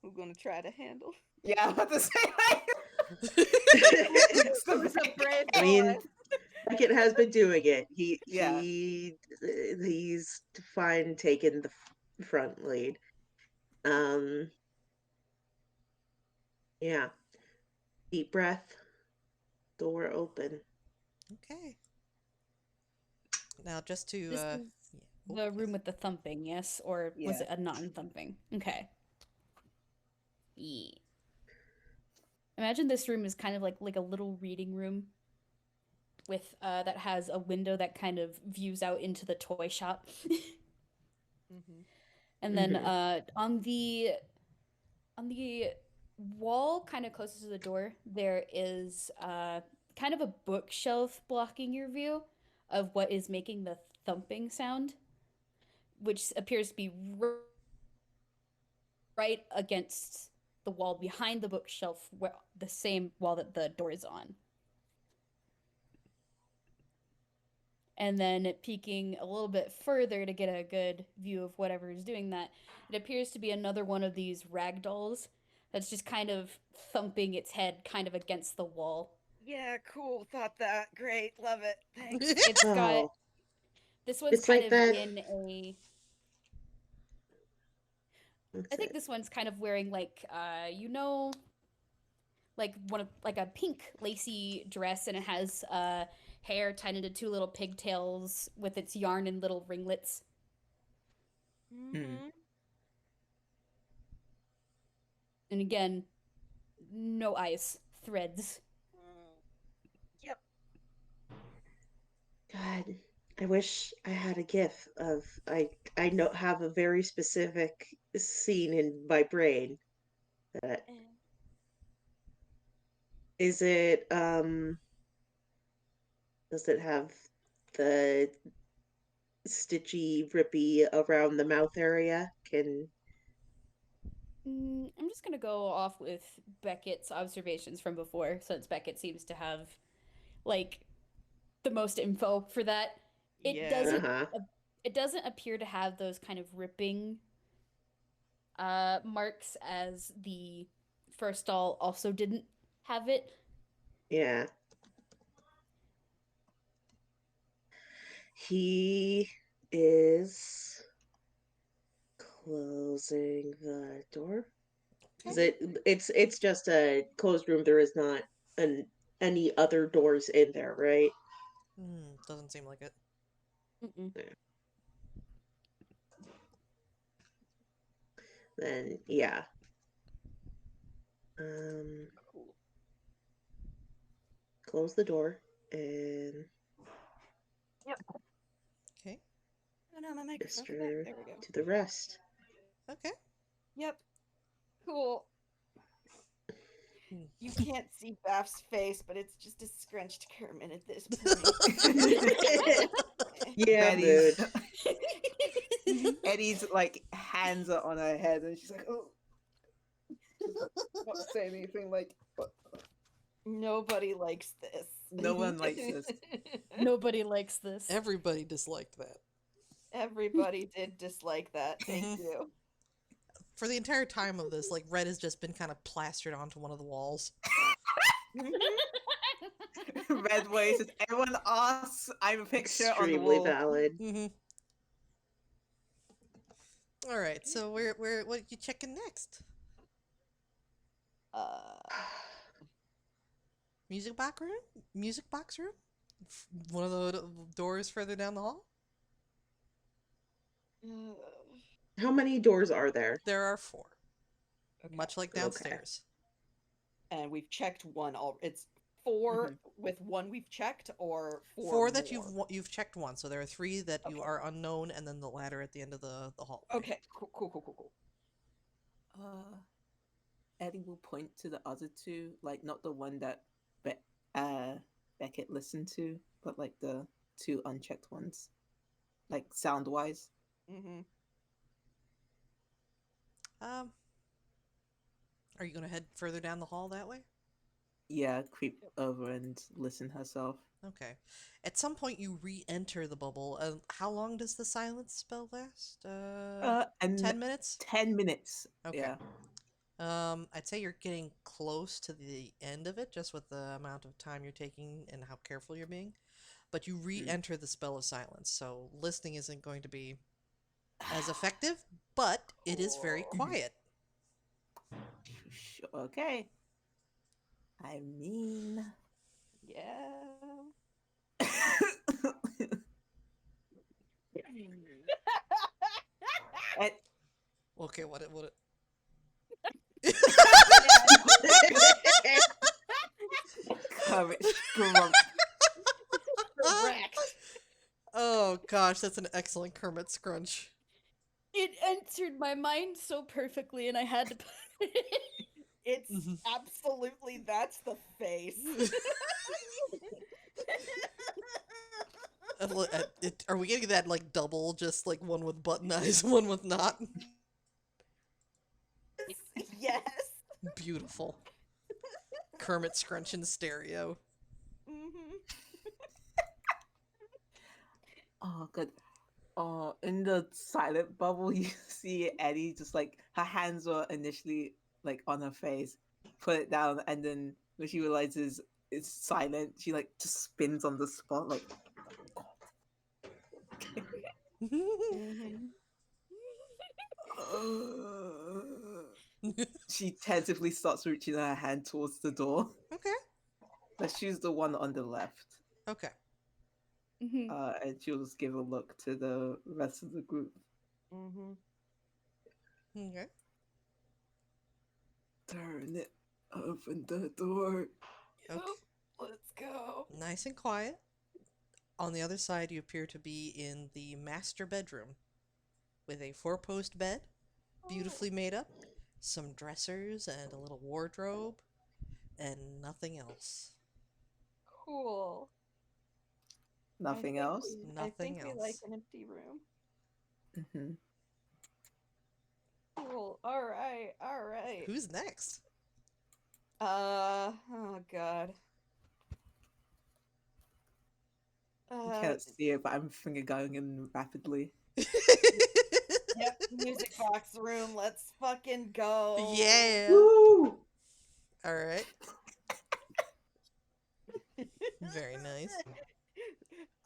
Who gonna try to handle? Yeah, I'm about to say. Who's a brave I mean, boy? Beckett has been doing it. Yeah. He's fine taking the front lead. Yeah. Deep breath. Door open. Okay. Now, just to This is yeah. Oh, the room yes. with the thumping, yes? Or was Yeah. it a non-thumping? Okay. Yeah. Imagine this room is kind of like a little reading room with that has a window that kind of views out into the toy shop. Mm-hmm. And then Mhm. on the wall kind of closest to the door, there is kind of a bookshelf blocking your view of what is making the thumping sound, which appears to be right against the wall behind the bookshelf, where the same wall that the door is on. And then peeking a little bit further to get a good view of whatever is doing that, it appears to be another one of these rag dolls that's just kind of thumping its head kind of against the wall. Yeah, cool. Thought that. Great. Love it. Thanks. It's got Oh, this one's it's kind like of that. in a I What's think it? this one's kind of wearing like like one of like a pink lacy dress, and it has hair tied into two little pigtails with its yarn and little ringlets. Mm-hmm. And again, no eyes, threads. Yep. God, I wish I had a GIF of I know have a very specific scene in my brain. That is it. Does it have the stitchy, rippy around the mouth area? Can I'm just gonna go off with Beckett's observations from before, since Beckett seems to have like the most info for that. It Yeah. doesn't uh-huh. it doesn't appear to have those kind of ripping marks as the first doll also didn't have it. Yeah. He is closing the door. Is Okay. it's just a closed room. There is not an any other doors in there, right? Doesn't seem like it. Mm-mm. Yeah. Then yeah. Um Cool. close the door and Yep. Okay. Oh no, my microphone forgot. Mr. There we go. to the rest. Okay. Yep. Cool. Hmm. You can't see Baph's face, but it's just a scrunched Kermit at this point. Yeah, Eddie's mood. Eddie's like hands are on her head, and she's like, "Oh," she's like, not saying anything. Like, "What?" Nobody likes this. No one likes this. Nobody likes this. Everybody disliked that. Everybody did dislike that. Thank Mhm. you. For the entire time of this, like red has just been kind of plastered onto one of the walls. Red Waves. If everyone asks, I'm a picture on the Extremely wall. valid. Mm-hmm. All right. So where what you checking next? Uh, Music box room? Music box room? One of the doors further down the hall? How many doors are there? There are four, okay. much like Okay. downstairs. And we've checked one. All it's 4 Mhm. with one we've checked, or four, Four that more? you've checked one, so there are three that you Okay. are unknown, and then the ladder at the end of the hallway. Okay. Cool. Eddie will point to the other two, like not the one that Beckett listened to, but like the two unchecked ones, like sound wise. Mm-hmm. Um, are you gonna head further down the hall that way? Yeah, creep over and listen herself. Okay. At some point, you re-enter the bubble. How long does the silence spell last? And 10 minutes? 10 minutes. Okay. Yeah. I'd say you're getting close to the end of it, just with the amount of time you're taking and how careful you're being. But you re-enter the spell of silence, so listening isn't going to be as effective, but it is very quiet. Okay. I mean, Yeah. And Okay, what it? Kermit grump. Correct. Oh gosh, that's an excellent Kermit scrunch. It entered my mind so perfectly, and I had to put it. It's Mhm. absolutely that's the face. Are we getting that like double, just like one with button eyes, one with not? Yes. Beautiful. Kermit scrunch in stereo. Mm-hmm. Oh, good. Oh, in the silent bubble, you see Eddie just like her hands were initially like on her face, put it down, and then when she realizes it's silent, she like just spins on the spot, like. Mm-hmm. She tentatively starts reaching her hand towards the door. Okay. Let's choose the one on the left. Okay. Mhm. And she'll just give a look to the rest of the group. Mm-hmm. Okay. Turn it. Open the door. Okay. Let's go. Nice and quiet. On the other side, you appear to be in the master bedroom with a four-post bed, beautifully made up, some dressers and a little wardrobe, and nothing else. Cool. Nothing else? I think Nothing we like else. an empty room. Mm-hmm. Cool. All right. All right. Who's next? Oh god. You can't see it, but I'm finger going in rapidly. Yep, music box room. Let's fucking go. Yeah. Woo! All right. Very nice.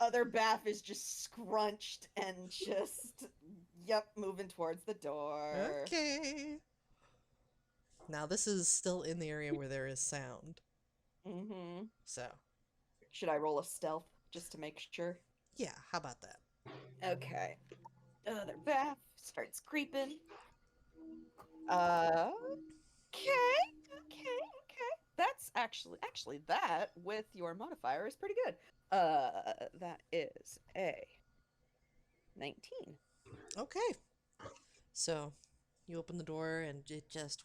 Other Baph is just scrunched and just, yep, moving towards the door. Okay. Now this is still in the area where there is sound. Mm-hmm. So, Should I roll a stealth just to make sure? yeah, how about that? Okay. Other Baph starts creeping. Okay. That's actually that with your modifier is pretty good. That is a 19. Okay. So, you open the door and it just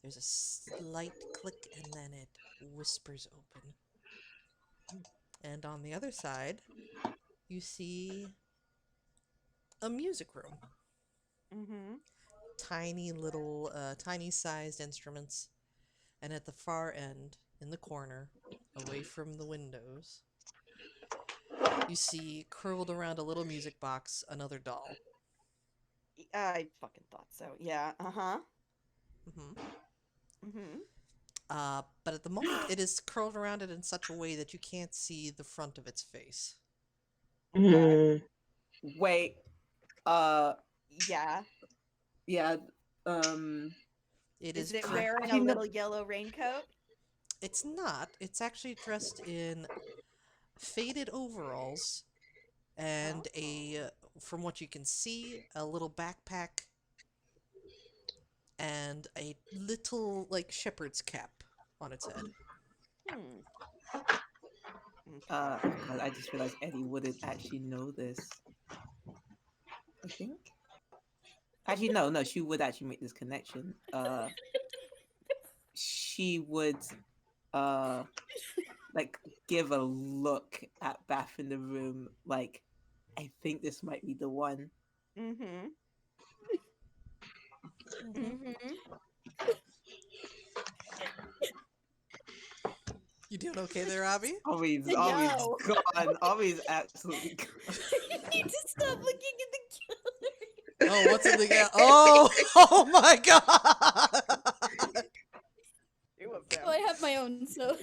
there's a slight click and then it whispers open. And on the other side, you see a music room. Mm-hmm. Tiny little, tiny sized instruments. And at the far end, in the corner, away from the windows, you see curled around a little music box another doll. I fucking thought so. Yeah. Uh-huh. hmm Mm-hmm. But at the moment, it is curled around it in such a way that you can't see the front of its face. Mm. Wait. Yeah. Yeah. It Is is. it I- wearing I a know- little yellow raincoat? It's not. It's actually dressed in faded overalls and from what you can see, a little backpack and a little, like, shepherd's cap on its head. Hmm. God, I just realized Eddie wouldn't actually know this. I think. Actually, no, she would actually make this connection. She would, like, give a look at Baph in the room, like, I think this might be the one. Mm-hmm. Mm-hmm. You doing okay there, Abby? Obi's No. gone. Obi's absolutely gone. You need to stop looking at the Oh, what's in the gap? Oh, oh my god! Two of Oh, I have my own, so.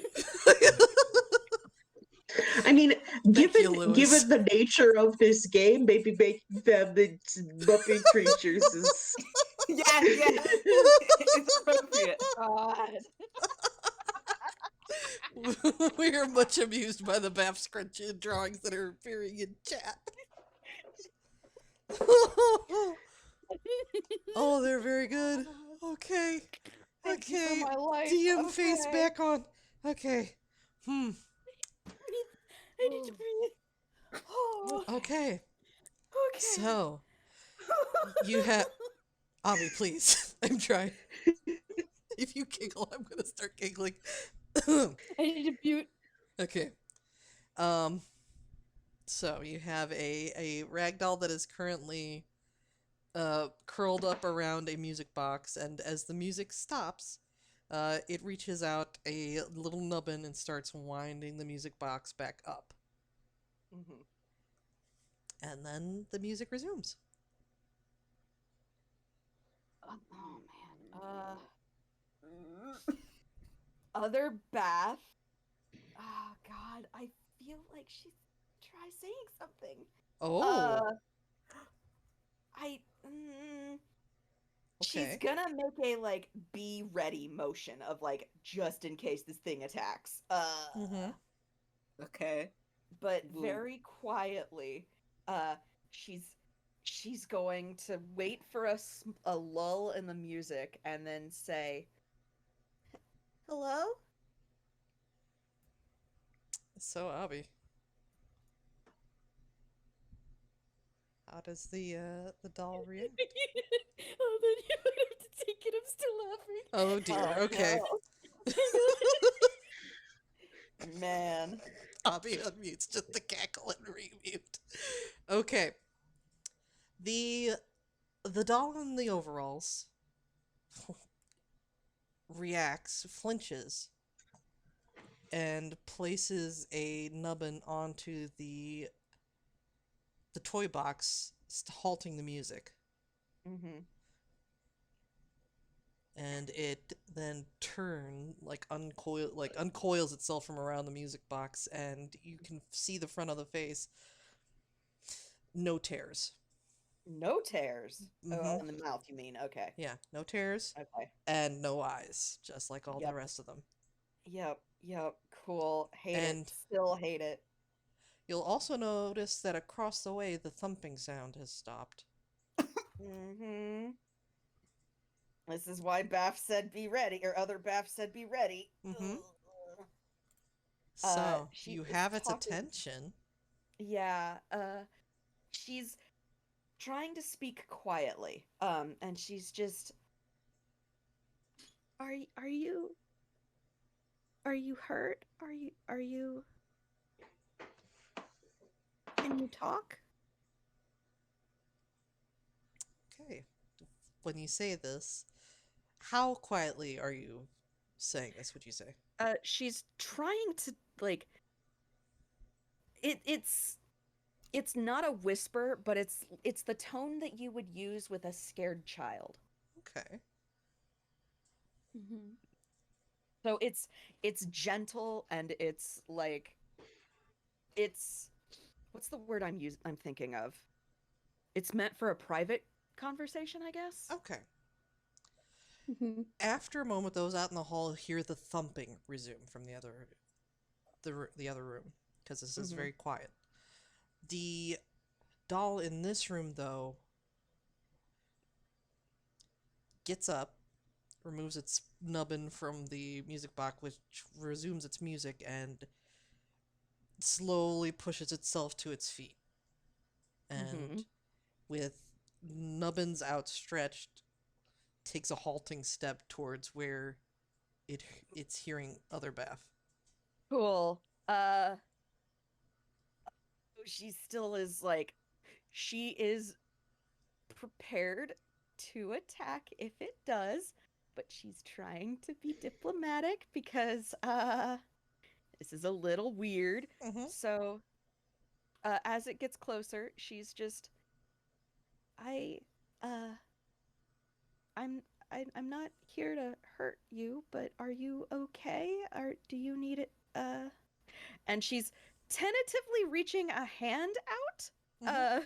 I mean, Thank you, Lewis. given the nature of this game, maybe making them the Muppet creatures is. Yeah, it's appropriate. God. We are much amused by the Baph scrunch drawings that are appearing in chat. Oh, they're very good. Okay. Thank you for Okay. my life. DM face Okay. back on. Okay. Breathe. I need to breathe. Oh, Okay. Okay. So, you have. Ami, please. I'm trying. If you giggle, I'm gonna start giggling. I need to mute. Okay. Um. So you have a ragdoll that is currently curled up around a music box, and as the music stops, it reaches out a little nubbin and starts winding the music box back up, Mhm. and then the music resumes. Oh man. Other Baph. Oh God, I feel like she's try saying something. Oh, I. She's okay. gonna make a like be ready motion of like just in case this thing attacks. Mm-hmm. Okay. But Ooh. very quietly, uh, she's going to wait for a lull in the music and then say, "Hello." So, Abby, how does the doll react? Oh, then you would have to take it. I'm still laughing. Oh dear. Oh, Okay. no. Man. Abby unmutes just to cackle and remute. Okay. The the doll in the overalls reacts, flinches, and places a nubbin onto the toy box, halting the music. Mm-hmm. And it then uncoils itself from around the music box, and you can see the front of the face. No tears. No tears. Oh, Mm-hmm. in the mouth, you mean? Okay. Yeah, no tears Okay. and no eyes, just like all the Yep. rest of them. Yep. Yep. Cool. Hate And it. Still hate it. you'll also notice that across the way, the thumping sound has stopped. Mm-hmm. This is why Baph said be ready, or other Baph said be ready. Mm-hmm. Ugh. So, She you is have its talking. attention. Yeah. She's trying to speak quietly. And she's just. Are you hurt? Are you? Can you talk? Okay. When you say this, how quietly are you saying this, would you say? She's trying to like. It's not a whisper, but it's the tone that you would use with a scared child. Okay. Mm-hmm. So it's gentle and it's like it's what's the word I'm thinking of? It's meant for a private conversation, I guess. Okay. Mm-hmm. After a moment, those out in the hall hear the thumping resume from the other room, because this is Mhm. very quiet. The doll in this room, though, gets up, removes its nubbin from the music box, which resumes its music, and slowly pushes itself to its feet. And Mhm. with nubbins outstretched, takes a halting step towards where it's hearing other Baph. Cool. She still is like she is prepared to attack if it does, but she's trying to be diplomatic because this is a little weird. Mm-hmm. So as it gets closer, she's just I uh I'm I'm not here to hurt you, but are you okay? Or do you need it and she's tentatively reaching a hand out? Mm-hmm.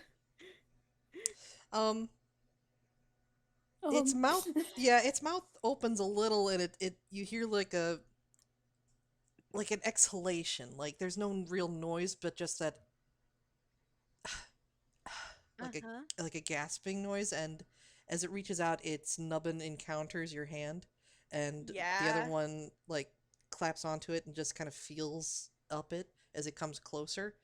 Um, its Um, mouth, yeah, its mouth opens a little, and it you hear like a like an exhalation. Like there's no real noise, but just that like Uh-huh. like a gasping noise. And as it reaches out, its nubbin encounters your hand, and the other Yeah. one like claps onto it and just kind of feels up it as it comes closer.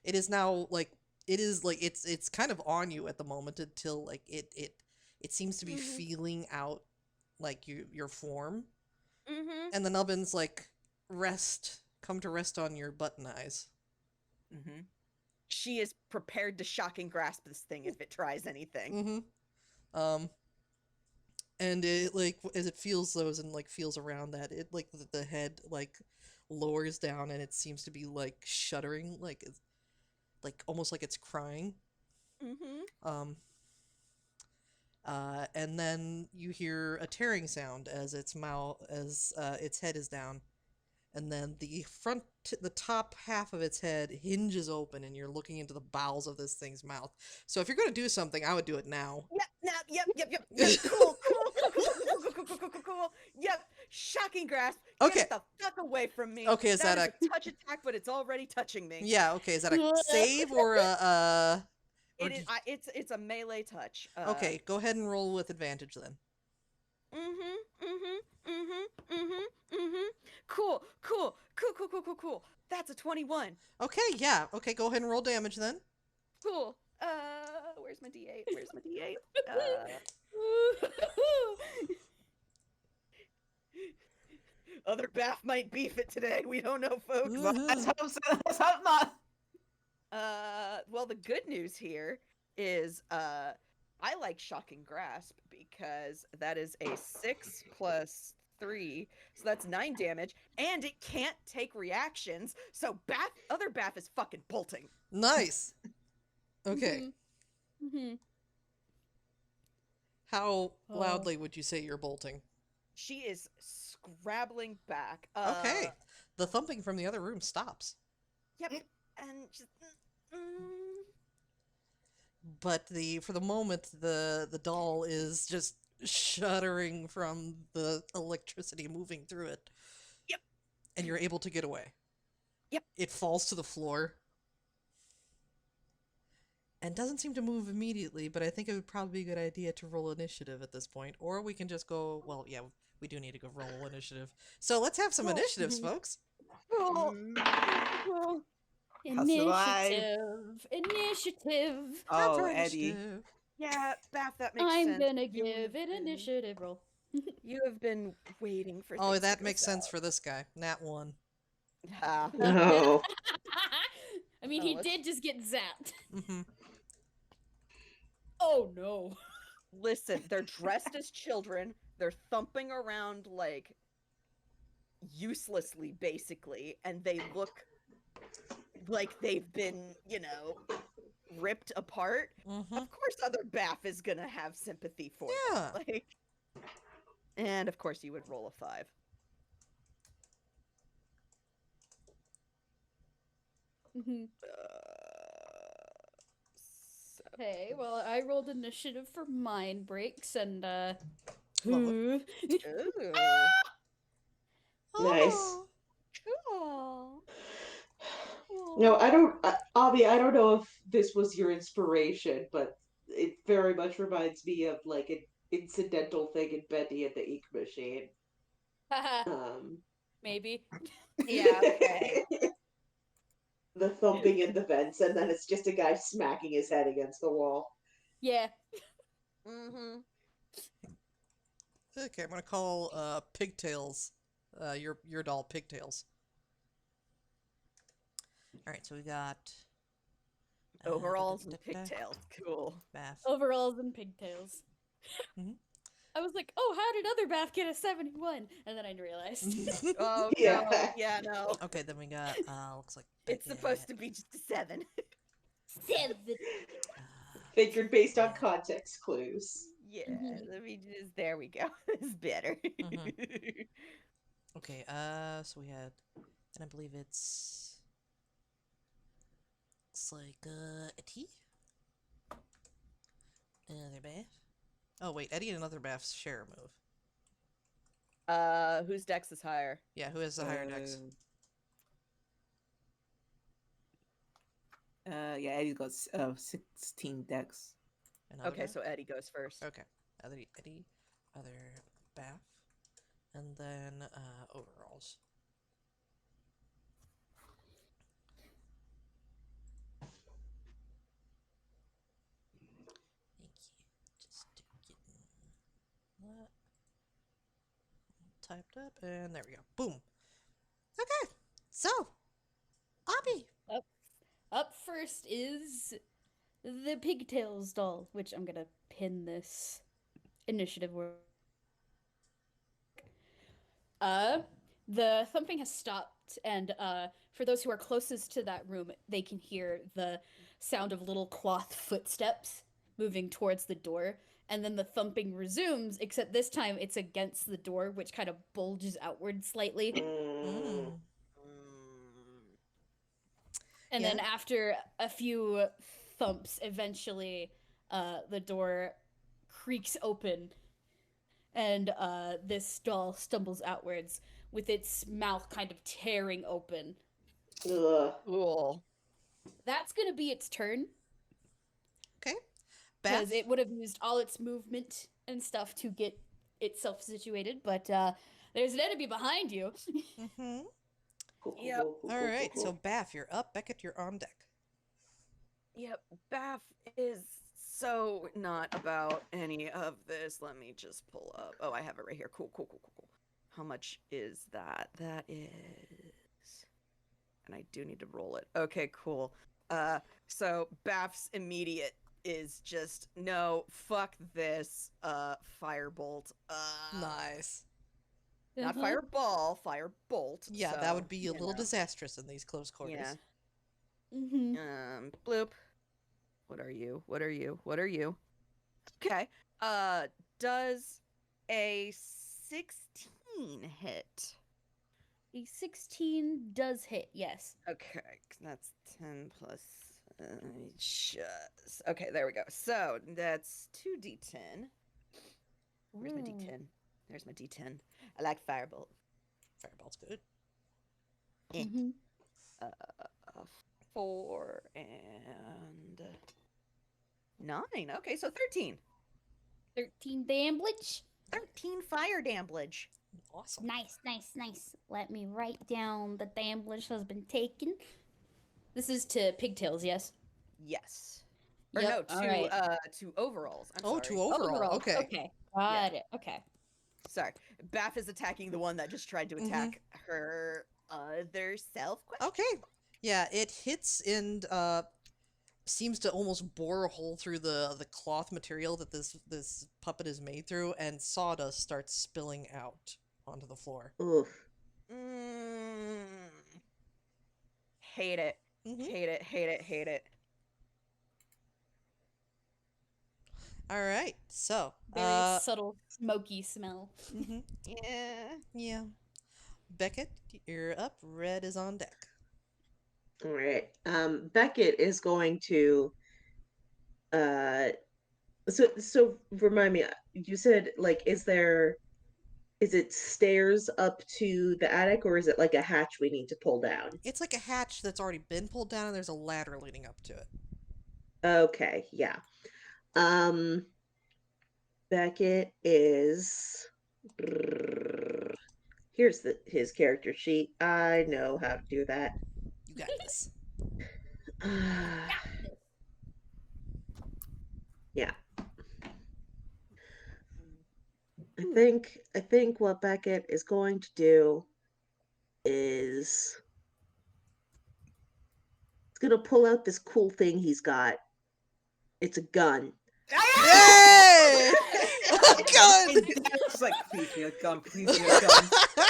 It is now like it's kind of on you at the moment until like it seems to be Mhm. feeling out like your form, Mhm. and the nubbins like come to rest on your button eyes. Mm-hmm. She is prepared to shocking grasp this thing if it tries anything. Mm-hmm. And it like as it feels those and like feels around that, it like the head like lowers down and it seems to be like shuddering, like almost like it's crying. Mm-hmm. Um, and then you hear a tearing sound as its head is down, and then the top half of its head hinges open, and you're looking into the bowels of this thing's mouth. So if you're gonna do something, I would do it now. Yep, yep. Cool. Yep, shocking grasp. Get Okay. it the fuck away from me. Okay, is that is a touch attack, but it's already touching me. Yeah, okay, is that a save or a or It is. It's a melee touch. Okay, go ahead and roll with advantage then. Cool. That's a 21. Okay, yeah. Okay, go ahead and roll damage then. Cool. Where's my D8? Where's my D8? Other Baph might beef it today. We don't know, folks. Let's hope so. Let's hope not. Well, the good news here is, I like shocking grasp because that is a 6 plus 3, so that's 9 damage, and it can't take reactions. So other Baph is fucking bolting. Nice. Okay. Mm-hmm. How loudly would you say you're bolting? She is scrabbling back. Okay. The thumping from the other room stops. Yep. And just. But for the moment the doll is just shuddering from the electricity moving through it. Yep. And you're able to get away. Yep. It falls to the floor. And doesn't seem to move immediately, but I think it would probably be a good idea to roll initiative at this point. Or we can just go, well, yeah, we do need to go roll initiative. So let's have some initiatives, folks. Cool. Cool. Initiative. Initiative. Oh, For Eddie. initiative. Yeah, Baph, that makes I'm sense. gonna give it initiative roll. You have been waiting for Oh, things to that go makes sense south. for this guy. Nat 1. Ah. No. I mean, Oh, he let's- did just get zapped. Mm-hmm. Oh no. Listen, they're dressed as children. They're thumping around like uselessly, basically, and they look like they've been, ripped apart. Mm-hmm. Of course, other Baph is gonna have sympathy for Yeah. them. Like, and of course, you would roll a 5. Mhm. So- Okay, well, I rolled initiative for mind breaks, and Lovely. Ooh. Nice. Cool. No, I don't. Avi, I don't know if this was your inspiration, but it very much reminds me of like an incidental thing in Betty and the Ink Machine. maybe. Yeah, okay. The thumping in the vents, and then it's just a guy smacking his head against the wall. Yeah. Mm-hmm. Okay, I'm gonna call Pigtails, your doll Pigtails. All right, so we got Overalls and pigtails. Cool. Baph. Overalls and pigtails. Mhm. I was like, oh, how did other Baph get a 71? And then I realized. Oh, Yeah. no. Yeah, no. Okay, then we got looks like It's Beckett, supposed to be just a 7. 7. Figured based on context clues. Yeah, Mhm. let me just. There we go. It's better. Okay, so we had, and I believe it's like Etti, another Baph. Oh wait, Eddie and another Baph share a move. Whose dex is higher? Yeah, who has the higher dex? Yeah, Eddie got 16 decks. Another Okay, guy? so Eddie goes first. Okay. Eddie, other Baph, and then overalls. Thank you. Just getting that typed up, and there we go. Boom. Okay. So, Abby. Up first is the pigtails doll, which I'm gonna pin this initiative where uh the thumping has stopped, and for those who are closest to that room, they can hear the sound of little cloth footsteps moving towards the door, and then the thumping resumes, except this time it's against the door, which kind of bulges outward slightly. Mm. And Yeah. then after a few thumps, eventually the door creaks open, and this doll stumbles outwards with its mouth kind of tearing open. Ugh. Cool. That's going to be its turn, Okay. because Baph. it would have used all its movement and stuff to get itself situated, but there's an enemy behind you. Mm-hmm. Yep. All right. So, Baph, you're up. Beckett, you're on deck. Yep. Baph is so not about any of this. Let me just pull up. Oh, I have it right here. Cool. How much is that? That is. And I do need to roll it. Okay, cool. So Baph's immediate is just no, fuck this. Firebolt. Nice. Not fireball, firebolt. Yeah, so, that would be a you little know. disastrous in these close quarters. Yeah. Mm-hmm. Bloop. What are you? What are you? What are you? Okay. Does a 16 hit? A 16 does hit, yes. Okay, that's 10 plus. Okay, there we go. So that's 2d10. Where's my d10? There's my d10. I like firebolt. Fireball's good. Mm-hmm. 4 and 9. Okay, so 13. 13 damage. 13 fire damage. Awesome. Nice. Let me write down the damage has been taken. This is to pigtails, yes? Yes. Or Yep, no, to alright. to overalls. I'm Oh, sorry. to overall. Okay. Okay. Got it. Okay. Sorry. Baph is attacking the one that just tried to attack her other self. Okay. Yeah, it hits and seems to almost bore a hole through the cloth material that this puppet is made through, and sawdust starts spilling out onto the floor. Oof. Mm. Hate it. Mm-hmm. Hate it. All right. So, Very subtle, smoky smell. mm-hmm. Yeah. Yeah. Beckett, you're up. Red is on deck. All right. Beckett is going to so remind me, you said like is it stairs up to the attic, or is it like a hatch we need to pull down? It's like a hatch that's already been pulled down, and there's a ladder leading up to it. Okay, yeah. Beckett is here's his character sheet. I know how to do that. You got this. Yeah. I think what Beckett is going to do is it's gonna pull out this cool thing he's got. It's a gun. Yay! Oh, God! It's like, please be a gun, please be a gun.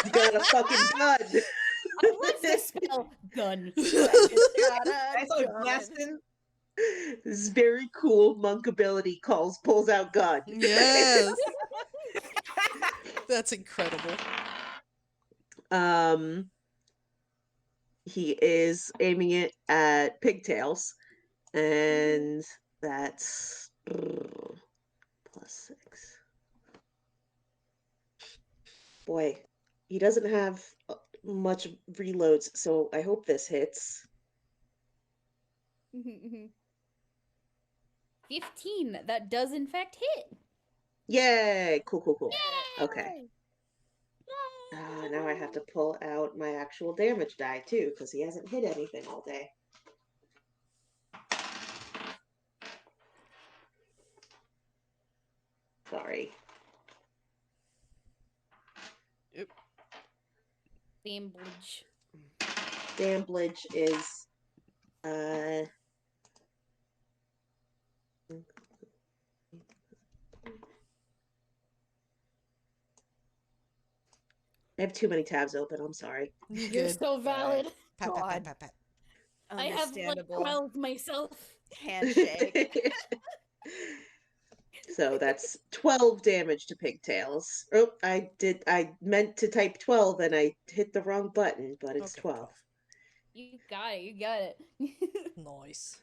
You got a fucking gun. I love this spell. Gun. That's all blasting. This is very cool monk ability pulls out gun. Yes. That's incredible. He is aiming it at pigtails, and that's +6. Boy, he doesn't have much reloads, so I hope this hits. Mhm. 15. That does in fact hit. Yay! Cool. Okay. Yay! Now I have to pull out my actual damage die too, because he hasn't hit anything all day. Sorry. Damblage. Damblage is I have too many tabs open, I'm sorry. You You're good? so valid. Pat, pat, pat, God. pat, pat. I have like Understandable. 12 myself. Handshake. So that's 12 damage to Pigtails. Oh, I meant to type 12 and I hit the wrong button, but it's Okay, 12. You got it. Nice.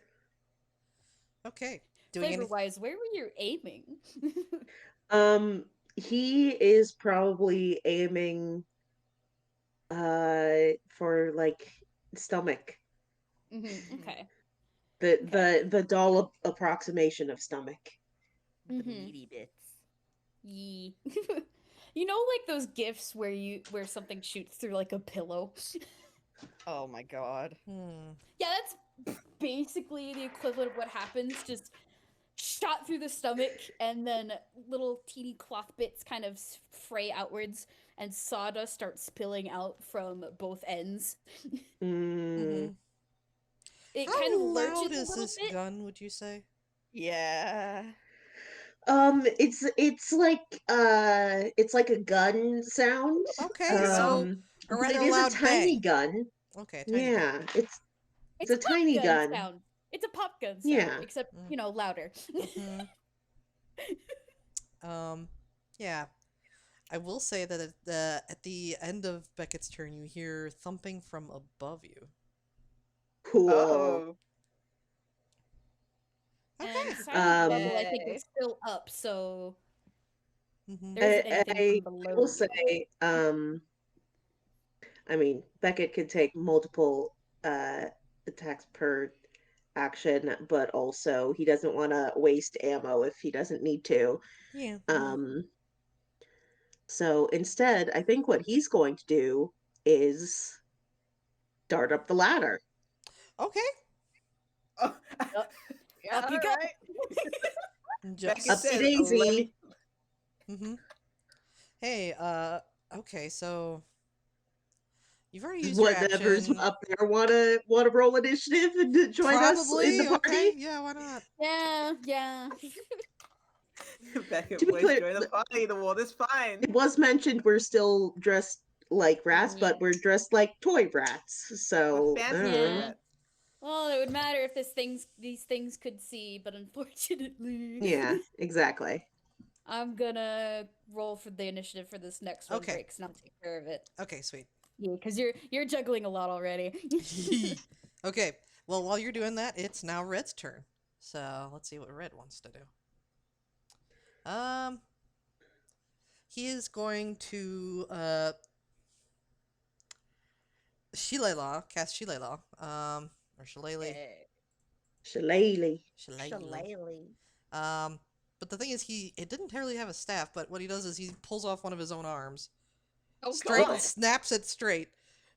Okay. Doing Flavor anything? wise, where were you aiming? He is probably aiming for like stomach. Okay. The doll approximation of stomach. The Mhm. meaty bits. Yee. You know, like those gifs where something shoots through like a pillow. Oh my god. Yeah, that's basically the equivalent of what happens. Just shot through the stomach, and then little teeny cloth bits kind of fray outwards, and sawdust starts spilling out from both ends. Mm. It How kind of loud lurches a is little this bit. gun, would you say? Yeah. It's like a gun sound. Okay, so a But rather it is a loud tiny bang. gun. Okay, a tiny bang. Yeah, it's It's a a pop tiny gun gun. sound. It's a pop gun sound, Yeah. except Mm. louder. Mhm. Yeah. I will say that at the end of Beckett's turn, you hear thumping from above you. Cool. Uh-oh. And Okay. silent level, I think, Yay. is still up, so Mm-hmm. there isn't anything I from below will you. say, I mean, Beckett could take multiple attacks per action, but also he doesn't want to waste ammo if he doesn't need to. Yeah. So instead, I think what he's going to do is dart up the ladder. Okay. Oh. Up- Yeah, Up you go. alright. Just. Beckett Upsy says, daisy. "Let me-" Mm-hmm. Hey, okay, so you've already used your Whatever's action. up there wanna roll initiative and to join us in the Probably. party? Okay. Yeah, why not? Yeah. Beckett, To be boys, clear, join the party. The water's fine. it was mentioned we're still dressed like rats, but we're dressed like toy rats. So We're I fancy don't Yeah. know. rats. Well, it would matter if these things could see, but unfortunately, Yeah, exactly. I'm gonna roll for the initiative for this next one, Okay. Breaks, and I'll take care of it. Okay, sweet. Yeah, because you're juggling a lot already. Okay. Well, while you're doing that, it's now Red's turn. So let's see what Red wants to do. He is going to cast Shillelagh, or Shillelagh, Yay. Shillelagh. Shillelagh. But the thing is, it didn't really have a staff. But what he does is he pulls off one of his own arms, Oh straight, god. snaps it straight.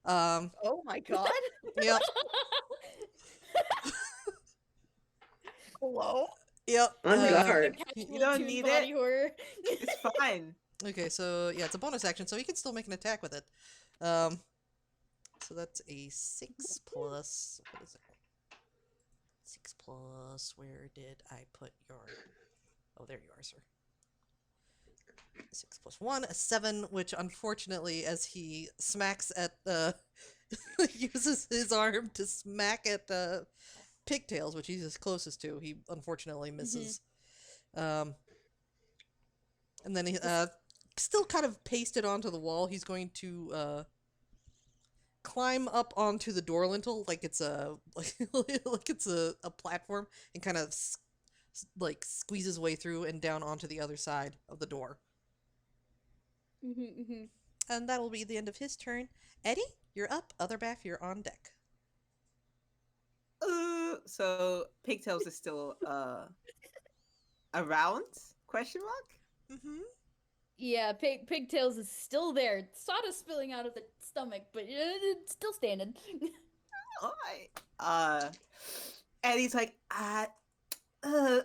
Oh my god. Yep, Hello? yep. On guard. You don't need body it. horror. It's fine. Okay, so yeah, it's a bonus action, so he can still make an attack with it. So that's a 6 plus. What is it? 6 plus. Where did I put your? Oh, there you are, sir. 6 plus 1, a 7, which unfortunately, as he smacks at uses his arm to smack at Pigtails, which he's his closest to, he unfortunately misses. And then he still kind of pasted onto the wall. He's going to climb up onto the door lintel like it's a like it's a platform, and kind of like squeeze his way through and down onto the other side of the door. And that'll be the end of his turn. Eddie, you're up. Other Baph, you're on deck. So Pigtails is still around? Question mark? Mm-hmm. Yeah, Pigtails is still there. Sawdust spilling out of the stomach, but it's still standing. Alright. And he's like, uh I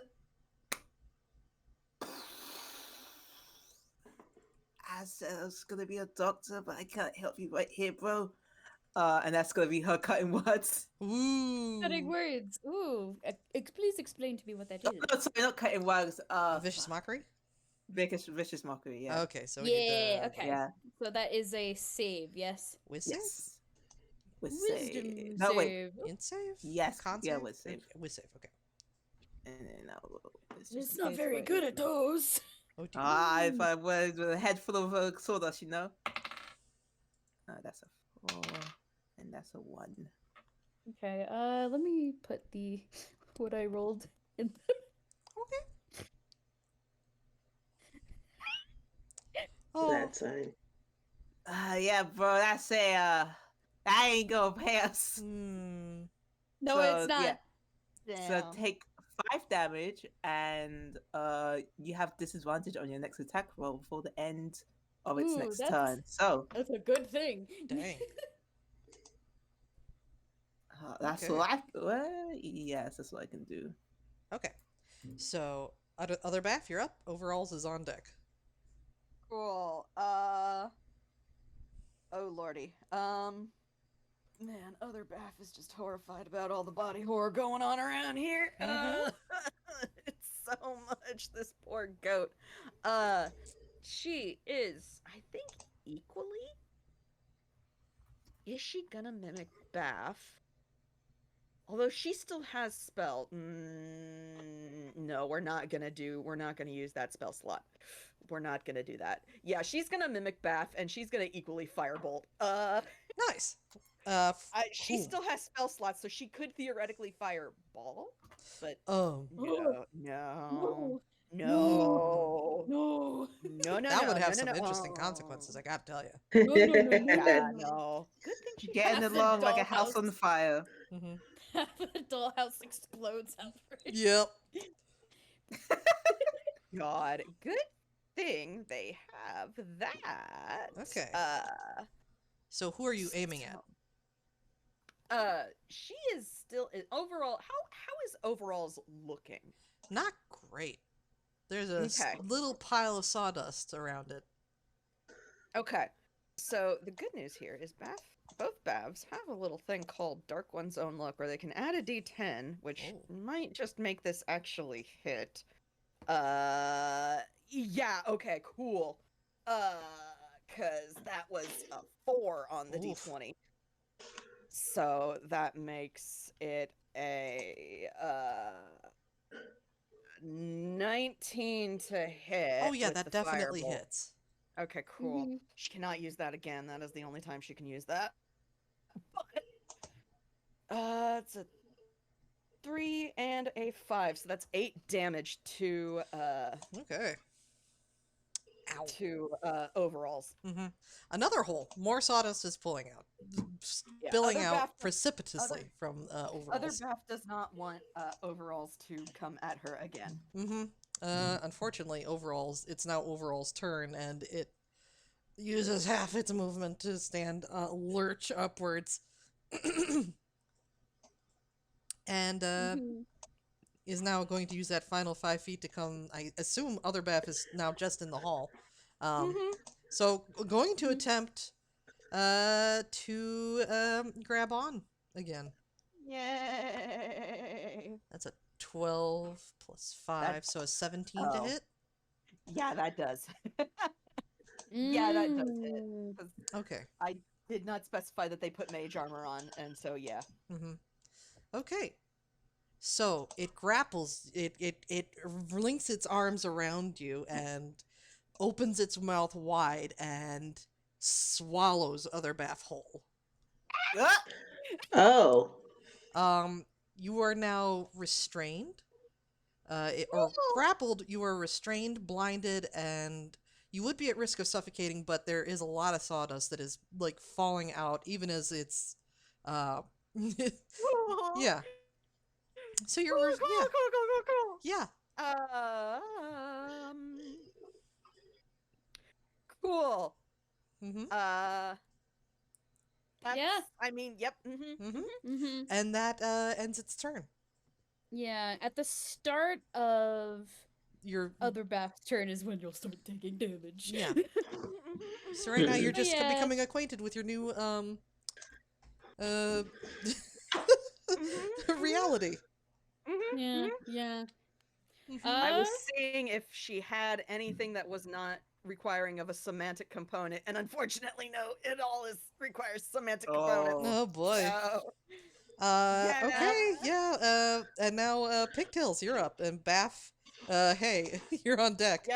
said I was gonna be a doctor, but I can't help you right here, bro. And that's gonna be her cutting words. Cutting Ooh. words. Ooh. Please explain to me what that No, is. no, sorry, not cutting words. A vicious Fuck. mockery? Vicious mockery. Yeah. Okay, so we need Yeah, okay. Yeah. So that is a save, yes? whiz save? Yes. With Wisdom save. No, wait. save. Int save? Yes, Con yeah, save? whiz save. Whiz save, okay. And then it's It's just not in case very what good it- at those. Oh dear. If I was with a head full of sawdust, you know. That's a 4, and that's a 1. Okay, let me put the what I rolled in. Okay. Oh, That's fine. Yeah, bro, that's a that ain't gonna pass. hmm. No, So, it's not. yeah. So take 5 damage, and you have disadvantage on your next attack roll before the end of its Ooh, next that's- turn. So That's a good thing. Dang. that's Okay. what I. Well, yes, that's what I can do. Okay. So, other Baph, you're up. Overalls is on deck. Cool. Oh lordy. Man, other Baph is just horrified about all the body horror going on around here. Mhm. It's so much. This poor goat. She is, I think, equally. Is she gonna mimic Baph? Although she still has spell. No, we're not gonna use that spell slot. We're not gonna do that. Yeah, she's gonna mimic Baph, and she's gonna equally firebolt. Nice. She Cool. still has spell slots, so she could theoretically fireball, but Oh, no, No. no, No. that would have no, some no. interesting consequences, I gotta tell you. No, no, no, no, Yeah, no. no. Good thing she Getting has along like a house dollhouse. on fire. Mm-hmm. The dollhouse explodes outright. Yep. God. Good thing they have that. Okay. So, who are you aiming at? She is still overall. How is overalls looking? Not great. There's a Okay. little pile of sawdust around it. Okay. So the good news here is both Bavs have a little thing called Dark One's Own Luck, where they can add a D10, which Oh. might just make this actually hit. Yeah. Okay. Cool. Cause that was a 4 on the Oof. D20. So that makes it a 19 to hit. Oh, yeah, with that the definitely firebolt. hits. Okay, cool. Mhm. She cannot use that again. That is the only time she can use that. It's a 3 and a 5, so that's 8 damage to Okay. Ow. overalls. Mm-hmm. Another hole. More sawdust is pulling out. Yeah, Spilling other out Baph- precipitously from Other overalls. Baph does not want overalls to come at her again. Mm-hmm. Unfortunately, overalls, it's now overalls' turn, and it uses half its movement to stand lurch upwards. And Mhm. is now going to use that final 5 feet to come. I assume other Beth is now just in the hall. So going to attempt to grab on again. Yay! That's a 12 plus 5, so a 17 to oh. hit. Yeah, that does. Yeah, that does hit. Mm. 'Cause Okay. I did not specify that they put mage armor on, and so yeah. Mm-hmm. Okay. So it grapples. It links its arms around you and opens its mouth wide and swallows other Baph whole. Ah! Oh. You are now restrained. Or grappled. You are restrained, blinded, and you would be at risk of suffocating. But there is a lot of sawdust that is like falling out, even as it's. Yeah. So you're Cool, yeah, cool. yeah. Cool. Mm-hmm. That's, Yeah. I mean, yep. Mm-hmm. Mm-hmm. Mm-hmm. And that ends its turn. Yeah, at the start of You're other Baph's turn is when you'll start taking damage. Yeah. so right now you're just Yeah. becoming acquainted with your new uh reality. Yeah, yeah. Mhm. I was seeing if she had anything that was not requiring of a semantic component, and unfortunately, no, it all requires semantic components. Oh boy. So, Okay, yeah, and now, Pigtails, you're up, and Baph, hey, you're on deck.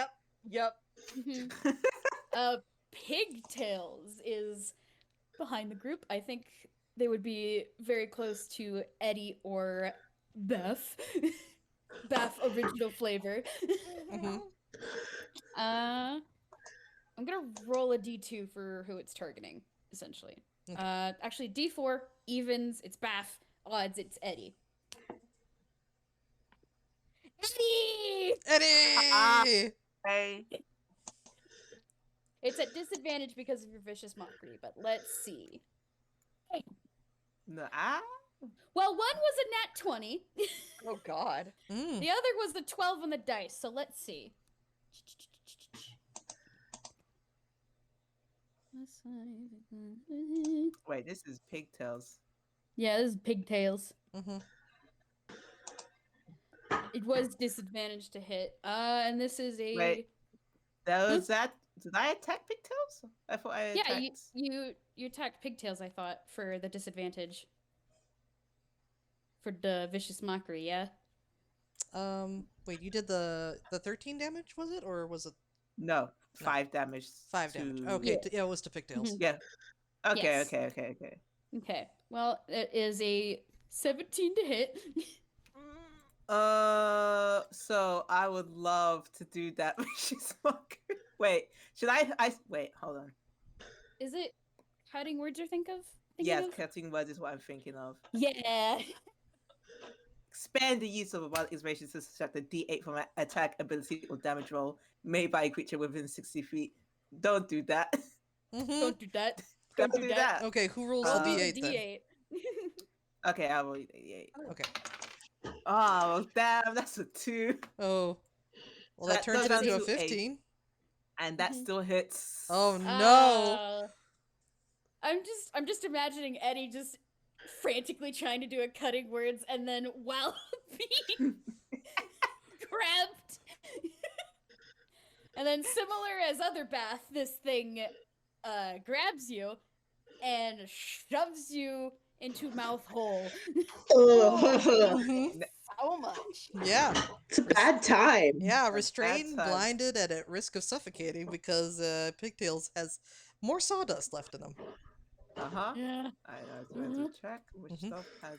Yep. Mhm. Pigtails is behind the group. I think they would be very close to Eddie or Baph. Baph original flavor. Mhm. I'm gonna roll a d2 for who it's targeting, essentially. Okay. Actually, d4 evens, it's Baph. Odds, it's Eddie. Eddie! Eddie! Hey. It's at disadvantage because of your vicious mockery, but let's see. No, Well, one was a nat 20. Oh God. Mm. The other was the 12 on the dice, so let's see. Wait, this is Pigtails. Yeah, this is Pigtails. Mm-hmm. It was disadvantage to hit. And this is a Wait. Did I attack Pigtails? I thought I attacked. Yeah, you attacked Pigtails, I thought, for the disadvantage. For the vicious mockery, yeah? Wait, you did the 13 damage, was it? Or was it No, 5 damage. 5 damage? Okay, Yeah. yeah, it was to Pigtails. Mhm. Yeah. Okay, Yes. okay. Okay. Well, it is a 17 to hit. So I would love to do that vicious mockery. Wait, should I wait, hold on. Is it cutting words you're thinking Yes, of? cutting words is what I'm thinking of. Yeah. Expand the use of a wild inspiration to subtract a d8 from an attack, ability, or damage roll made by a creature within 60 feet. Don't do that. Mm-hmm. Don't do that. Don't do that. Okay, who rolls Roll the the d8 then? D8. Okay, I'll roll the d8. Okay. Oh, damn, that's a 2. Oh. Well, that That turns it goes into a down to 8. 15. And that Mhm. still hits. Oh no! I'm just imagining Eddie just frantically trying to do a cutting words and then while being grabbed. And then similar as other Baph, this thing grabs you and shoves you into mouth hole. Mhm. So much. Yeah. It's a bad time. Yeah, bad restrained, time. blinded, and at risk of suffocating because Pigtails has more sawdust left in him. Uh-huh. Yeah. I was going to check which Mhm. stuff has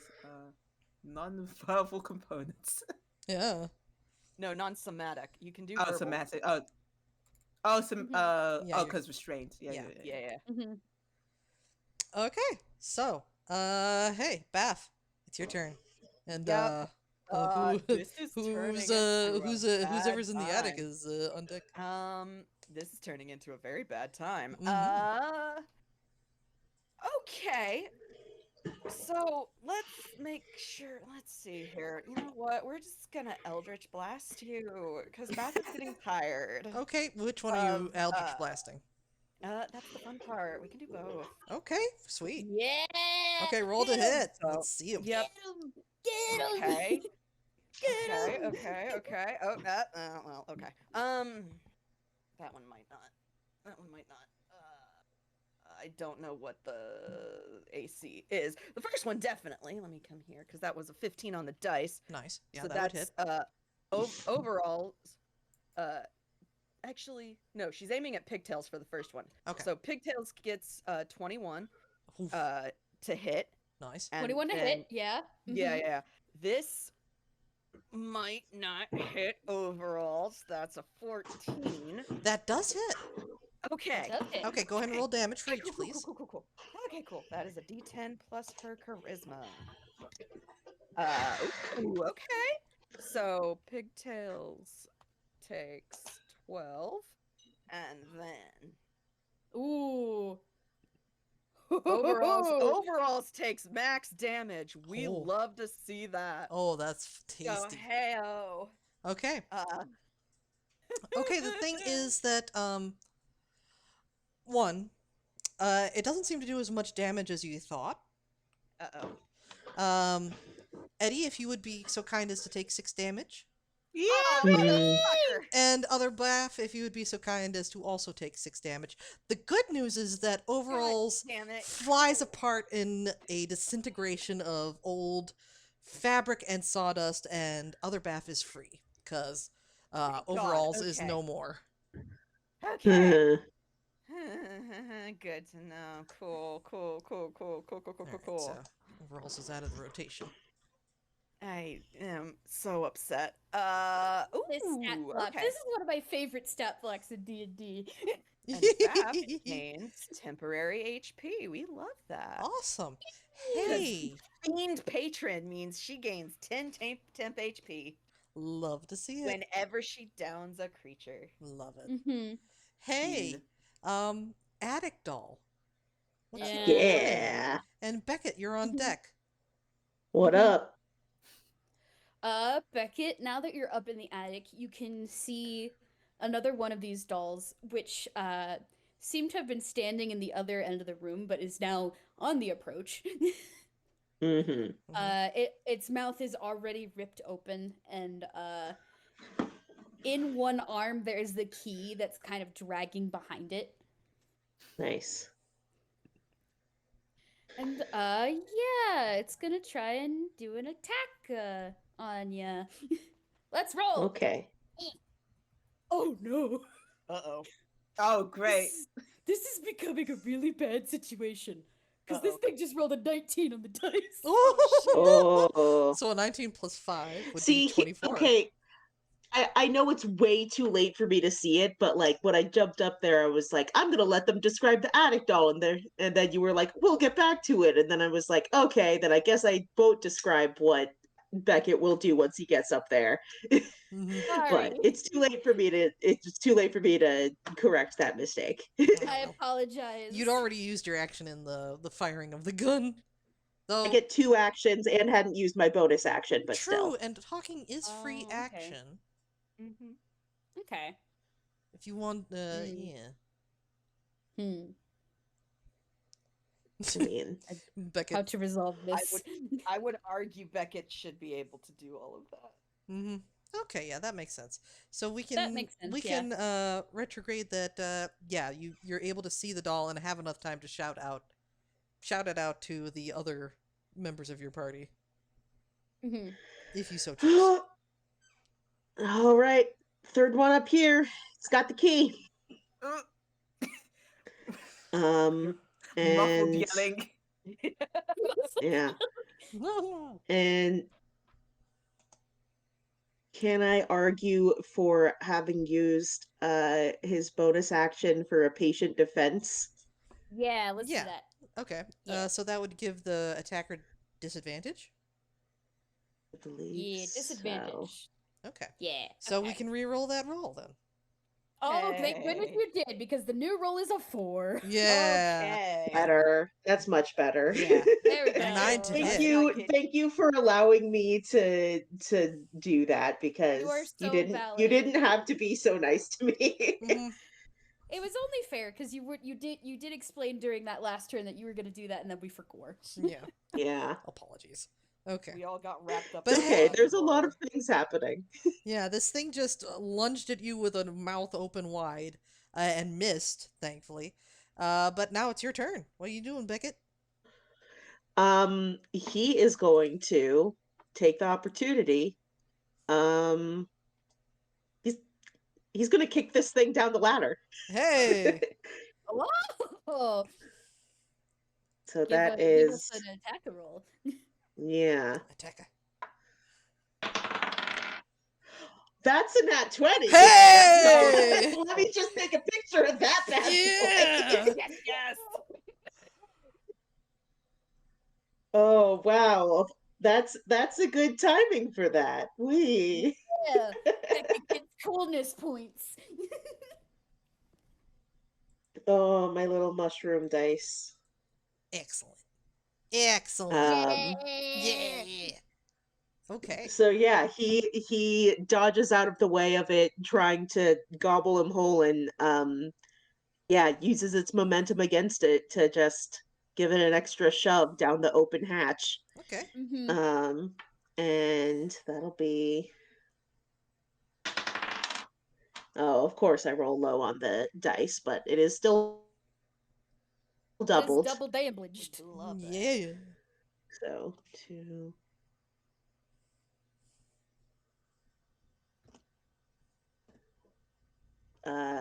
non-verbal components. Yeah. No, non-somatic. You can do Oh, verbal. somatic. Mhm. Yeah, you're- Because restrained. Yeah. Yeah. Mm-hmm. Okay. So, hey, Baph, it's your turn. And Yep. This is turning who's into a whoever's in the bad attic time. is on deck. This is turning into a very bad time. Mhm. Okay. So let's make sure. Let's see here. You know what? We're just gonna Eldritch Blast you because Beth is getting tired. Okay, which one are you Eldritch uh, blasting? That's the fun part. We can do both. Okay, sweet. Yeah. Okay, roll to Get 'em. hit. So, Let's see him. Yep. Get 'em. Okay. Get 'em. Okay. Oh, that. Well, okay. That one might not. That one might not. I don't know what the AC is. The first one definitely. Let me come here because that was a 15 on the dice. Nice. Yeah, So that would hit. that's overall. Actually, no. She's aiming at Pigtails for the first one. Okay. So Pigtails gets 21 Oof, to hit. nice. And 21 to then- hit, yeah. Yeah, Mhm. yeah. This might not hit overall. So that's a 14. That does hit. Okay. Does hit. Okay, go ahead and roll damage for Okay, each, please. Cool. Okay, cool. That is a D10 plus her charisma. Ooh, okay. So Pigtails takes 12, and then Ooh. overalls takes max damage. We Oh. love to see that. Oh, that's So tasty. hey-oh. Okay. Uh, Okay, the thing is that one, it doesn't seem to do as much damage as you thought. uh-oh. Um, Eddie, if you would be so kind as to take 6 damage. Yeah. Oh, Hmm. motherfucker! And other Baph, if you would be so kind as to also take 6 damage. The good news is that overalls Damn it. flies apart in a disintegration of old fabric and sawdust, and other Baph is free, because God, overalls is okay. no more. Okay. Hmm. Good to know. Cool. Alright, so overalls is out of the rotation. I am so upset. This stat Ooh, block. okay. This is one of my favorite stat blocks in D&D. And Baph gains temporary HP. We love that. Awesome. Because Hey, Fiend Patron means she gains 10 temp HP love to see it. whenever she downs a creature. Love it. Mm-hmm. Hey, Attic Doll. What you Yeah. doing? Yeah. And Beckett, you're on Mhm. deck. What Mhm. up? Beckett, now that you're up in the attic, you can see another one of these dolls, which seemed to have been standing in the other end of the room, but is now on the approach. Mm-hmm. Its mouth is already ripped open, and in one arm there is the key that's kind of dragging behind it. Nice. And yeah, it's gonna try and do an attack on ya. Let's roll. Okay. Oh no. Uh-oh. Oh, great. This is becoming a really bad situation. Because this Uh-oh. thing just rolled a 19 on the dice. Oh, Oh. so a 19 plus 5 would See, be 24. okay. I know it's way too late for me to see it, but like when I jumped up there, I was like, I'm gonna let them describe the attic doll, and then you were like, we'll get back to it, and then I was like, okay, then I guess I won't describe what Beckett will do once he gets up there. Mhm. Sorry. But it's too late for me to correct that mistake. I apologize. You'd already used your action in the firing of the gun. Though, I get 2 actions and hadn't used my bonus action, but true, still. and talking is free Oh, okay. action. Mm-hmm. Okay. If you want, Hmm. yeah. I mean, How Beckett. to resolve this? I would argue Beckett should be able to do all of that. Mm-hmm. Okay, yeah, that makes sense. So we can That makes sense, we yeah. can retrograde that. Yeah, you're able to see the doll and have enough time to shout it out to the other members of your party, Mm-hmm. if you so choose. all right, third one up here. It's got the key. Muffled And yelling. yeah, and can I argue for having used his bonus action for a patient defense? Yeah, let's Yeah. do that. Okay. Yeah. So that would give the attacker disadvantage. I believe Yeah, so. disadvantage. Okay. Yeah. So we okay. can re-roll that roll then. Oh, thank goodness Hey. you did, because the new roll is a 4. Yeah. Okay. Better. That's much better. Yeah. There we go. A 9 to Thank hit. you. Thank you for allowing me to do that, because You are you so didn't valid. have to be so nice to me. Mhm. It was only fair because you did explain during that last turn that you were gonna do that, and then we forgot. Yeah. Yeah. Apologies. Okay. We all got wrapped up. But in Okay, hey- there's a lot of things happening. Yeah, this thing just lunged at you with a mouth open wide and missed, thankfully. But now it's your turn. What are you doing, Beckett? He is going to take the opportunity. He's going to kick this thing down the ladder. Hey! Oh, So give that give is us an attacker roll. yeah. Attacker. That's a nat 20. Hey! So let me just take a picture of that bad boy. Yeah! Yes. Oh wow. That's a good timing for that. We. Yeah. Beckett gets coolness points. Oh, my little mushroom dice. Excellent. Excellent. Um. Yeah. Okay. So yeah, he dodges out of the way of it, trying to gobble him whole, and yeah, uses its momentum against it to just give it an extra shove down the open hatch. Okay. Mm-hmm. Um, and that'll be. Oh, of course, I roll low on the dice, but it is still It's doubled. double damaged. Love that. Yeah. So 2.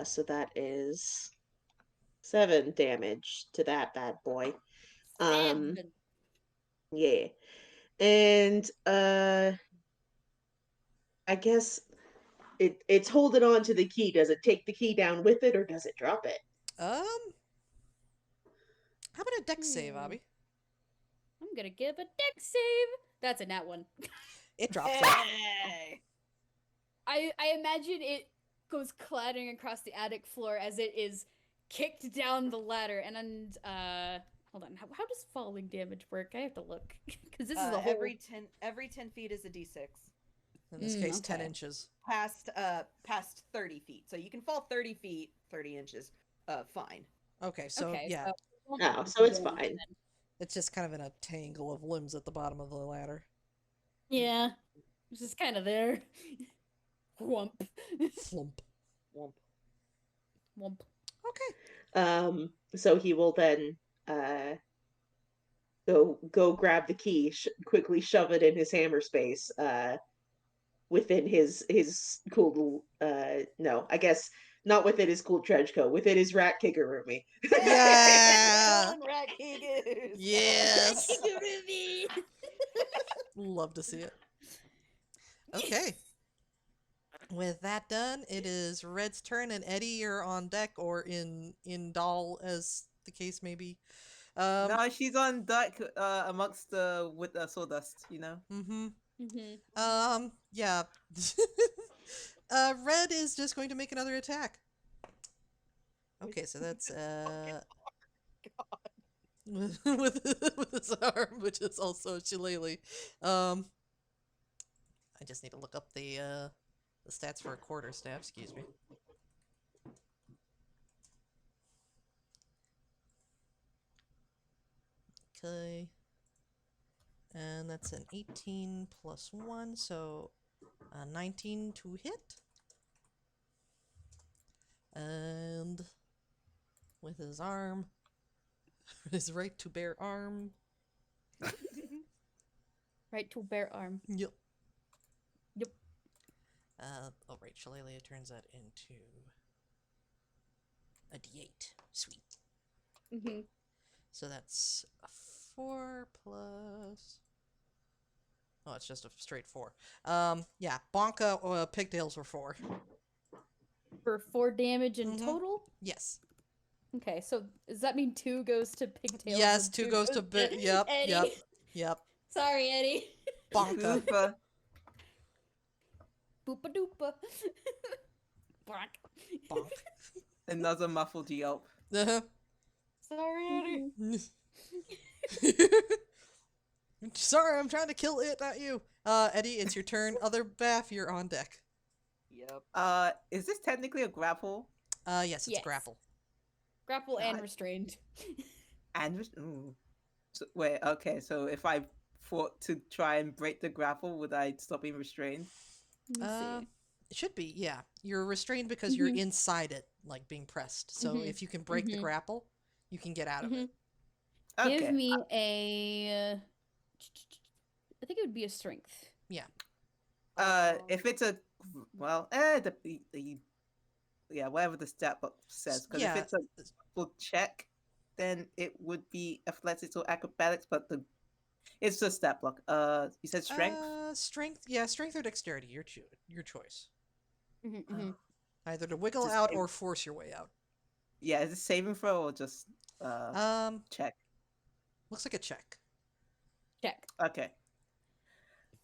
So that is 7 damage to that bad boy. Um, 7. yeah. And I guess it's holding on to the key. Does it take the key down with it or does it drop it? How about a dex save, Hmm. Abby? I'm gonna give a dex save. That's a nat one. It drops it. Hey! I imagine it goes clattering across the attic floor as it is kicked down the ladder. And hold on, how does falling damage work? I have to look because this is a whole. every 10 feet is a d6. In this case, 10 okay. inches. Past 30 feet. So you can fall 30 feet, 30 inches. Fine. Okay, so Okay, yeah, so it won't Oh, be so it's damage fine. then. it's just kind of in a tangle of limbs at the bottom of the ladder. Yeah, it's just kind of there. Whump. Flump. Womp. Whump. Okay. So he will then go grab the key, quickly shove it in his hammer space, within his cool no, I guess not within his cool trench coat, within his rat kigurumi. Yeah. Golden rat kigus. Yes. Kigurumi. Love to see it. Okay. With that done, it is Red's turn, and Eddie, you're on deck or in doll, as the case may be. No, she's on deck amongst the with the sawdust. You know. Mm-hmm. Mm-hmm. Yeah. Red is just going to make another attack. Okay, so that's with his arm, which is also a shillelagh. I just need to look up the stats for a quarterstaff. Excuse me. Okay, and that's an 18 plus 1, so 19 to hit. And with his arm, his right to bear arm. Right to bear arm. Yep. Yep. Oh, right. Shillelagh turns that into a d8. Sweet. Mm-hmm. So that's a 4 plus. Oh, it's just a straight 4. Yeah. Bonka pigtails were 4. For 4 damage in Mhm. total? Yes. Okay, so does that mean 2 goes to pigtails? Yes, and 2 goes to yep, Eddie? yep, yep. Sorry, Eddie. Bonka. Oofa. Boopa doopa. Bonk. Bonk. Another muffled yelp. Uh-huh. Sorry, Eddie. Sorry, I'm trying to kill it, not you. Eddie, it's your turn. Other Baph, you're on deck. Yep. Is this technically a grapple? Yes, it's Yes. grapple. Grapple and God. restrained. And ooh. So, wait, okay. So if I fought to try and break the grapple, would I stop being restrained? Let me see. It should be, yeah. You're restrained because you're Mhm. inside it, like being pressed. So Mhm. if you can break the Mhm. grapple, you can get out of Mhm. it. Okay. Give me a. I think it would be a strength. If it's a well, yeah, whatever the stat book says. Because if Yeah. it's a full check, then it would be athletics or acrobatics. But it's a stat block. You said strength. Strength, yeah, strength or dexterity, your choice. Mm-hmm. Either to wiggle Just out save- or force your way out. Yeah, is it saving throw or just Um, check? looks like a check. Check. Okay.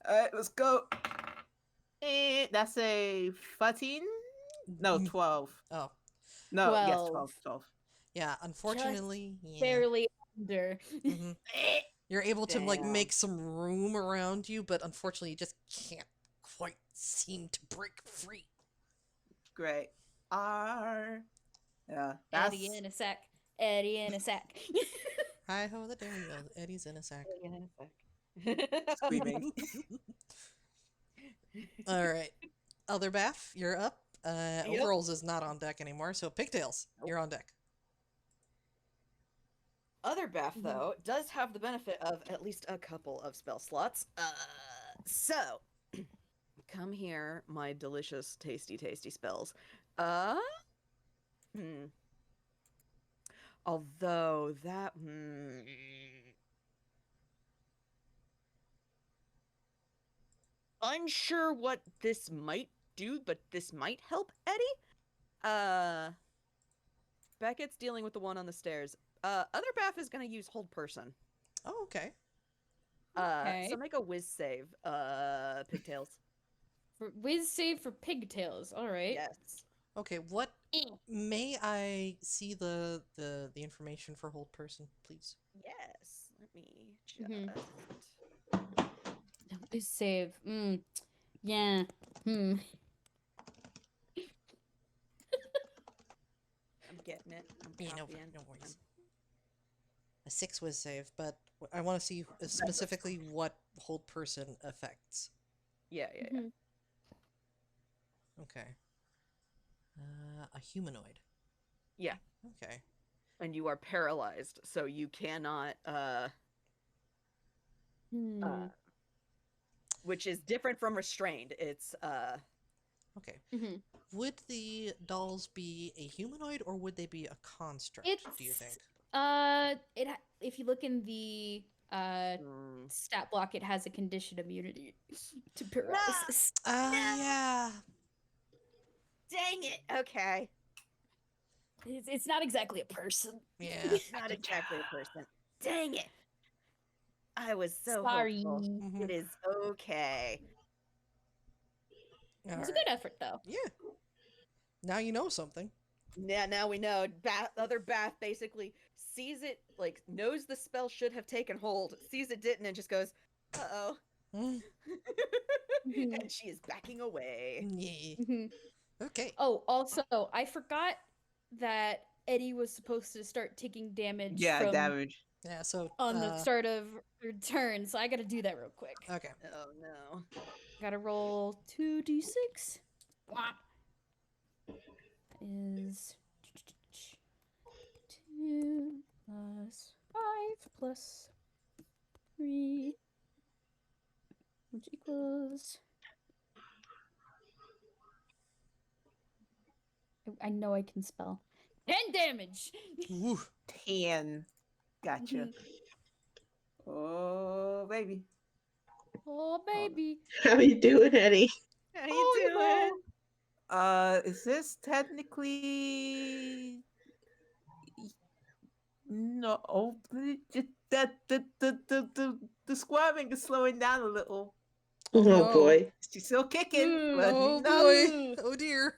Alright, let's go. That's a 13? No, 12. Oh, No, yes, 12. 12. 12. yeah. Unfortunately, yeah. Barely under. Mhm. You're able to like Damn. make some room around you, but unfortunately, you just can't quite seem to break free. Great. R. Yeah, that's Eddie in a sack. Eddie in a sack. Hi ho, the dairy mill. Eddie's in a sack. screaming. All right, Elder Baph, you're up. Yep. Overalls is not on deck anymore, so Pigtails, you're on deck. Other Baph, Mhm. though, does have the benefit of at least a couple of spell slots. So come here, my delicious, tasty, tasty spells. Although that, unsure what this might do, but this might help Eddie. Beckett's dealing with the one on the stairs. Other Baph is gonna use Hold Person. Oh, okay. Okay. So make a whiz save, Pigtails. Whiz save for pigtails. All right. Yes. Okay, what Eh. may I see the information for hold person, please? Yes. Let me just. Mhm. Whiz save. Yeah. I'm getting it. I'm Yeah, no, copying. no worries. A 6 was save, but I want to see specifically what hold person affects. Yeah. Mhm. Okay. A humanoid. Yeah. Okay. And you are paralyzed, so you cannot. Which is different from restrained. It's Okay. Mhm. Would the dolls be a humanoid or would they be a construct? Do you think? If you look in the stat block, it has a condition immunity to paralysis. Yeah. Dang it. Okay. It's not exactly a person. Yeah. Not exactly a person. Dang it. I was so Sorry. hopeful. Mhm. It is okay. It was All a right. good effort, though. Yeah. Now you know something. Yeah, now we know. Other Baph basically sees it, like, knows the spell should have taken hold, sees it didn't, and just goes, uh-oh. Mm, Mhm. And she is backing away. yeah. Mhm. Okay. Oh, also, I forgot that Eddie was supposed to start taking damage Yeah, from damage. Yeah. So. on the start of her turn, so I gotta do that real quick. Okay. Oh, no. Gotta roll 2d6. Blah. Is 2 plus 5 plus 3, which equals. I know I can spell. 10 damage! Woo. 10. Gotcha. Oh, baby. Oh, baby. How you doing, Eddie? How you doing? Is this technically no? The squirming is slowing down a little. Oh, Oh, no. boy. She's still kicking. Mm. But Oh no. boy. Oh dear.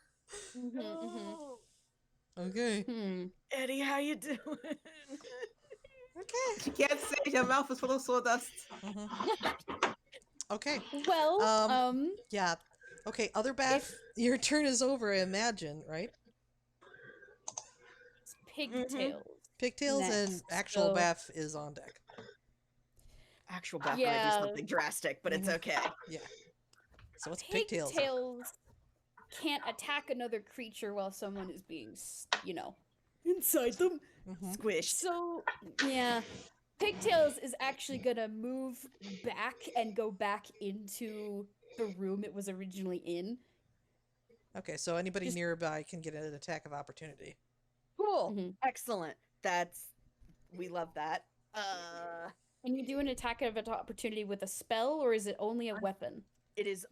No. Okay. Eddie, how you doing? Okay. She can't say your mouth is full of sawdust. Mhm. Okay. Well, Yeah. Okay. Other Baph, your turn is over. I imagine, right? it's pigtails. Pigtails and Next, actual so- Baph is on deck. Actual Baph might do Yeah. something drastic, but it's Mhm. okay. Yeah. So what's Pigtails? up? Pigtails can't attack another creature while someone is being, inside them. Mhm. Squished. So, yeah. Pigtails is actually gonna move back and go back into the room it was originally in. Okay, so anybody Just- nearby can get an attack of opportunity. Cool. Mhm. Excellent. We love that. Can you do an attack of opportunity with a spell, or is it only a weapon? It is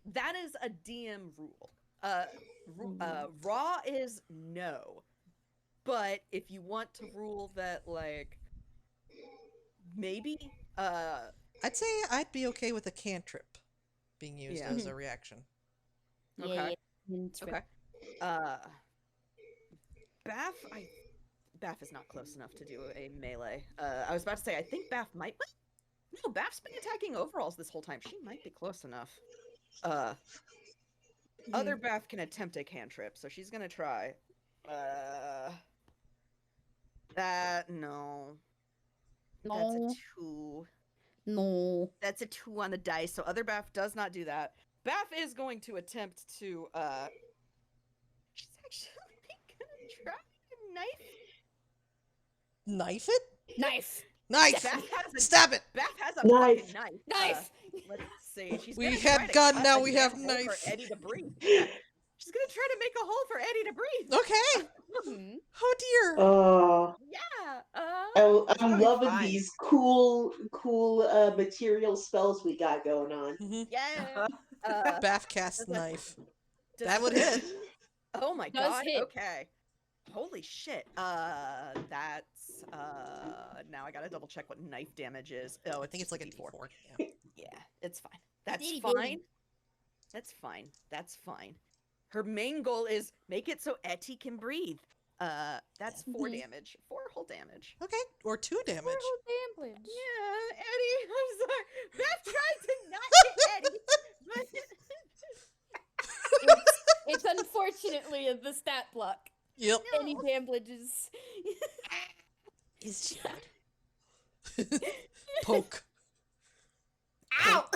that is a DM rule. Mm. Raw is no. But if you want to rule that, like, maybe I'd say I'd be okay with a cantrip being used Yeah. as a reaction. Okay. Cantrip. Okay. Baph is not close enough to do a melee. I was about to say, I think Baph might. No, Baph's been attacking overalls this whole time. She might be close enough. Other Baph can attempt a cantrip, so she's gonna try. No. That's a No. 2. No. That's a 2 on the dice, so other Baph does not do that. Baph is going to attempt to, she's actually gonna try to knife. Knife it? Knife. Knife! Baph has a, Stab it! Baph has a Knife. fucking knife. Knife. Let's see. She's We gonna had try to gun, cut now a we damn have hole knife. for Eddie to breathe. Yeah. She's gonna try to make a hole for Eddie to breathe. Okay! Hmm. Oh dear! Yeah. I'm be loving fine. these cool material spells we got going on. Mhm. Yeah. Baph casts does that- knife. does- That would hit. Oh my Does god. hit. Okay. Holy shit. That's now I gotta double check what knife damage is. Oh, I think it's like a D4. D4. Yeah. Yeah, it's fine. That's Itty fine. bitty. That's fine. That's fine. Her main goal is make it so Etti can breathe. That's 4 Mhm. damage. 4 whole damage. Okay, or 2 damage. Damage. Yeah, Eddie, I'm sorry. Beth tried to not hit Eddie, but It's unfortunately the stat block. Yep. Any damages. Is she dead? Poke. ow!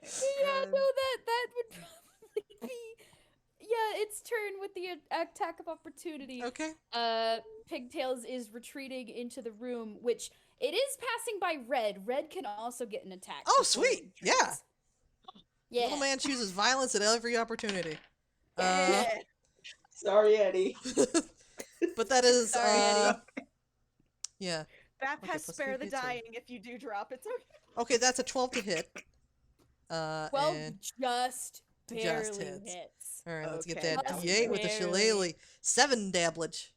Yeah, no, that would probably be. Yeah, its turn with the attack of opportunity. Okay. Pigtails is retreating into the room, which it is passing by Red. Red can also get an attack. Oh, before it sweet. Yeah. retreats. Yeah. Little man chooses violence at every opportunity. Yeah. Sorry, Eddie. But that is Sorry, Eddie. yeah. Beth Okay, has plus spare 3 the hits, so- dying if you do drop. It's okay. Okay, that's a 12 to hit. 12 and just barely hits. hits. all right, let's get Okay, that now we D8 go. with the Barely. shillelagh. 7 damage.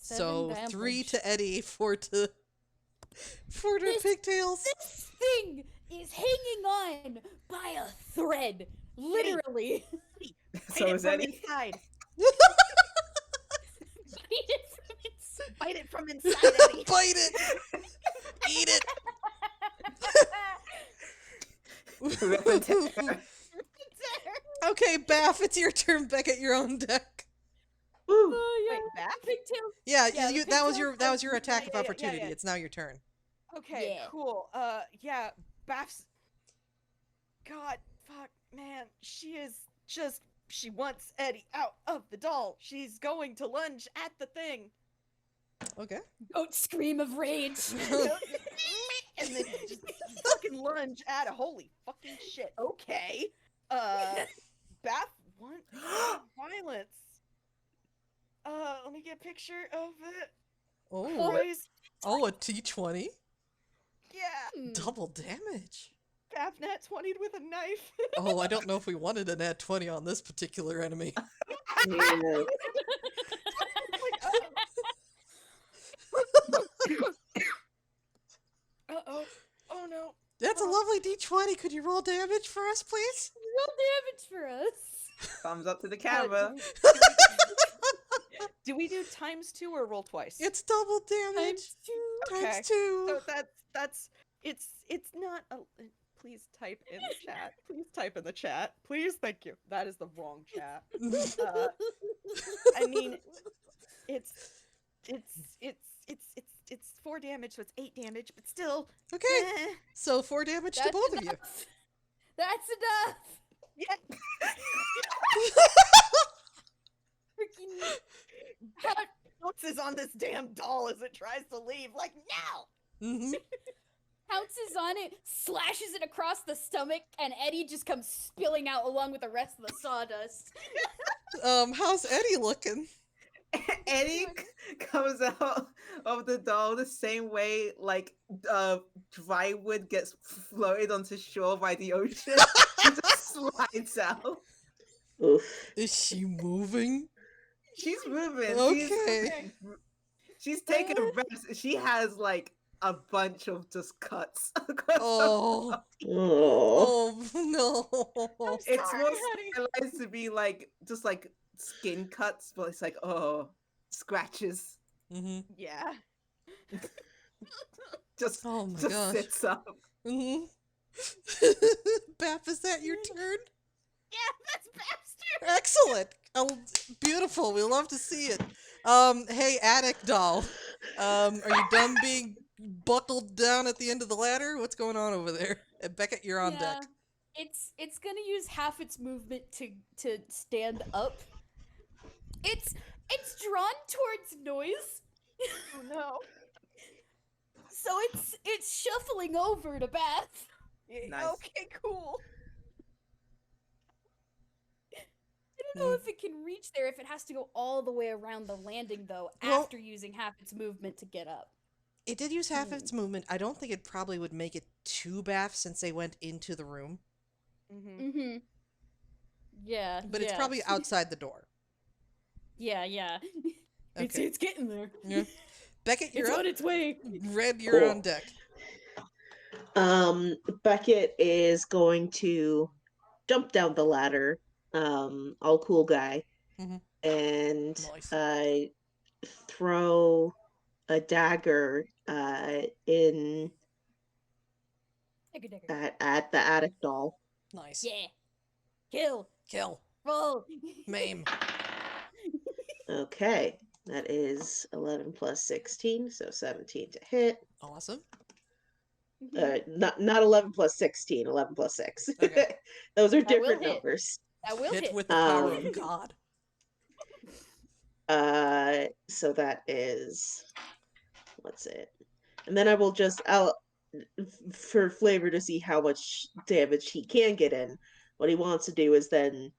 So 7 3 damage. to Eddie, 4 to This- Pigtails. This thing is hanging on by a thread. Literally. So Bite is it from Eddie. inside. Bite it from inside. Bite it from inside, Eddie. Bite it. Eat it. Okay, Baph, it's your turn. Beckett, your own deck. Woo. Oh, yeah. Wait, Beth? Pigtail. Yeah, Yeah, you, the that was Pigtails your has- attack yeah, of yeah, yeah, opportunity. yeah. It's now your turn. Okay, Yeah. cool. Yeah, Baph's. God, fuck, man. She is just. She wants Eddie out of the doll. She's going to lunge at the thing. Okay. Goat scream of rage. And then just fucking lunge at a holy fucking shit. Okay. Baph wants violence. Let me get a picture of it. Oh, Boys. oh, a T20. Yeah. Hmm. Double damage. Baph nat 20'd with a knife. Oh, I don't know if we wanted an nat 20 on this particular enemy. Yeah. Uh-oh. Oh no. That's a lovely D20. Could you roll damage for us, please? Real damage for us. Thumbs up to the camera. Do we do ×2 or roll twice? It's double damage. Okay. Times 2. So that's it's not a please type in the chat. Please type in the chat. Please, thank you. That is the wrong chat. I mean, it's 4 damage, so it's 8 damage, but still. Okay, eh, so 4 damage to That's both of you. enough. That's enough. yeah. Freaking. How, Pounces on this damn doll as it tries to leave. Like now. hmm pounces on it, slashes it across the stomach, and Eddie just comes spilling out along with the rest of the sawdust. How's Eddie looking? Eddie comes out of the doll the same way like dry wood gets floated onto shore by the ocean. He just slides out. Oof. Is she moving? She's moving. Okay. She's taking a rest. She has like a bunch of just cuts across Oh. Oh. Oh no. It's Sorry, more honey. stylized to be like just like skin cuts, but it's like scratches. Mm-hmm. Yeah. Just Oh my just gosh. sits up. Mm-hmm. Baph, is that your turn? Yeah, that's bastard. Excellent. Oh, beautiful. We love to see it. Hey, attic doll. Are you done being buckled down at the end of the ladder? What's going on over there? Beckett, you're on deck. It's gonna use half its movement to stand up. It's drawn towards noise, Oh no. so it's shuffling over to Baph. Nice. Okay, cool. I don't know if it can reach there, if it has to go all the way around the landing though, Well- after using half its movement to get up. It did use half its movement. I don't think it probably would make it to Baph since they went into the room. Mm-hmm. Mm-hmm. Yeah. But it's probably outside the door. Yeah. Okay. It's getting there. Yeah. Beckett, you're up. its way. Red, you're Cool. on deck. Beckett is going to jump down the ladder, all cool guy, Mhm. and Nice. throw a dagger in at the attic doll. Nice. Yeah. Kill. Kill. Roll. Maim. Okay, that is 11 plus 16, so 17 to hit. Awesome. Not 11 plus 16, 11 plus 6. Okay. Those are That will different hit. numbers. That will Hit hit. with the power Um, of God. So that is, what's it? And then for flavor to see how much damage he can get in, what he wants to do is then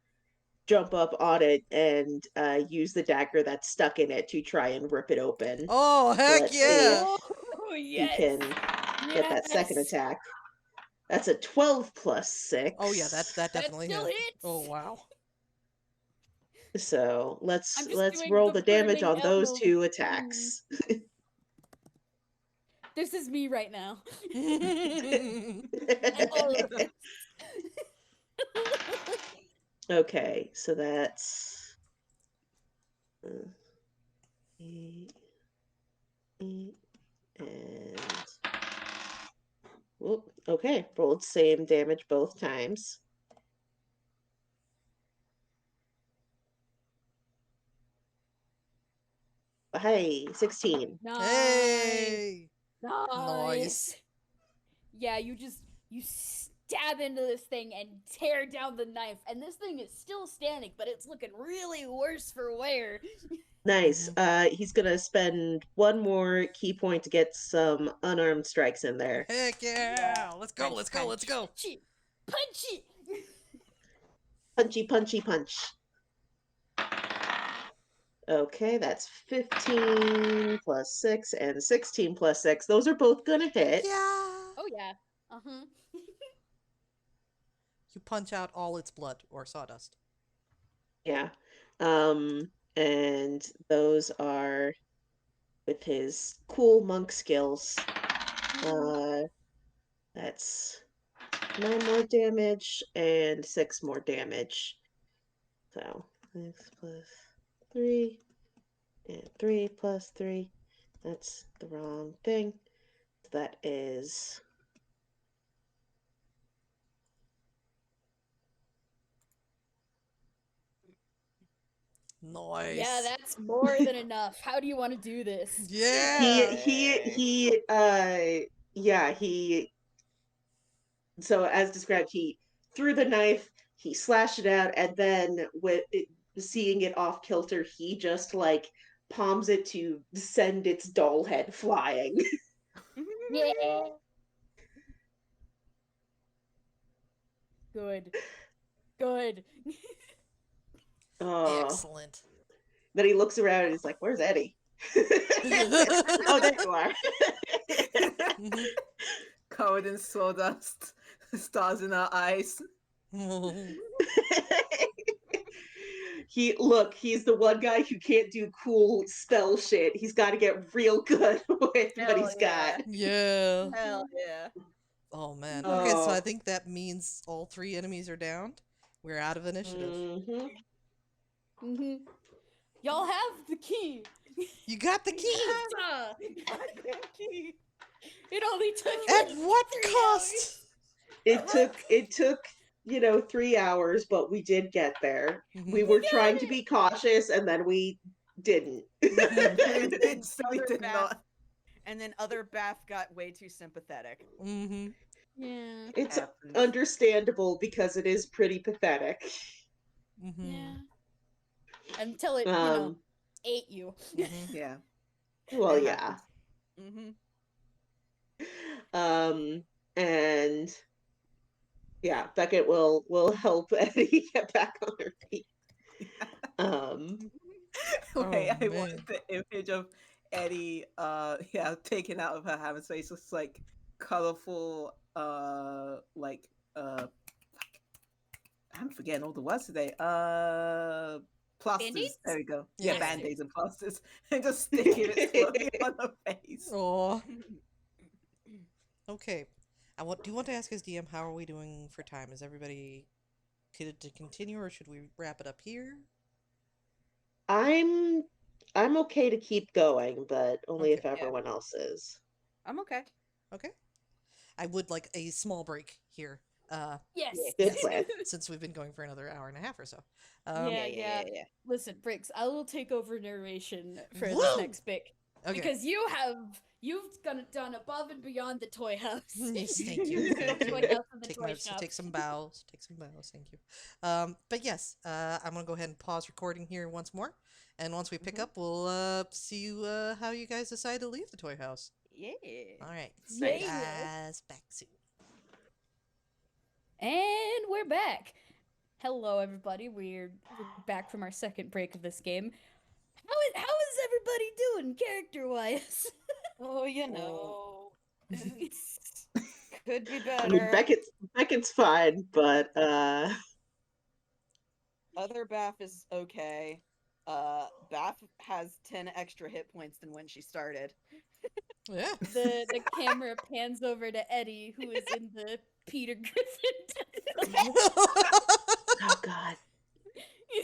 jump up on it and use the dagger that's stuck in it to try and rip it open. Oh, heck let's see yeah. Oh, He yes. can get that second Yes. attack. That's a 12 plus 6. Oh, yeah, that That definitely still hit. hits. Oh, wow. So I'm let's just doing roll the the damage burning on those elbow. two attacks. This is me right now. Mm-hmm. All of this. Okay, so that's 8, and whoop. Okay, rolled same damage both times. Hey, 16. Nice. Hey. Nice. Nice. Yeah, you stab into this thing and tear down the knife, and this thing is still standing, but it's looking really worse for wear. Nice. He's gonna spend one more key point to get some unarmed strikes in there. Heck yeah. Let's go, let's go, let's go. Punch it! Punchy, punchy, punch. Okay, that's 15 plus 6 and 16 plus 6. Those are both gonna hit. Yeah. Oh yeah. Uh-huh. You punch out all its blood or sawdust. Yeah. And those are with his cool monk skills. That's 9 more damage and 6 more damage. So 6 plus 3 and 3 plus 3. That's the wrong thing. That is Nice. Yeah, that's more than enough. How do you want to do this? Yeah. he so as described, he threw the knife, he slashed it out, and then seeing it off kilter, he just like palms it to send its doll head flying. Yeah. Good. Good. Excellent. Then he looks around and he's like, "Where's Eddie?" Oh, there you are. Mhm. Covered in sawdust, stars in our eyes. He's the one guy who can't do cool spell shit. He's got to get real good with what Hell he's yeah. got. Yeah. Hell yeah. Oh man. Okay, so I Oh. think that means all 3 enemies are downed. We're out of initiative. Mhm. Mm-hmm. Y'all have the key. You got the key. Ah, Goddamn key. it only took At like what 3 cost? hours. It took 3 hours, but we did get there. Mhm. We were trying to be cautious, and then we didn't. then So we other did Baph- not. And then other Baph got way too sympathetic. Mm-hmm. Yeah. It's Happens. understandable because it is pretty pathetic. Mm-hmm. Yeah. Until it, Um, ate you. Mm-hmm. Yeah. well, It yeah. happens. Mm-hmm. And yeah, Beckett will help Eddie get back on her feet. Um, Wait, Oh, I man. want the image of Eddie, taken out of her hammer space. It's like colorful, I'm forgetting all the words today. Plasters. Band-Aids? There we go. Yeah. Yeah, band-aids and plasters, and just sticking it slowly on her face. Oh. Okay. Do you want to ask his DM how are we doing for time? Is everybody good to continue, or should we wrap it up here? I'm okay to keep going, but only if Okay. everyone else is. I'm okay. Okay. I would like a small break here, Yes. Good plan. since we've been going for another hour and a half or so. Yeah. Listen, Briggs, I will take over narration for this Woo! next bit. Okay. Because you've done above and beyond the toy house. Yes, thank you. Thank Toy you. house and the Take toy notes. shop. Take some bows. Take some bows. Thank you. But yes, I'm gonna go ahead and pause recording here once more, and once we pick up, we'll see you how you guys decide to leave the toy house. Yeah. All right. See you Yeah. guys back soon. And we're back. Hello, everybody. We're back from our second break of this game. How is everybody doing character-wise? Oh, you know. It's could be I mean, better. Beckett's fine, but Other Baph is okay. Baph has 10 extra hit points than when she started. Yeah. The camera pans over to Eddie, who is in the Peter Griffin. oh god.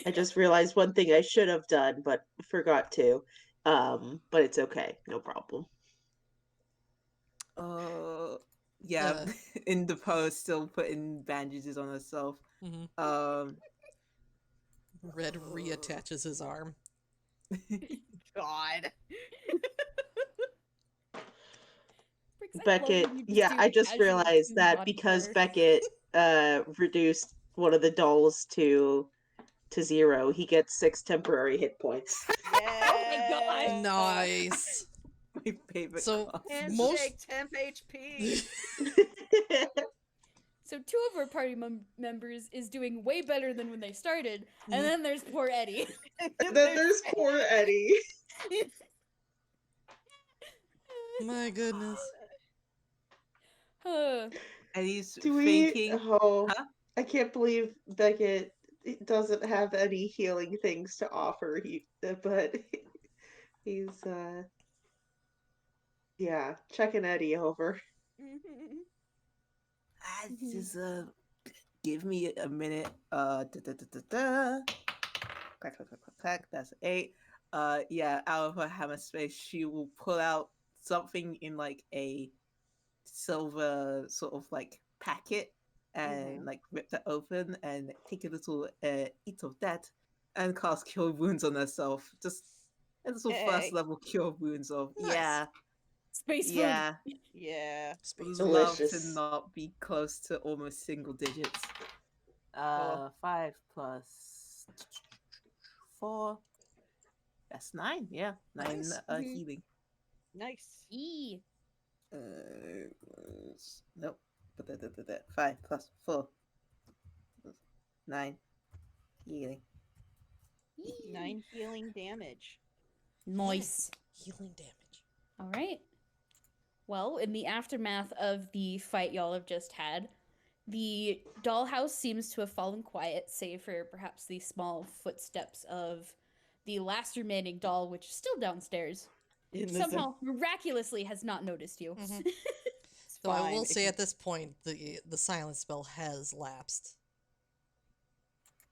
I just realized one thing I should have done, but forgot to. But it's okay, no problem. Yeah, Uh. in the post, still putting bandages on herself. Mhm. Red reattaches his arm. God. Briggs, I love Beckett, when you yeah, do I just casual realized doing that body because horror. Beckett reduced one of the dolls to 0, he gets 6 temporary hit points. Yeah. Nice. My favorite So, class. Handshake temp HP. So 2 of our party members is doing way better than when they started, Mhm. and then there's poor Eddie. Then there's poor Eddie. My goodness. Huh. And he's Do we? thinking, Oh, huh? I can't believe Beckett doesn't have any healing things to offer. But he's yeah, checking Eddie over. Just give me a minute. Clack, clack, clack, clack, clack. That's 8. Yeah, out of her hammer space, she will pull out something in like a silver sort of like packet and like rip that open and take a little eat of that and cast Cure Wounds on herself. Just a little Hey. first level Cure Wounds of Nice. Space food. yeah. Yeah. Space. Love to Delicious. not be close to almost single digits. Cool. 5 plus 4. That's 9. Yeah, 9 Nice. healing. Nice. E. Nope. 5 plus 4. 9 healing. 9 healing damage. Nice. Healing damage. All right. Well, in the aftermath of the fight y'all have just had, The dollhouse seems to have fallen quiet, save for perhaps the small footsteps of the last remaining doll, which is still downstairs. In the Somehow, miraculously, has not noticed you. Mhm. It's Though I fine. will It say can- at this point, the silence spell has lapsed.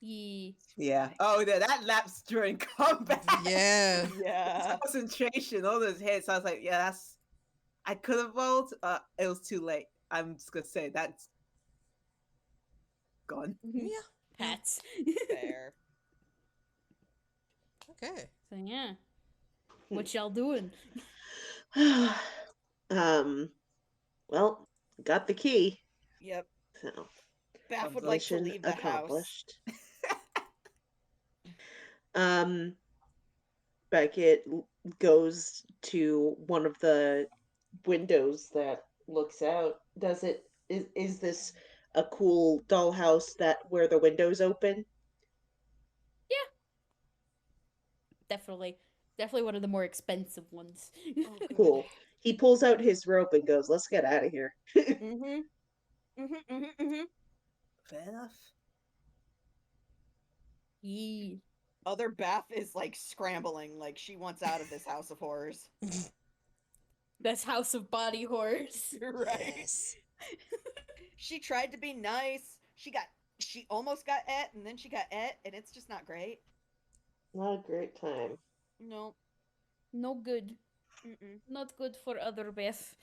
Ye. Yeah. Oh, yeah, that lapsed during combat. Yeah. yeah. Concentration, all those hits. I was like, yeah, that's. I could have rolled. It was too late. I'm just gonna say that's gone. Yeah. Pats. Fair. Okay. So yeah. What y'all doing? Well, got the key. Yep. So Baph would like to mission leave the house. accomplished. Um, Beckett goes to one of the windows that looks out. Does it is this a cool dollhouse that where the windows open? Definitely. Definitely one of the more expensive ones. Oh, good. Cool. He pulls out his rope and goes, "Let's get out of here." Mm-hmm. Mm-hmm. Mm-hmm. Mm-hmm. Fair enough. Yee. Other Baph is like scrambling, like she wants out of this house of horrors. That's House of Body Horrors. You're right. Yes. She tried to be nice. She almost got Et, and then she got Et, and it's just not great. Not a great time. No. No good. Mm-mm. Not good for other Beth.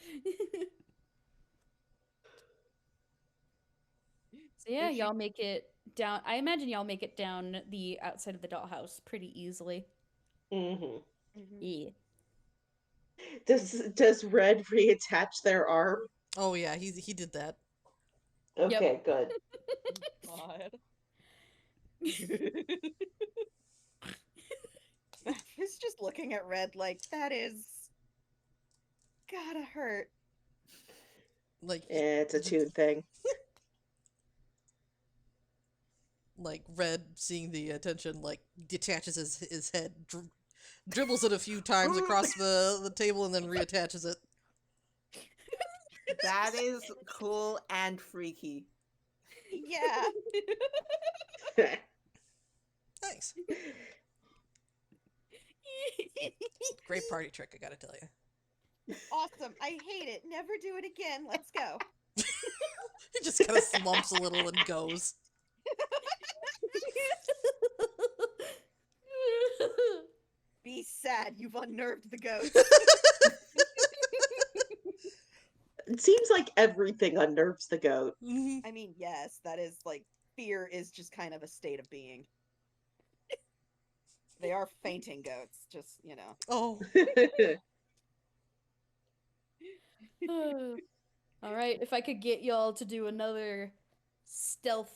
So yeah, If she- y'all make it down. I imagine y'all make it down the outside of the dollhouse pretty easily. Mm-hmm. Mhm. Yeah. Does Red reattach their arm? Oh yeah, he did that. Okay, good. God. Baph is just looking at Red like, that is gotta hurt. Like It's a tune thing. like Red seeing the attention, like detaches his head, dribbles it a few times across the table, and then reattaches it. That is cool and freaky. Yeah. Nice. Great party trick, I gotta tell you. Awesome. I hate it. Never do it again. Let's go. He just kind of slumps a little and goes. Be sad. You've unnerved the ghost. It seems like everything unnerves the goat. Mhm. I mean, yes, that is like fear is just kind of a state of being. They are fainting goats, just, you know. Oh, All right, if I could get y'all to do another stealth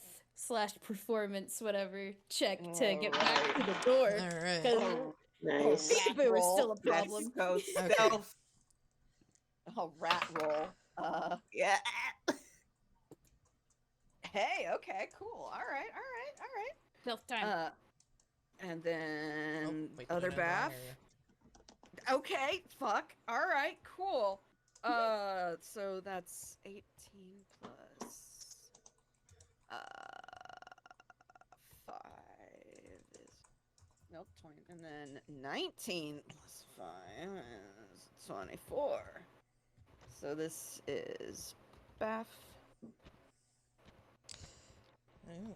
/ performance, whatever, check to get back to the door. all right. 'Cause Oh, Nice. rat Peekaboo is roll. still a Let's problem. go Okay. stealth. Oh, rat roll. Yeah. Hey, okay, cool. All right, all right, all Stealth time. right. And then Oh, wait, other no, no, no, Baph. no, Okay, fuck. All right, cool. So that's 18 plus 5 is nope 20, and then 19 plus 5 is 24. So this is Baph. Oh.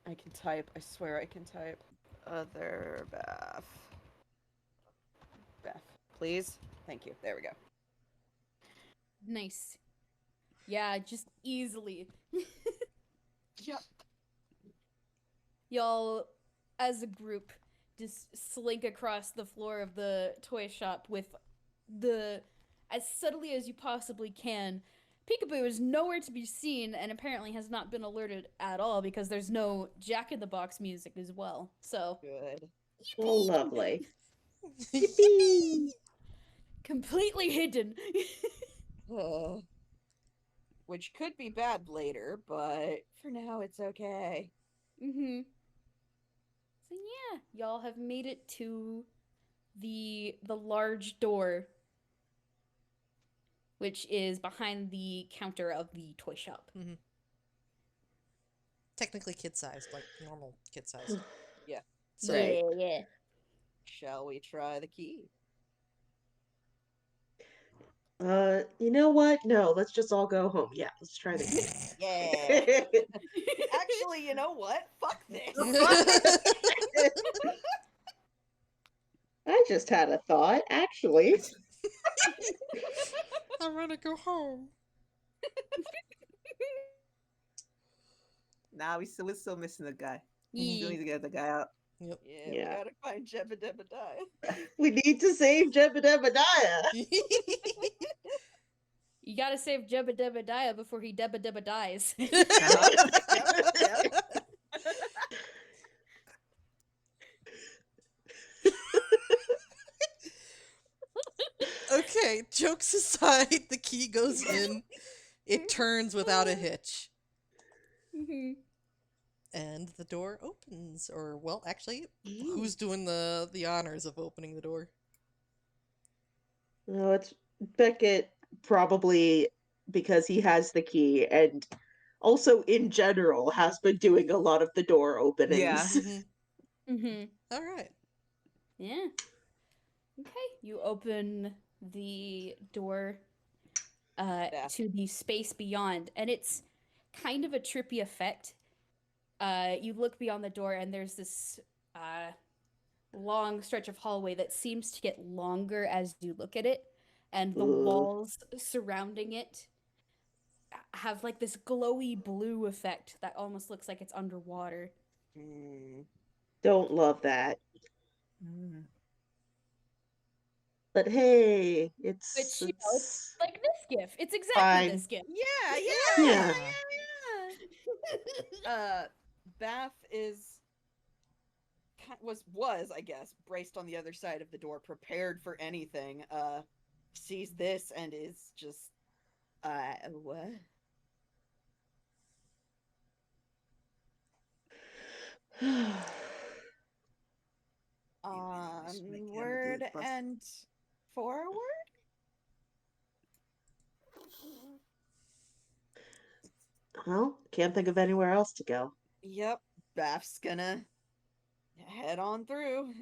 I can type. I swear I can type. Other Baph. Baph, please. Thank you. There we go. Nice. Yeah, just easily. Yep. Y'all, as a group, just slink across the floor of the toy shop with as subtly as you possibly can. Peekaboo is nowhere to be seen and apparently has not been alerted at all because there's no Jack in the Box music as well. So, Good. Oh, lovely. Yippee! completely hidden. Which could be bad later, but for now it's okay. Mm-hmm. So yeah, y'all have made it to the large door, which is behind the counter of the toy shop. Mhm. technically kid-sized, like normal kid-sized. Right. Yeah. Shall we try the key? You know what? No, let's just all go home. Yeah, let's try the Yeah. key. Actually, you know what? Fuck this. I just had a thought, actually. I want to go home. Nah, we're still missing a guy. We Yee. still need to get the guy out. Yep. Yeah, we Yeah. gotta find Jebediah. We need to save Jebediah. You gotta save Jebediah before he Debba dies. Okay, jokes aside, the key goes in. It turns without a hitch. Mhm. And the door opens. Or, well, actually, who's doing the honors of opening the door? No, it's Beckett, probably because he has the key and also in general has been doing a lot of the door openings. Mhm. All right. Yeah. Okay. You open the door Yeah. to the space beyond, and it's kind of a trippy effect. You look beyond the door, and there's this long stretch of hallway that seems to get longer as you look at it, and the Ooh. walls surrounding it have like this glowy blue effect that almost looks like it's underwater. Mm. Don't love that. Mm. But hey, it's Which, you know, it's like this GIF. It's exactly fine. this GIF. Yeah. Yeah. Baph was, I guess, braced on the other side of the door, prepared for anything. Sees this and is just, what? Just make him a Onward good bus. and forward? Well, can't think of anywhere else to go. Yep, Baph's gonna head on through.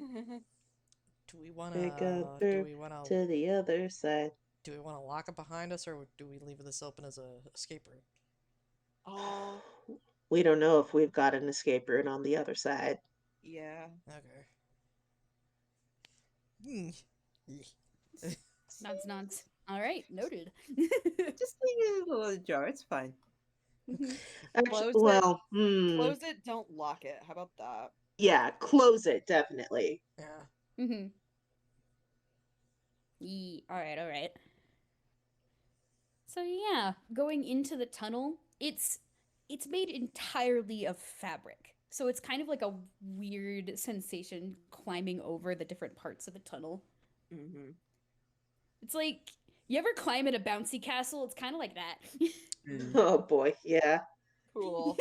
Do we want Take a to through to the other side. do we want to lock it behind us, or do we leave this open as a escape route? Oh, We don't know if we've got an escape route on the other side. yeah. Okay. Hmm. Nods. All right, noted. Just leave it a little ajar. It's fine. Mhm. Actually, Close it. well, Close it, don't lock it. How about that? yeah, close it, definitely. Yeah. Mhm. All right. So yeah, going into the tunnel, it's made entirely of fabric. So it's kind of like a weird sensation climbing over the different parts of the tunnel. Mm-hmm. It's like you ever climb in a bouncy castle? It's kind of like that. Mm. Oh boy, yeah. Cool.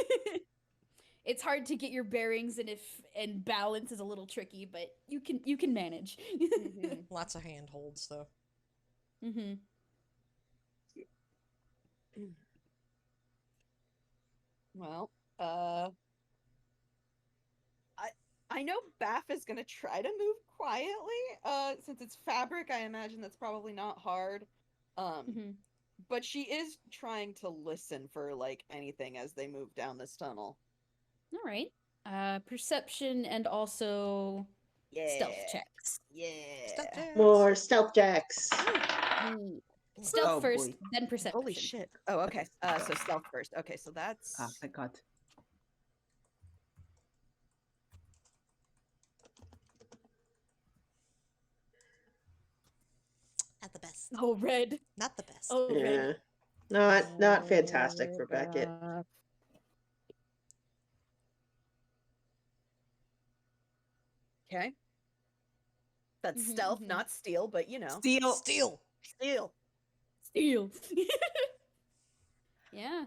It's hard to get your bearings and balance is a little tricky, but you can manage. Mhm. Lots of handholds, though. Mhm. Well, I know Baph is gonna try to move quietly. Since it's fabric, I imagine that's probably not hard. Mhm. But she is trying to listen for like anything as they move down this tunnel. All right. Perception and also stealth Yeah. checks. Yeah. Step jacks. More stealth jacks. Stealth Oh, first, boy. then perception. Holy shit. Oh, okay. So stealth first. Okay, so that's Ah, thank God. Not the best. Oh, red. Not the best. Oh, Yeah. red. Not fantastic for Beckett. Okay. That's Mhm, stealth, mhm. not steal, but you know. Steal. Steal. Steal. Steal. Yeah.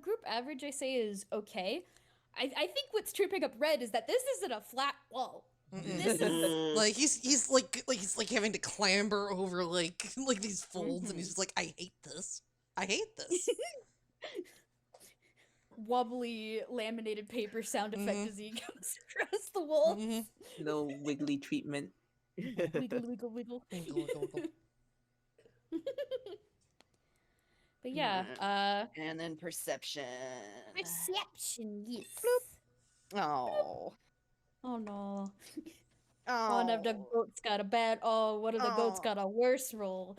Group average, I say, is okay. I think what's tripping up red is that this isn't a flat wall. This is Mm, Like he's like having to clamber over like these folds, and he's just like, I hate this. I hate this. wobbly laminated paper sound effect Mhm. as he goes across the walls. Mhm. Little wiggly treatment. Wiggle, wiggle, wiggle. Wiggle, wiggle, wiggle. But yeah, And then perception. perception, yes. Oh. Oh no. Oh. One of the goats got a bad. Oh, one of the goats got a worse roll.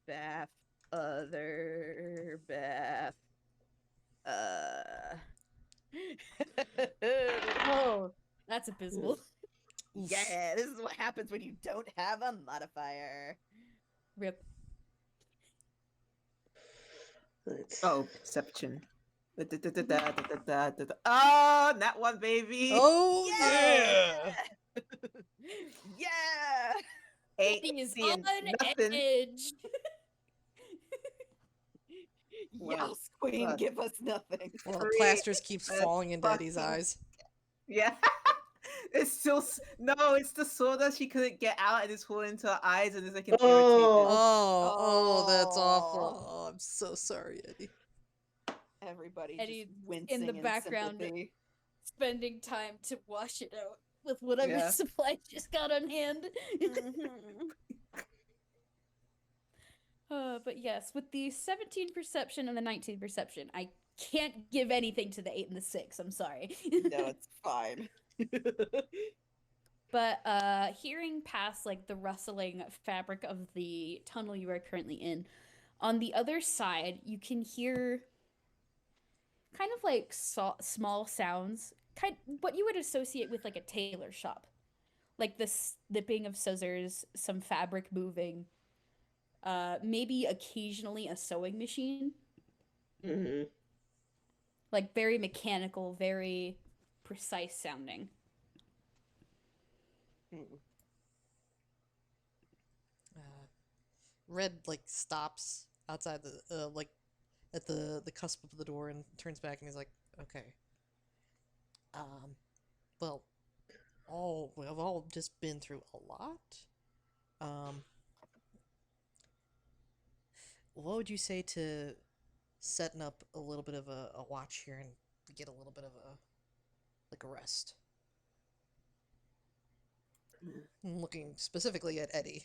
Baph. Other Baph. Oh, that's abysmal. Yeah, this is what happens when you don't have a modifier. Rip. Let's... Oh, perception. Oh, that one, baby. Oh yeah! Yeah! Ain't He's seeing on nothing. edge. Wow. Yes, Queen, Plus give us nothing. Well, the 3 plasters keeps and falling into Eddie's fucking- eyes. Yeah. It's still no. It's the sword that she couldn't get out, and it's falling into her eyes, and it's like an irritated. Oh, that's awful. Oh. Oh, I'm so sorry, Eddie. Everybody Eddie just wincing in the background. sympathy. Spending time to wash it out with whatever Yeah. supplies she's got on hand. Mhm. But yes, with the 17 perception and the 19 perception, I can't give anything to the 8 and the 6. I'm sorry. No, it's fine. But hearing past like the rustling fabric of the tunnel you are currently in, on the other side you can hear kind of like small sounds, what you would associate with like a tailor shop, like the snipping of scissors, some fabric moving, maybe occasionally a sewing machine, Mhm. like very mechanical, very precise sounding. Red like stops outside the like at the cusp of the door and turns back and he's like, okay. Well, we've all just been through a lot. What would you say to setting up a little bit of a watch here and get a little bit of a rest? I'm looking specifically at Eddie.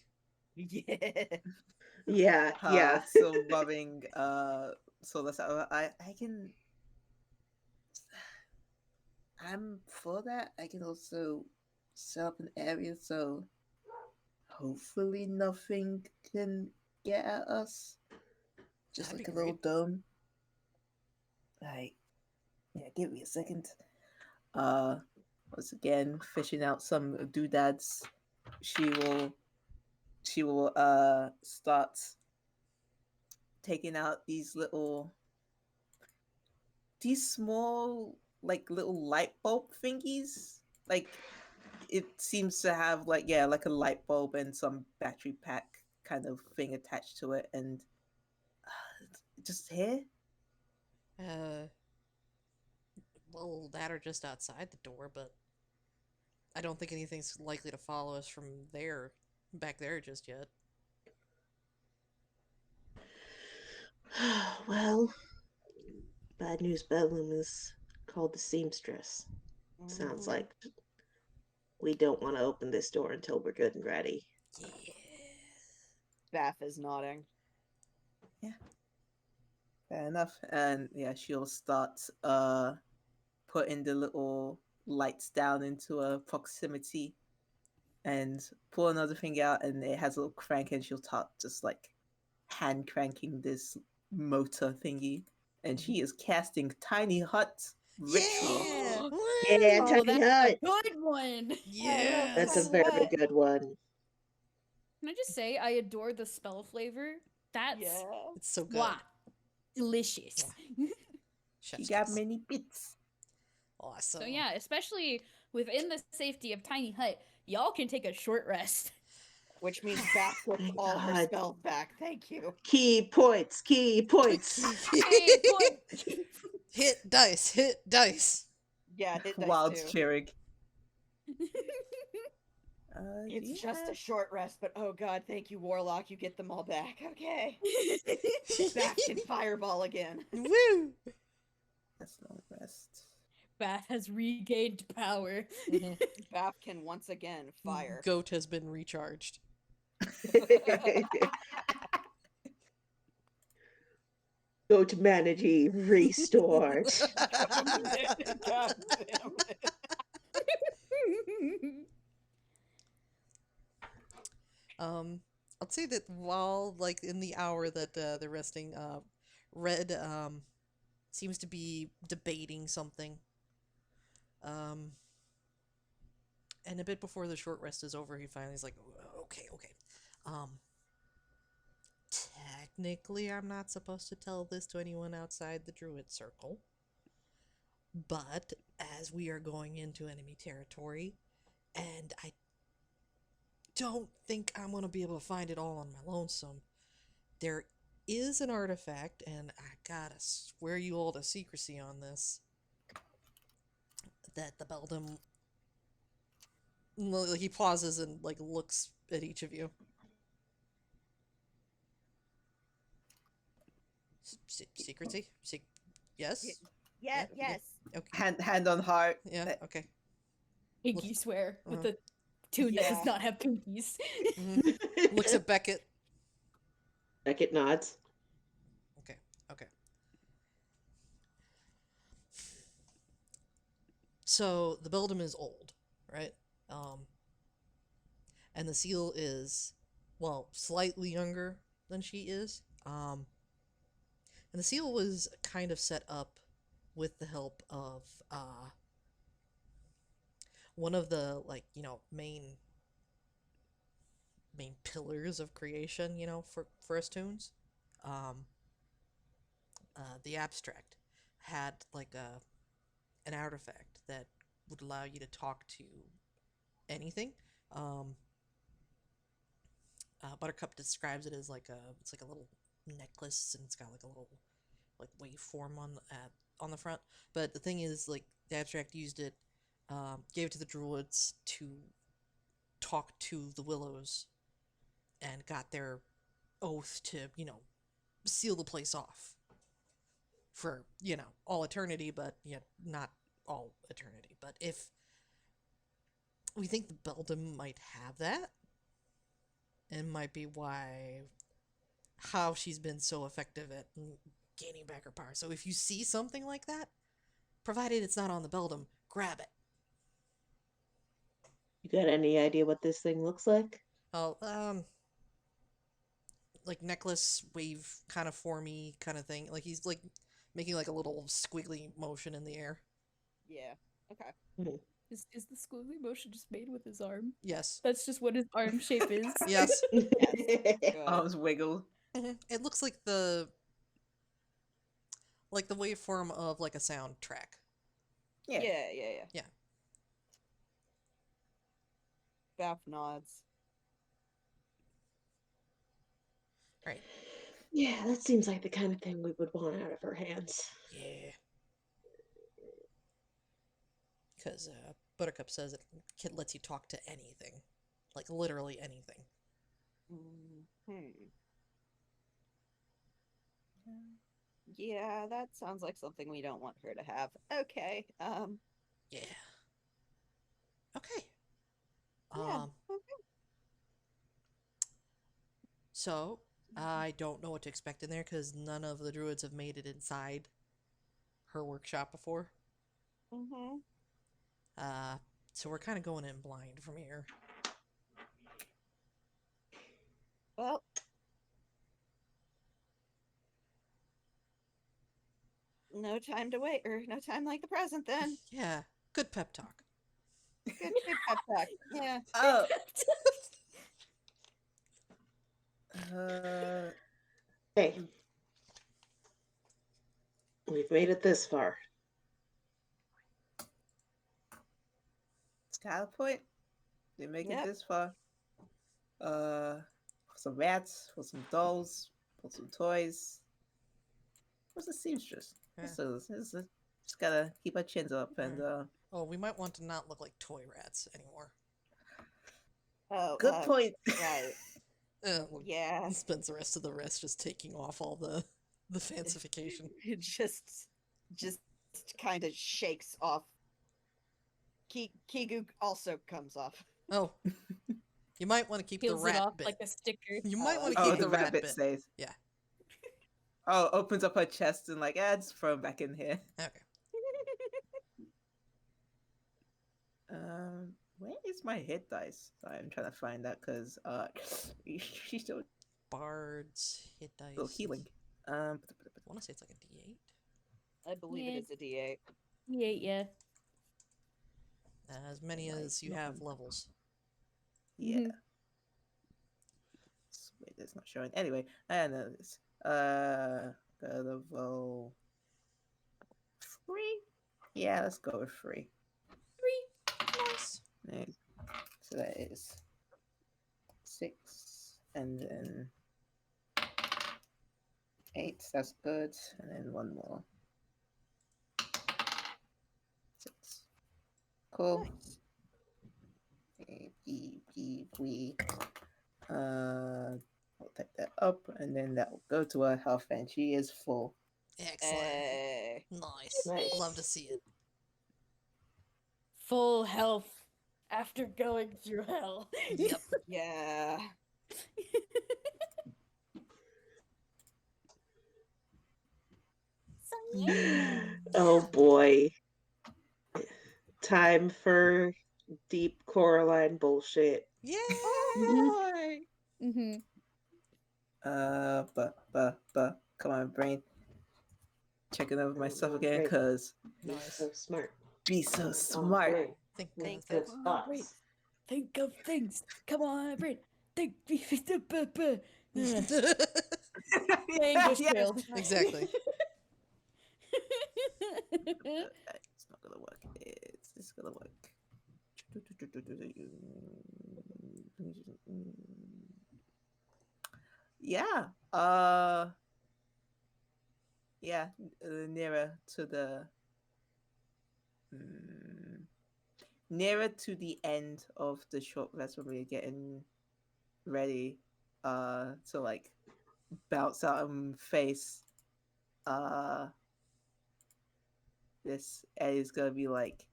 Yeah. Yeah. So loving. So that's I can. I'm for that. I can also set up an area so hopefully nothing can get at us. Just That'd like be a little great. dome. Like, yeah, give me a second. Once again, fishing out some doodads. She will start taking out these small like little light bulb thingies. Like it seems to have like like a light bulb and some battery pack kind of thing attached to it, and just here. Well, that or just outside the door, but I don't think anything's likely to follow us from back there just yet. Well, bad news bedroom is called the Seamstress. Sounds like we don't want to open this door until we're good and ready. Yeah. Baph is nodding. Fair enough. And yeah, she'll start putting the little lights down into a proximity and pull another thing out, and it has a little crank, and she'll start just like hand cranking this motor thingy, and she is casting Tiny Hut ritual. Yeah! Yeah, Oh, Tiny that's Hut. a good one. Yeah! That's a very good one. Can I just say I adore the spell flavor? That's It's so good. wow, delicious. She Chef's got kiss. many bits. Awesome. So yeah, especially within the safety of Tiny Hut, y'all can take a short rest. Which means Baph gets Thank all her God. spells back. Thank you. Key points. Key points. Hey, boy. Hit dice. Hit dice. Yeah, hit dice Wild too. cheering. Do It's you just a have- short rest, but oh god, thank you, Warlock. You get them all back. Okay. Baph can fireball again. Woo! That's long rest. Baph has regained power. Mhm. Baph can once again fire. Goat has been recharged. Go to manatee, restored. God damn it. I'll say that while like in the hour that they're resting, Red seems to be debating something. Um, and a bit before the short rest is over, he finally is like, okay, okay. Um, technically, I'm not supposed to tell this to anyone outside the Druid circle, but as we are going into enemy territory, and I don't think I'm gonna be able to find it all on my lonesome. There is an artifact, and I gotta swear you all to secrecy on this, that the Beldam. He pauses and like looks at each of you. Secrecy? Yes? Yeah, Yeah, yes. Okay. Hand on heart. Yeah, okay. Pinky swear with Uh-huh. the tune that Yeah. does not have pinkies. Mhm. Looks at Beckett. Beckett nods. Okay, okay. So the Beldam is old, right? And the seal is, well, slightly younger than she is. And the seal was kind of set up with the help of one of the like main pillars of creation, for us tunes. Um, the abstract had like an artifact that would allow you to talk to anything. Um, Buttercup describes it as it's like a little necklace, and it's got like a little like waveform on the front. But the thing is, like the abstract used it, gave it to the druids to talk to the Willows, and got their oath to seal the place off for all eternity, but not all eternity. But if we think the Beldam might have that, and might be how she's been so effective at gaining back her power. So if you see something like that, provided it's not on the Beldam, grab it. You got any idea what this thing looks like? Oh, like necklace wave kind of formy kind of thing. Like he's like making like a little squiggly motion in the air. Yeah. Okay. Is the squiggly motion just made with his arm? Yes. That's just what his arm shape is. Yes. Good. Arms wiggle. It looks like the waveform of like a soundtrack. Yeah. Yeah. Yeah. Baph nods. Right. Yeah, that seems like the kind of thing we would want out of her hands. Yeah. Because Buttercup says it lets you talk to anything. Like literally anything. Yeah, that sounds like something we don't want her to have. Okay. Yeah. Okay. Yeah. So, I don't know what to expect in there because none of the druids have made it inside her workshop before. Mm-hmm. So we're kind of going in blind from here. Well, no time to wait, or no time like the present then. Yeah, good pep talk. Good pep talk. Yeah. Oh. Hey, we've made it this far. Scout point. They make Yep. it this far. For some rats, for some dolls, for some toys. What's the seamstress? Yeah. Just gotta keep our chins up and Oh, we might want to not look like toy rats anymore. Oh, Good point. right. Well, Yeah. spends the rest of the rest just taking off all the fancification. It just kind of shakes off. Kigu also comes off. Oh, you might want to keep the Peels it rat off bit. like a sticker. You might want to okay. Oh, keep the the rat rat bit bit. stays. Yeah. Oh, opens up her chest and like, just throw him back in here. Okay. Where is my hit dice? Sorry, I'm trying to find that because she's still Bards, hit dice. healing. I want to say it's like a D8. I believe Yeah. it is a D8. Yeah. As many as you have levels. Yeah. Mhm. Wait, it's not showing. Anyway, I know this. Gotta roll 3. Yeah, let's go with 3. 3. Nice. Yeah. So that is 6, and then 8. That's good, and then 1 more. 6. Cool. Nice. We. I'll take that up, and then that will go to her health, and she is full. Excellent. Nice. Nice. Love to see it. Full health after going through hell. Yep. Yeah. So yeah. Oh boy. Time for deep Coraline bullshit. Yeah. Oh boy. Mm-hmm. Come on, brain. Checking over myself again, Great. cause You're Nice. so smart. be so Oh, smart. great. Think Think of good things. thoughts. Think of things. Come on, brain. Think. Yes. Failed. Exactly. It's not gonna work. It's gonna work. Yeah. Yeah. Nearer to the. Nearer to the end of the short rest when we're getting ready to like bounce out and face this Eddie's gonna be like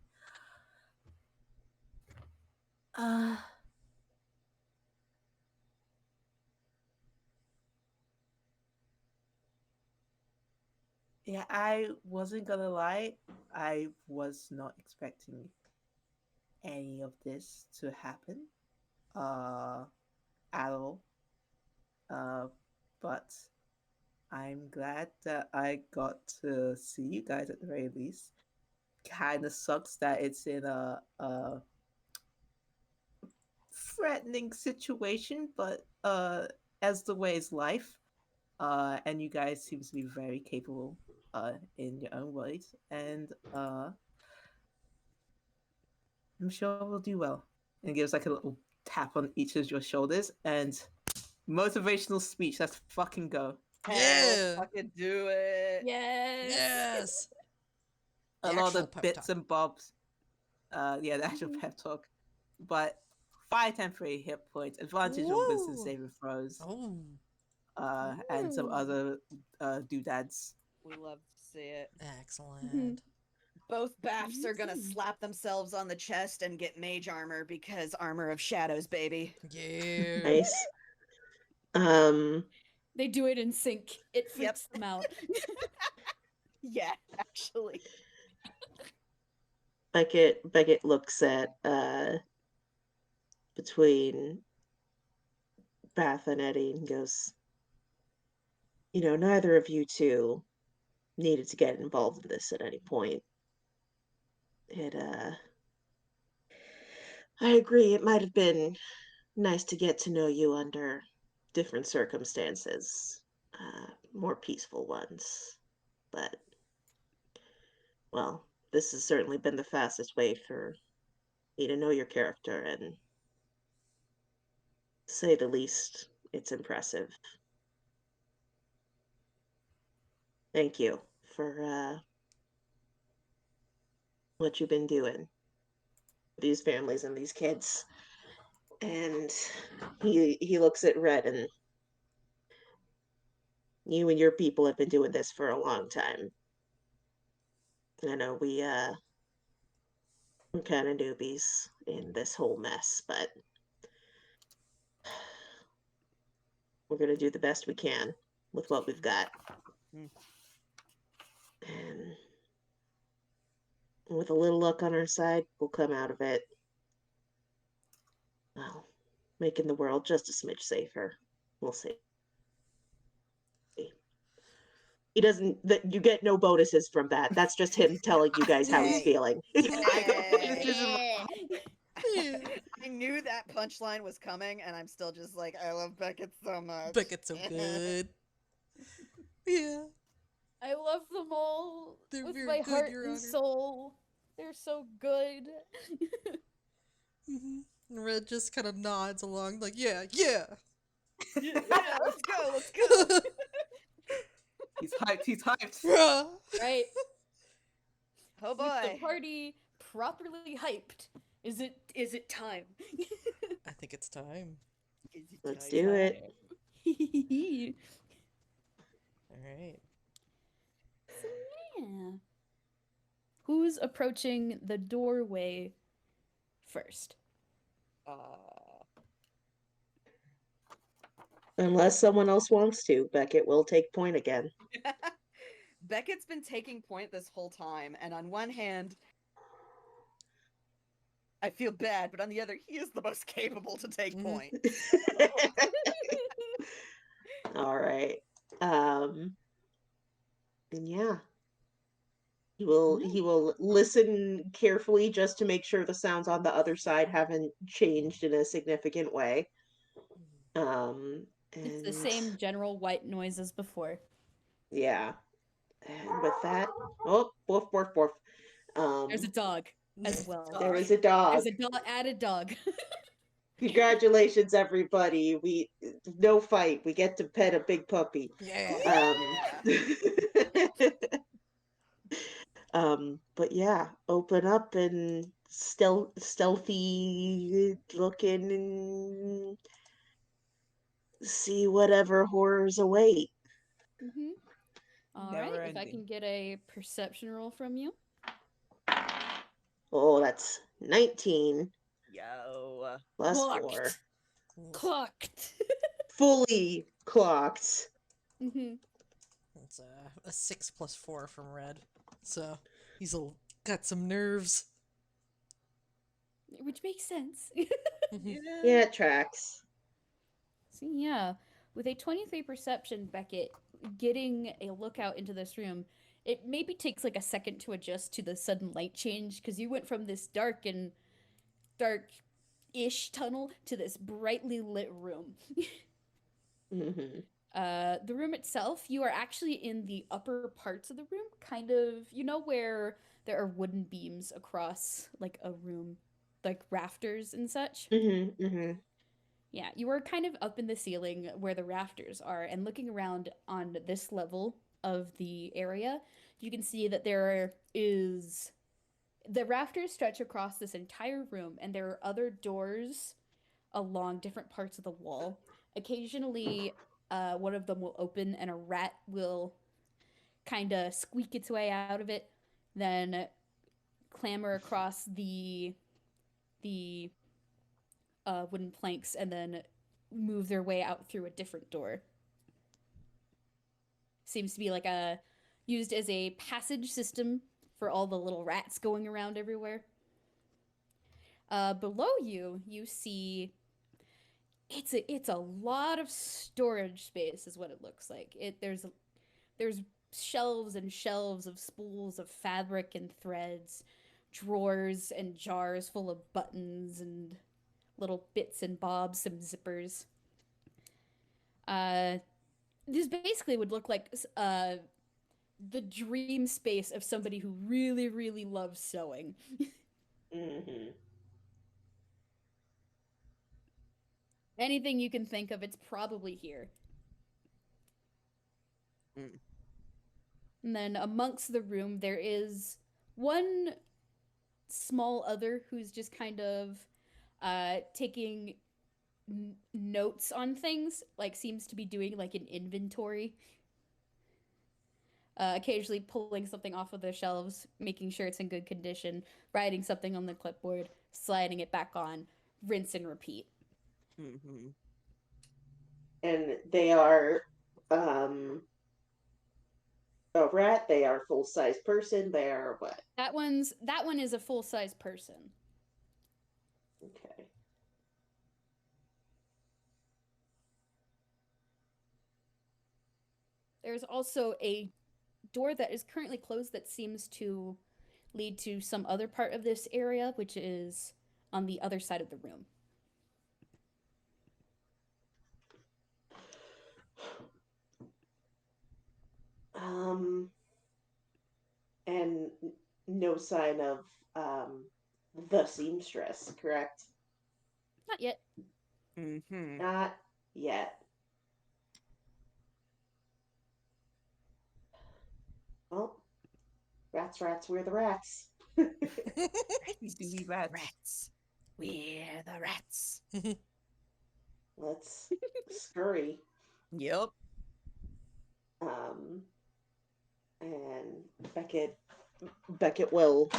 yeah, I wasn't gonna lie, I was not expecting any of this to happen at all, but I'm glad that I got to see you guys at the very least. Kind of sucks that it's in a threatening situation, but as the way is life, and you guys seem to be very capable in your own ways, and I'm sure we'll do well. And gives like a little tap on each of your shoulders and motivational speech. Let's fucking go. Hey, let's Yeah. fucking do it. Yes. Yes. A The lot actual of pep bits talk. and bobs. Yeah, the actual pep talk. But 5 temporary hit points, advantage on wisdom Woo. saving throws, Oh. and some Ooh. other doodads. We love to see it. Excellent. Both Baphs are gonna Mhm. slap themselves on the chest and get mage armor because armor of shadows, baby. Yeah. Nice. Um, They do it in sync. It Yep. freaks them out. Yeah, actually. Beckett looks at between Baph and Eddie and goes, you know, neither of you two needed to get involved in this at any point. It I agree, it might have been nice to get to know you under different circumstances, more peaceful ones. But well, this has certainly been the fastest way for me to know your character, and to say the least, it's impressive. Thank you for what you've been doing. These families and these kids. And he looks at Red, and you and your people have been doing this for a long time. I know we're kind of newbies in this whole mess, but we're gonna do the best we can with what we've got. Mm. And with a little luck on our side, we'll come out of it, well, making the world just a smidge safer. We'll see. He doesn't. That you get no bonuses from that. That's just him telling you guys how he's Yay. feeling. I got bonuses in my Yeah. I knew that punchline was coming, and I'm still just like, I love Beckett so much. Beckett's so good. Yeah. I love them all They're with very my good, heart Your and Honor. soul. They're so good. And Red just kind of nods along, like, yeah, yeah. Yeah, let's go, let's go. He's hyped. He's hyped. Bruh. Right? Oh With the boy. party properly hyped. Is it time? I think it's time. Is it Let's time? do it. All right. So yeah. Who's approaching the doorway first? Unless someone else wants to, Beckett will take point again. Beckett's been taking point this whole time, and on one hand, I feel bad, but on the other, he is the most capable to take Mhm. point. All right. And yeah. He will listen carefully just to make sure the sounds on the other side haven't changed in a significant way. It's the And same general white noise as before. yeah. And with that, oh, woof, woof, woof. There's a dog as well. There is a dog. There's a added dog. Congratulations, everybody. No fight. We get to pet a big puppy. Yeah. But yeah, open up and stealthy looking and see whatever horrors await. Mm-hmm. All Never right, if I ending. can get a perception roll from you. Oh, that's 19 Yo. plus Clocked. 4. Clocked. Fully clocked. Mm-hmm. It's a 6 plus 4 from Red. So he's got some nerves. Which makes sense. Yeah, it tracks. So yeah, with a 23 perception, Beckett, getting a look out into this room, it maybe takes like a second to adjust to the sudden light change because you went from this dark-ish tunnel to this brightly lit room. Mm-hmm. The room itself, you are actually in the upper parts of the room, kind of, where there are wooden beams across like a room, like rafters and such. Mm-hmm. Mm-hmm. Yeah, you are kind of up in the ceiling where the rafters are, and looking around on this level of the area, you can see that the rafters stretch across this entire room, and there are other doors along different parts of the wall. Occasionally, one of them will open, and a rat will kind of squeak its way out of it, then clamber across the wooden planks, and then move their way out through a different door. Seems to be like used as a passage system for all the little rats going around everywhere. Below you see it's a lot of storage space, is what it looks like. There's shelves and shelves of spools of fabric and threads, drawers and jars full of buttons and little bits and bobs, some zippers. This basically would look like the dream space of somebody who really, really loves sewing. Mm-hmm. Anything you can think of, it's probably here. Mm. And then amongst the room, there is one small other who's just kind of taking notes on things, like seems to be doing like an inventory. Occasionally pulling something off of the shelves, making sure it's in good condition, writing something on the clipboard, sliding it back on, rinse and repeat. Mm-hmm. And they are a rat, they are full-size person, they are what? That one is a full-size person. Okay. There's also a door that is currently closed that seems to lead to some other part of this area, which is on the other side of the room. And no sign of the seamstress, correct? Not yet. Mm-hmm. Not yet. Well, rats, we're the rats. We do be rats. Rats. We're the rats. Let's scurry. Yep. And Beckett will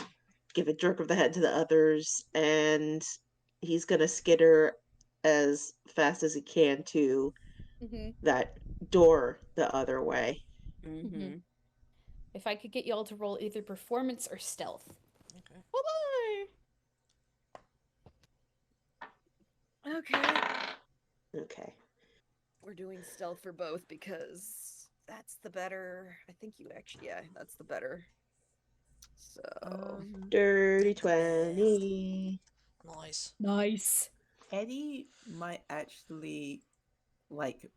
give a jerk of the head to the others, and he's gonna skitter as fast as he can to that door the other way. Mm-hmm. If I could get y'all to roll either performance or stealth. Okay. Bye-bye. Okay. Okay. We're doing stealth for both because that's the better. I think you actually, yeah, that's the better. So. Dirty 20. Nice. Nice. Eddie might actually like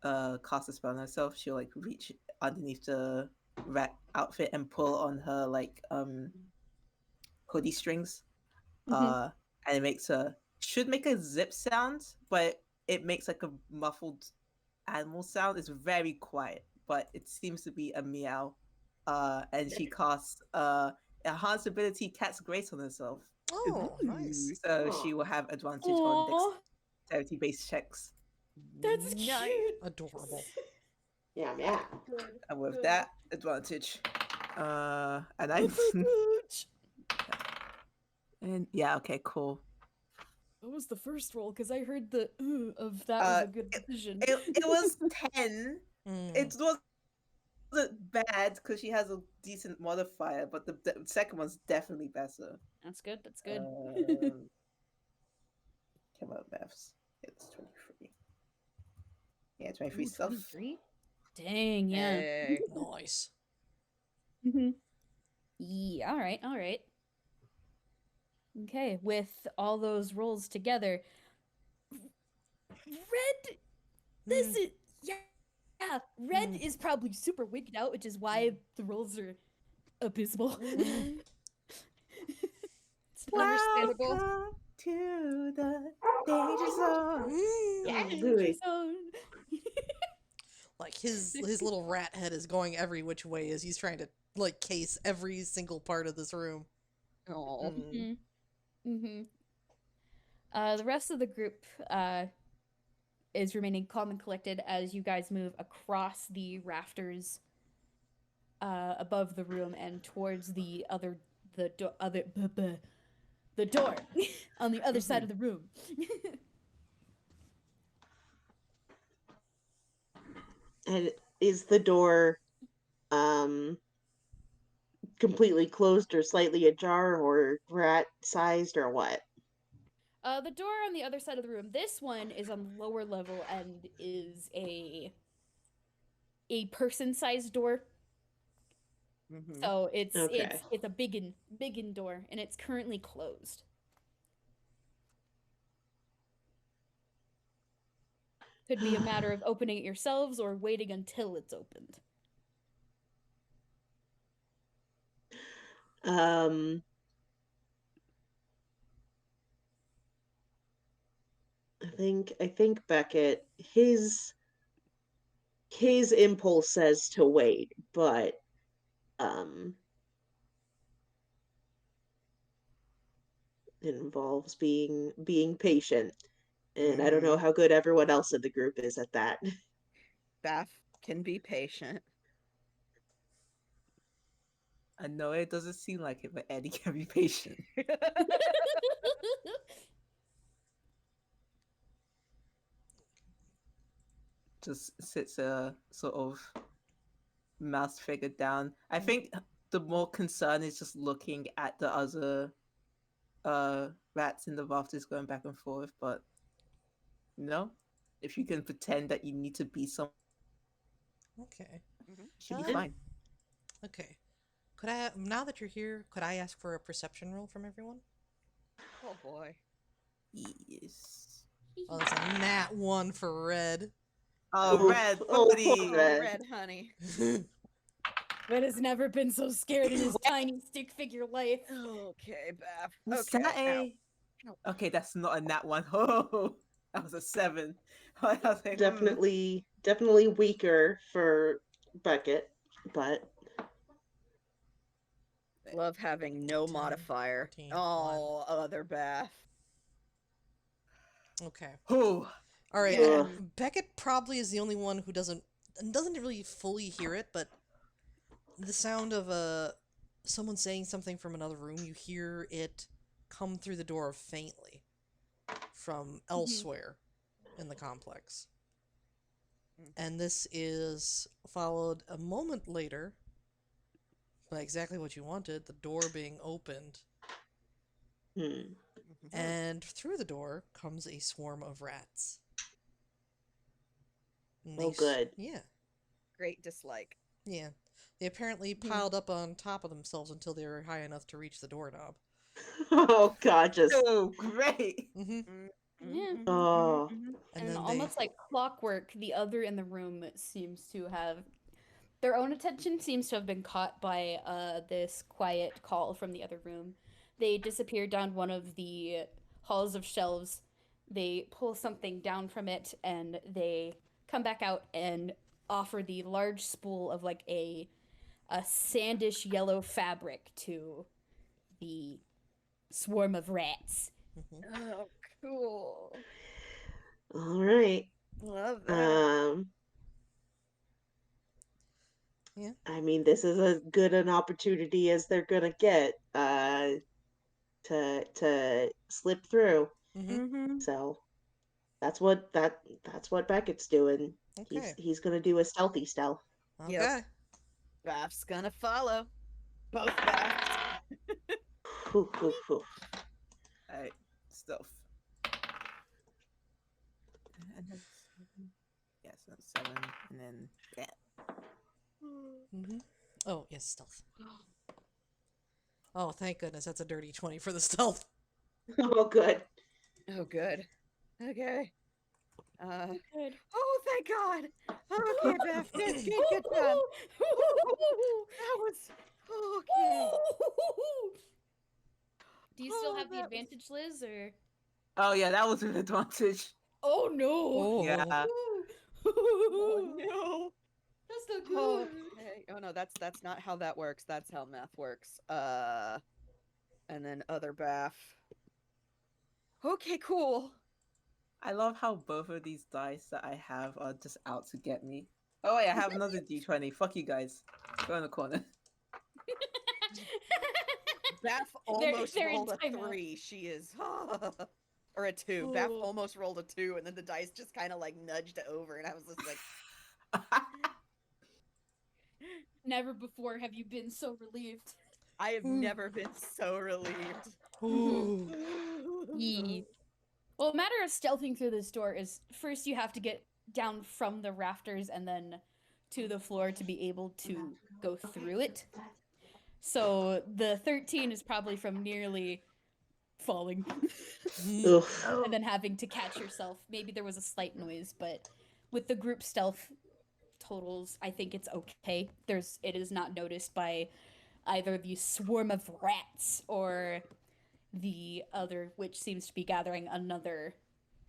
cast a spell on herself. She'll like reach underneath the rat outfit and pull on her like hoodie strings. And it makes should make a zip sound, but it makes like a muffled animal sound. It's very quiet, but it seems to be a meow. And she casts enhanced ability Cat's Grace on herself. Oh, nice. So Aw. she will have advantage on Aww, dexterity based checks. that's Nice. cute. Adorable. Yeah, yeah. And with that advantage, and I and yeah, okay, cool. That was the first roll because I heard the of that was a good decision. It was 10. Mm. It wasn't bad because she has a decent modifier, but the second one's definitely better. That's good. That's good. Come on, Baph. It's 23. Yeah, 23 stuff. 23? Dang, yeah. Hey. Nice. Yeah, all right, all right. Okay, with all those rolls together, Red, this is, yeah, Red is probably super wigged out, which is why the rolls are abysmal. It's understandable. Welcome to the danger zone. Yeah, Danger Louis. zone. Like his little rat head is going every which way as he's trying to like case every single part of this room. Oh. The rest of the group is remaining calm and collected as you guys move across the rafters above the room and towards the door on the other side of the room. And is the door completely closed or slightly ajar or rat sized or what? The door on the other side of the room. This one is on the lower level and is a person-sized door. Mm-hmm. So it's Okay. it's a biggin door, and it's currently closed. Could be a matter of opening it yourselves or waiting until it's opened. I think Beckett, his impulse says to wait, but it involves being patient. And I don't know how good everyone else in the group is at that. Baph can be patient. I know it doesn't seem like it, but Eddie can be patient. Just sits sort of mouse figure down. I think the more concern is just looking at the other rats in the rafters going back and forth, but if you can pretend that you need to be some, Okay. should be Uh, fine. Okay. Could I, now that you're here, could I ask for a perception roll from everyone? Oh boy. Yes. Oh, that's a nat 1 for red. Oh, Oof. red, Oh, buddy. red. Red honey. Red has never been so scared in his tiny stick figure life. Okay, Baph. Was Okay. that Ow. a? Okay, that's not a nat one. Oh, that was a 7. I was like, Definitely weaker for Beckett, but Love having no 10, modifier. 14, Oh, other Baph. Okay. Oh, All right. Yeah. Beckett probably is the only one who doesn't really fully hear it, but the sound of someone saying something from another room, you hear it come through the door faintly from elsewhere in the complex. And this is followed a moment later by exactly what you wanted, the door being opened. And through the door comes a swarm of rats. And Oh, good. Yeah. Great dislike. Yeah. They apparently piled up on top of themselves until they were high enough to reach the doorknob. oh god, just oh, great. Mm-hmm. Yeah. oh. And And then almost like clockwork, the other in the room seems to have their own attention seems to have been caught by this quiet call from the other room. They disappear down one of the halls of shelves. They pull something down from it, and they come back out and offer the large spool of like a sandish yellow fabric to the swarm of rats. Oh, cool. All right. Love that. Yeah. I mean, this is as good an opportunity as they're gonna get to slip through. Mm-hmm. So that's what Beckett's doing. Okay. He's gonna do a stealthy stealth. Okay. Yep. Baph's gonna follow. Both Baphs. Whew, whew, whew. Alright, stealth. And then 7. Yes, that's 7. And then, yeah. Mm-hmm. Oh, yes, stealth. Oh, thank goodness. That's a dirty 20 for the stealth. Oh, good. Oh, good. Okay. Good. Oh, thank God. Okay, Baph. Good job. That was okay. Do you still Oh, have the that was- advantage, Liz, or? Oh, yeah, that was an advantage. Oh no! Oh. Yeah. Oh, no. That's not good. Okay. Oh no, that's not how that works. That's how math works. And then other Baph. Okay, cool. I love how both of these dice that I have are just out to get me. Oh, wait, I have another d20. Fuck you guys. Go in the corner. Baph almost they're in rolled a timeout. 3. She is or a 2. Baph Oh. almost rolled a 2, and then the dice just kind of like nudged over, and I was just like, Never before have you been so relieved. I have never been so relieved. Ooh. Well, a matter of stealthing through this door is first you have to get down from the rafters and then to the floor to be able to go through it. So the 13 is probably from nearly falling Oof. and then having to catch yourself. Maybe there was a slight noise, but with the group stealth totals, I think it's okay. It is not noticed by either the swarm of rats or the other, which seems to be gathering another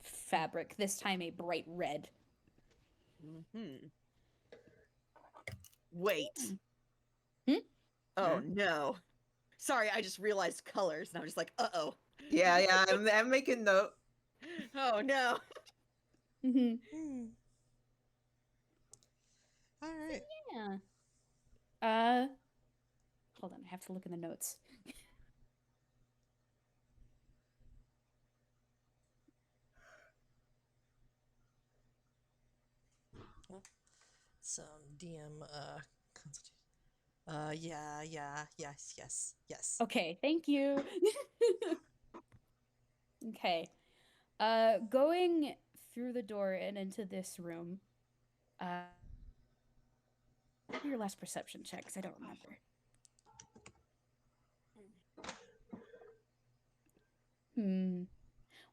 fabric, this time a bright red. Wait. Hmm? Oh no. Sorry, I just realized colors, and I'm just like, uh-oh. yeah, I'm making note. Oh no. Mm-hmm. All right. Yeah. Hold on, I have to look in the notes. Some DM consultation. Yes. Okay, thank you. Okay. Going through the door and into this room. What were your last perception checks? I don't remember.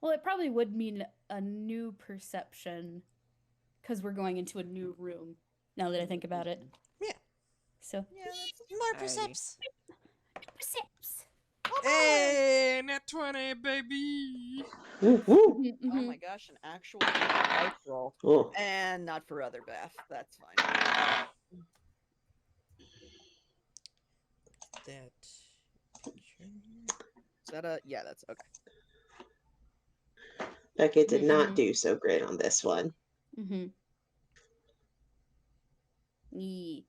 Well, it probably would mean a new perception because we're going into a new room. Now that I think about it. Yeah. So Yeah, that's More Alrighty. percepts. percepts. Hey, net 20, baby. Woo, woo. oh my gosh, an actual dice roll. Oh. And not for other Baph. That's fine. That. Is that a yeah, that's okay. Beckett did not Mhm. do so great on this one. Mm-hmm. Yeah.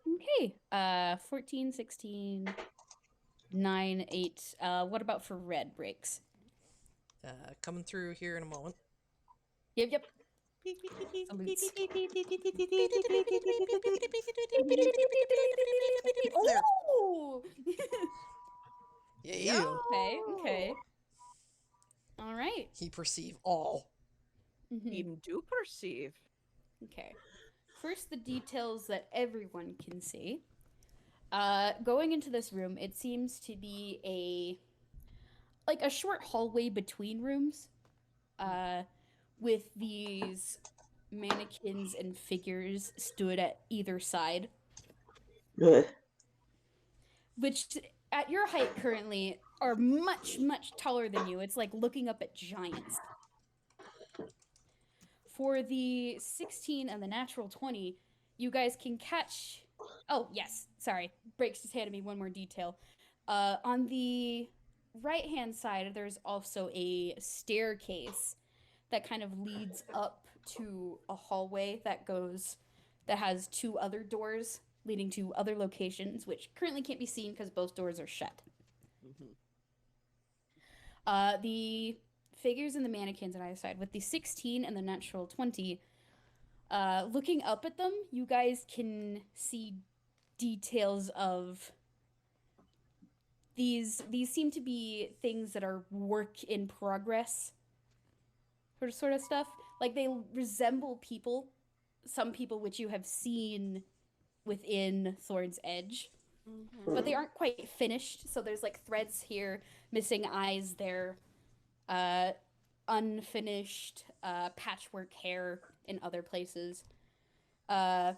Okay. 14, 16, 9, 8. What about for red breaks? Coming through here in a moment. Yep. Salutes. There. Oh! Yeah, you. Okay. All right. He perceive all. Mhm. Even do perceive. Okay. First, the details that everyone can see. Going into this room, it seems to be a short hallway between rooms, with these mannequins and figures stood at either side, Ugh. which at your height currently are much, much taller than you. It's like looking up at giants. For the 16 and the natural 20, you guys can catch. Oh, yes. Sorry. Breaks just handed me one more detail. On the right hand side, there's also a staircase that kind of leads up to a hallway that has two other doors leading to other locations, which currently can't be seen because both doors are shut. The figures and the mannequins on either side, with the 16 and the natural 20, looking up at them, you guys can see details of these seem to be things that are work in progress sort of stuff. Like they resemble people, some people which you have seen within Thorn's Edge, but they aren't quite finished. So there's like threads here, missing eyes there, unfinished patchwork hair in other places. Baph,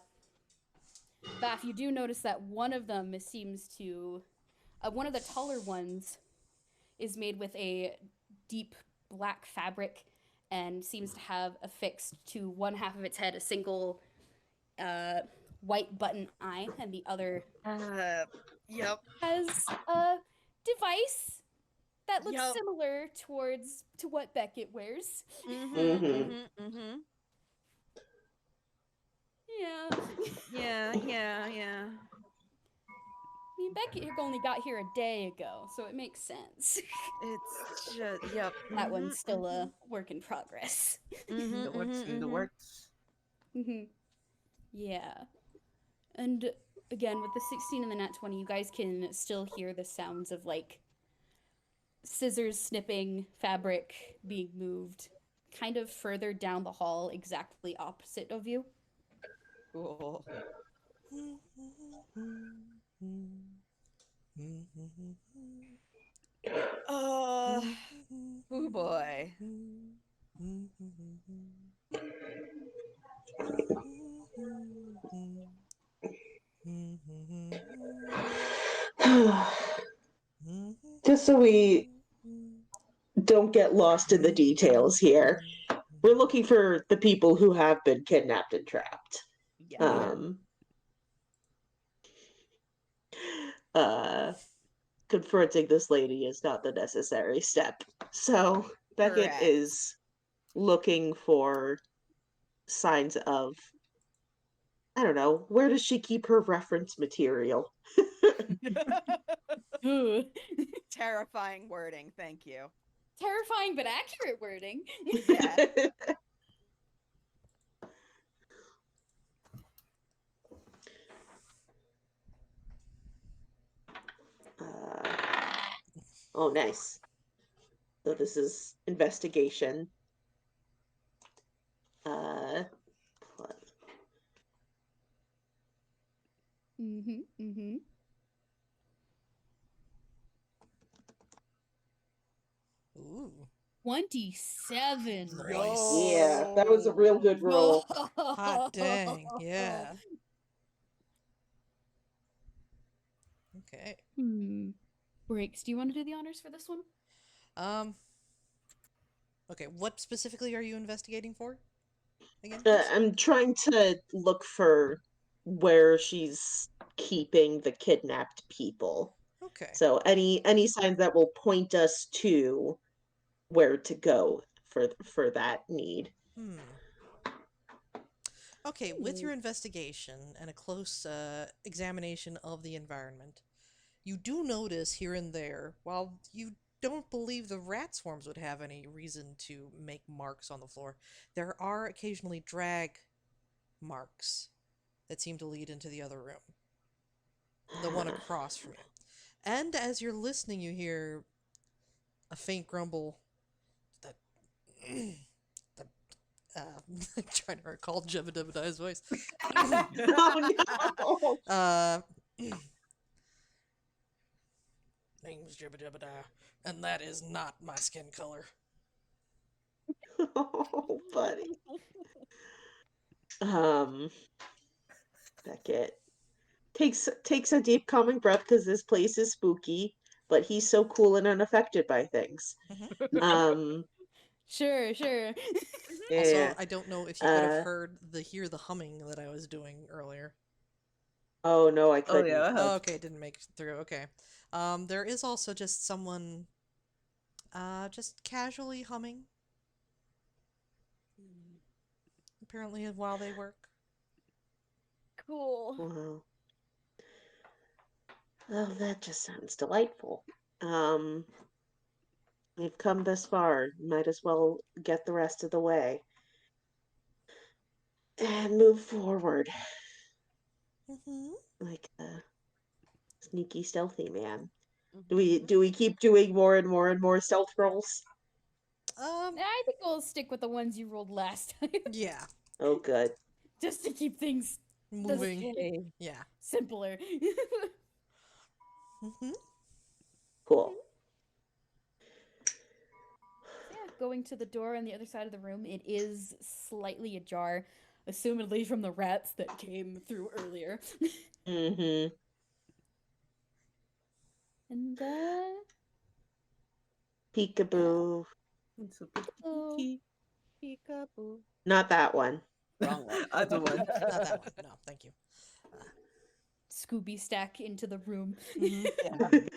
you do notice that one of them seems to, one of the taller ones is made with a deep black fabric and seems to have affixed to one half of its head a single white button eye, and the other Yep. has a device that looks Yep. similar to what Beckett wears. Yeah. Yeah. I mean, Beckett only got here a day ago, so it makes sense. It's just yep. That one's still a work in progress. The works in the works. Yeah. And again, with the 16 and the nat 20, you guys can still hear the sounds of like scissors snipping, fabric being moved, kind of further down the hall, exactly opposite of you. Cool. Oh boy. Just so we don't get lost in the details here, we're looking for the people who have been kidnapped and trapped. Yeah. Confronting this lady is not the necessary step. So Beckett Correct. is looking for signs of, I don't know, where does she keep her reference material? Ooh. Terrifying wording. Thank you. Terrifying but accurate wording. Yeah. Oh, nice. So this is investigation. Plus- Mm-hmm. Mm-hmm. Ooh. 27. Nice. Yeah, that was a real good roll. Hot dang. Yeah. Okay. Breaks, do you want to do the honors for this one? Um. Okay. What specifically are you investigating for? Again, please? I'm trying to look for where she's keeping the kidnapped people. Okay. So any signs that will point us to where to go for that need. Hmm. Okay, with your investigation and a close examination of the environment, you do notice here and there, while you don't believe the rat swarms would have any reason to make marks on the floor, there are occasionally drag marks that seem to lead into the other room, the one across from you. And as you're listening, you hear a faint grumble that. that I'm trying to recall Jebediah's voice. Oh Uh, name's Jebediah, and that is not my skin color. no. Oh, buddy. Um, Beckett takes a deep calming breath because this place is spooky, but he's so cool and unaffected by things. Mhm. Um, Sure. Also, yeah. I don't know if you could have Uh, heard the humming that I was doing earlier. oh no, I Oh couldn't. yeah, I Oh, heard. okay, it didn't make it through. Okay. There is also just someone, just casually humming, apparently while they work. Cool. Wow. Well, that just sounds delightful. Um, we've come this far. Might as well get the rest of the way and move forward Mm-hmm. like a sneaky, stealthy man. Mhm. Do we keep doing more and more and more stealth rolls? I think we'll stick with the ones you rolled last time. Yeah, Oh, good. Just to keep things moving. Okay. Yeah. simpler. Mm-hmm. Cool. Yeah, going to the door on the other side of the room, it is slightly ajar, assumedly from the rats that came through earlier. Mm-hmm. And Peekaboo. It's a bit oh, spooky. Peekaboo. Not that one. Wrong one. Other one. Not that one. No, thank you. Scooby stack into the room. Mm-hmm.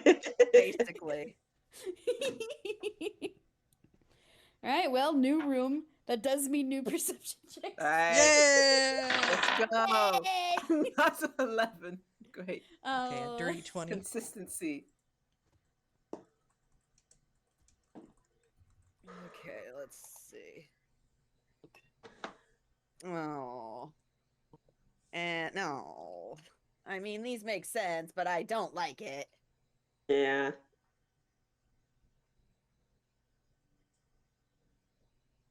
Yeah, basically. All right, well, new room. That does mean new perception checks. Alright, Yeah. let's go. Yay! That's 11. Great. Okay, a dirty 20. Consistency. Okay, let's see. Oh. And no. I mean, these make sense, but I don't like it. Yeah.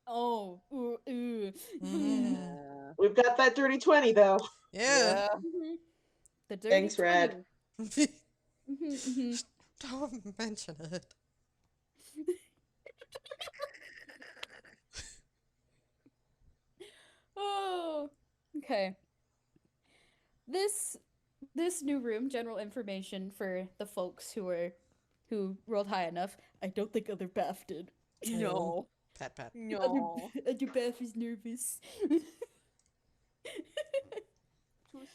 Oh, ooh, ooh. Mm. Yeah. We've got that dirty 20, though. Yeah. Mhm. The dirty Thanks, Rad. 20. Mhm. Don't mention it. Oh, okay. This new room, general information for the folks who rolled high enough. I don't think other Baph did. No. Pat, pat. No. Other Baph is nervous. Too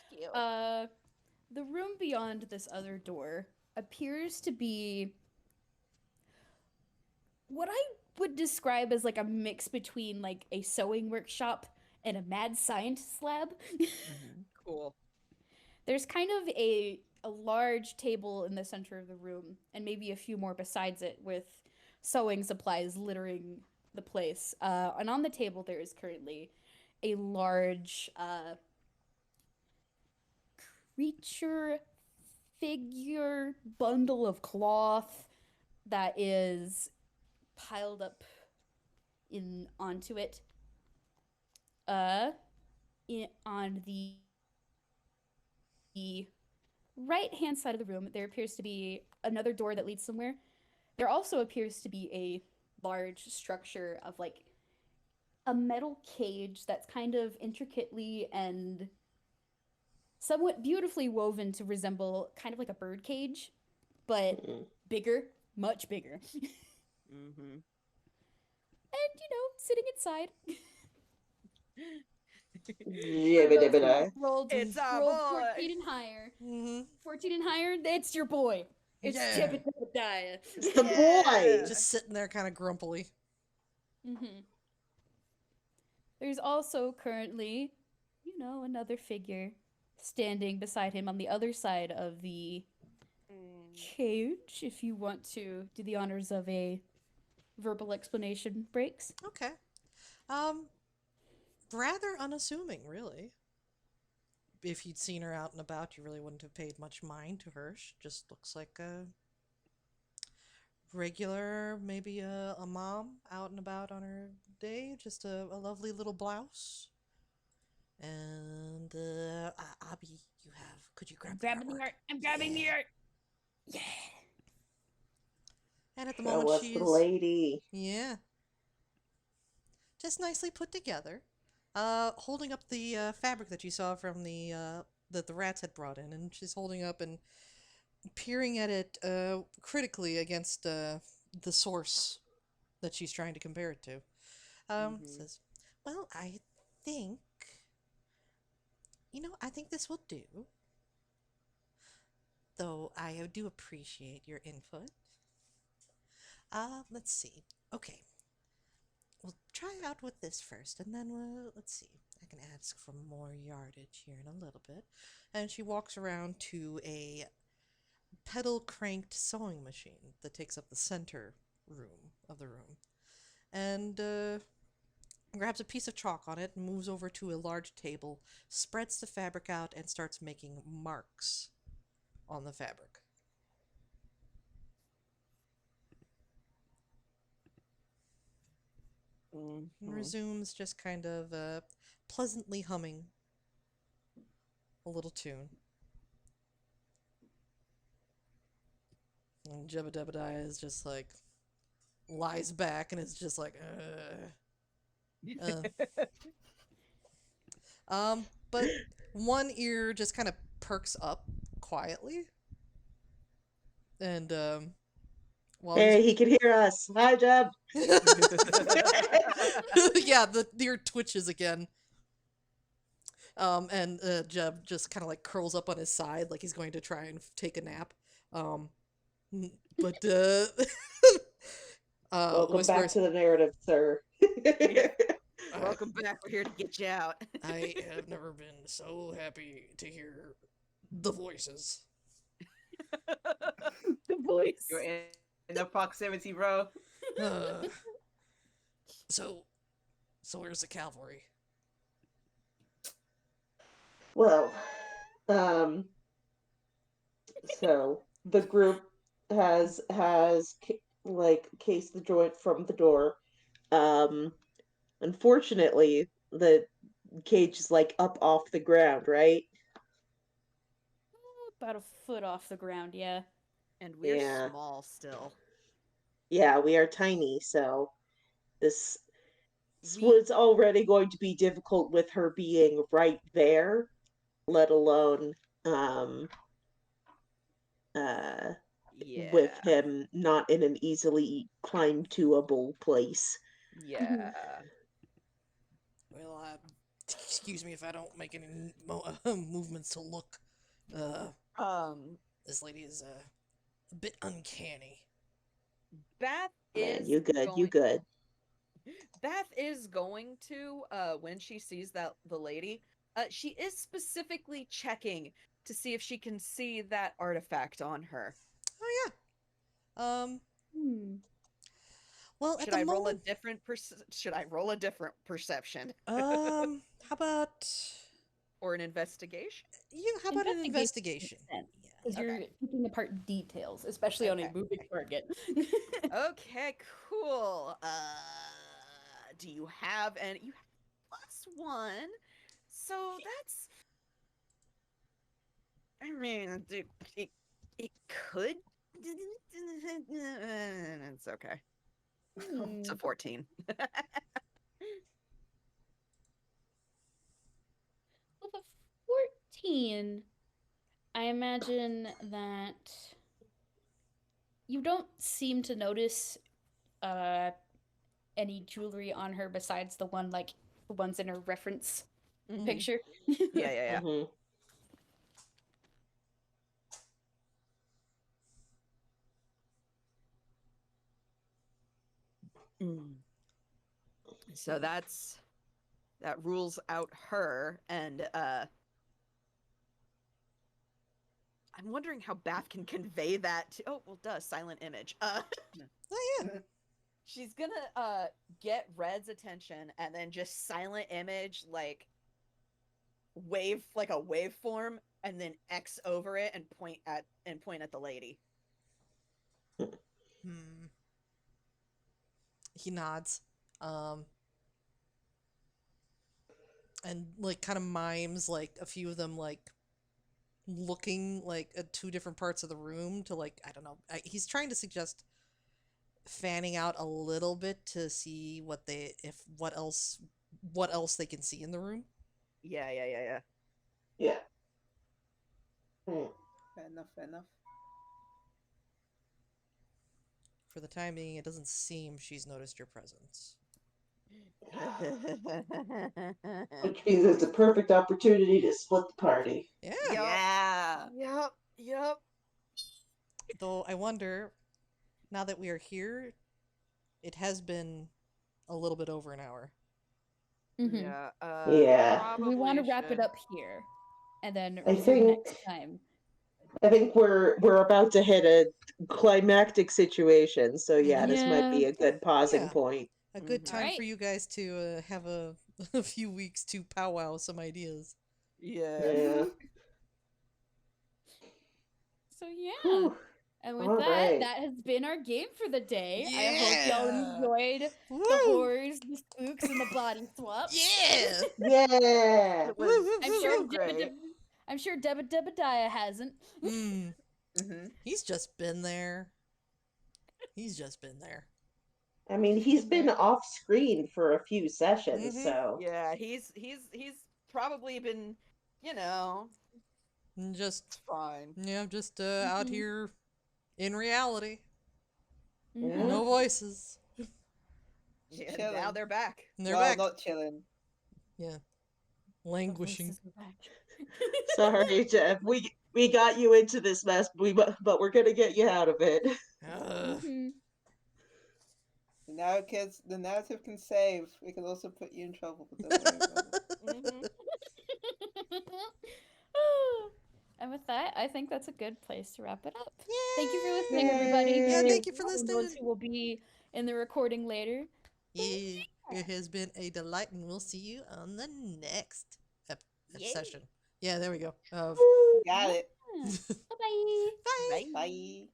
scary. The room beyond this other door appears to be what I would describe as like a mix between like a sewing workshop and a mad scientist lab. Cool. There's kind of a large table in the center of the room, and maybe a few more besides it, with sewing supplies littering the place. And on the table, there is currently a large creature figure bundle of cloth that is piled up in onto it. On the right hand side of the room, there appears to be another door that leads somewhere. There also appears to be a large structure of like a metal cage that's kind of intricately and somewhat beautifully woven to resemble kind of like a bird cage, but bigger, much bigger. Mm-hmm. And sitting inside. Yibba-dibba-di. Rolled, It's our rolled boy. 14 and higher. Mm-hmm. 14 and higher, it's your boy. It's Yeah. Jebediah. It's the boy. Just sitting there kind of grumpily. Mm-hmm. There's also currently, another figure standing beside him on the other side of the cage, if you want to do the honors of a verbal explanation breaks. Okay. Rather unassuming, really. If you'd seen her out and about, you really wouldn't have paid much mind to her. She just looks like a regular, maybe a mom out and about on her day. Just a lovely little blouse. And, Abby, could you grab the artwork? art. I'm grabbing the art. Yeah. And at the Show moment us she the is... lady. Yeah. Just nicely put together. Holding up the fabric that you saw from that the rats had brought in, and she's holding up and peering at it critically against the source that she's trying to compare it to. Says, "Well, I think, I think this will do. Though I do appreciate your input. Let's see. Okay. We'll try out with this first, and then let's see. I can ask for more yardage here in a little bit." And she walks around to a pedal-cranked sewing machine that takes up the center room of the room. And grabs a piece of chalk on it and moves over to a large table, spreads the fabric out, and starts making marks on the fabric. And resumes just kind of pleasantly humming a little tune. And Jebediah is just like, lies back and is just like, But one ear just kind of perks up quietly. And, while Hey, he can hear us. Hi, Jeb. yeah, the ear twitches again. And Jeb just kind of like curls up on his side like he's going to try and take a nap. But Welcome back Whispers, to the narrative, sir. Welcome back. We're here to get you out. I have never been so happy to hear the voices. The voice. You're in the proximity, bro. So where's the cavalry? Well, so the group has cased the joint from the door. Unfortunately, the cage is like up off the ground, right? About a foot off the ground, yeah. And we're Yeah. small still. Yeah, we are tiny, so this We- was already going to be difficult with her being right there, let alone Yeah. with him not in an easily climb to-able place. Yeah. Well, excuse me if I don't make any movements to look. This lady is a bit uncanny. Baph Man, is you good, you going good. Beth is going to when she sees that the lady, she is specifically checking to see if she can see that artifact on her. Oh yeah. Hmm. Well, at Should the I roll a moment, different should I roll a different perception how about or an investigation? how about an Investigation investigation? makes sense, Yeah. because you're Okay. picking apart details, especially on a Okay. moving target. Okay, cool. Do you have and you have +1. So that's I mean, it could it's okay. It's Hmm. a 14. With a 14, I imagine that you don't seem to notice uh any jewelry on her besides the ones in her reference Mhm. picture. Yeah, yeah, Hmm. yeah. So that rules out her and I'm wondering how Baph can convey that to oh well duh, silent image. Oh yeah. She's gonna get Red's attention and then just silent image like a waveform and then X over it and point at the lady. Hmm. He nods. Um, and like kind of mimes like a few of them like looking like at two different parts of the room to like I don't know. He's trying to suggest fanning out a little bit to see what else they can see in the room. Yeah, yeah, yeah, yeah. Yeah. Hmm. Fair enough, fair enough. For the time being, it doesn't seem she's noticed your presence. Which means it's a perfect opportunity to split the party. Yeah. Yeah. Yep. Though I wonder, now that we are here, it has been a little bit over an hour. Mhm. Yeah. Yeah. We want to Probably wrap it should. up here and then I resume think next time. I think we're about to hit a climactic situation, so yeah, this might Yeah. be a good pausing Yeah. point. A good Mhm. time for Alright. you guys to have a few weeks to powwow some ideas. Yeah. Yeah. So yeah. Whew. And with All that, right. that has been our game for the day. I hope Yeah. y'all enjoyed Woo! the horrors, the spooks, and the body swaps. Yeah. Yeah. It Woo, was woo, I'm woo, sure so woo. great. I'm sure Debediah hasn't. Hmm. Mm-hmm. He's just been there. He's just been there. I mean, he's been off screen for a few sessions, Mm-hmm. so Yeah, he's probably been, you know, Just it's fine. just out Mhm. here in reality. Mhm. yeah. No voices. Yeah, now Chilling. they're back. And they're Well, back. not chilling. Yeah. The Languishing. voices are back. Sorry, Jeff. We got you into this mess, but we're gonna get you out of it. Ugh. Mhm. The narrative can save. It can also put you in trouble, but don't worry about it. Hmm. And with that, I think that's a good place to wrap it up. Yay! Thank you for listening, everybody. Yeah, Yay. thank you for And listening. those who will be in the recording later. Yeah, it has been a delight, and we'll see you on the next Yay. session. Yeah, there we go. Got it. Bye bye. Bye. Bye. Bye.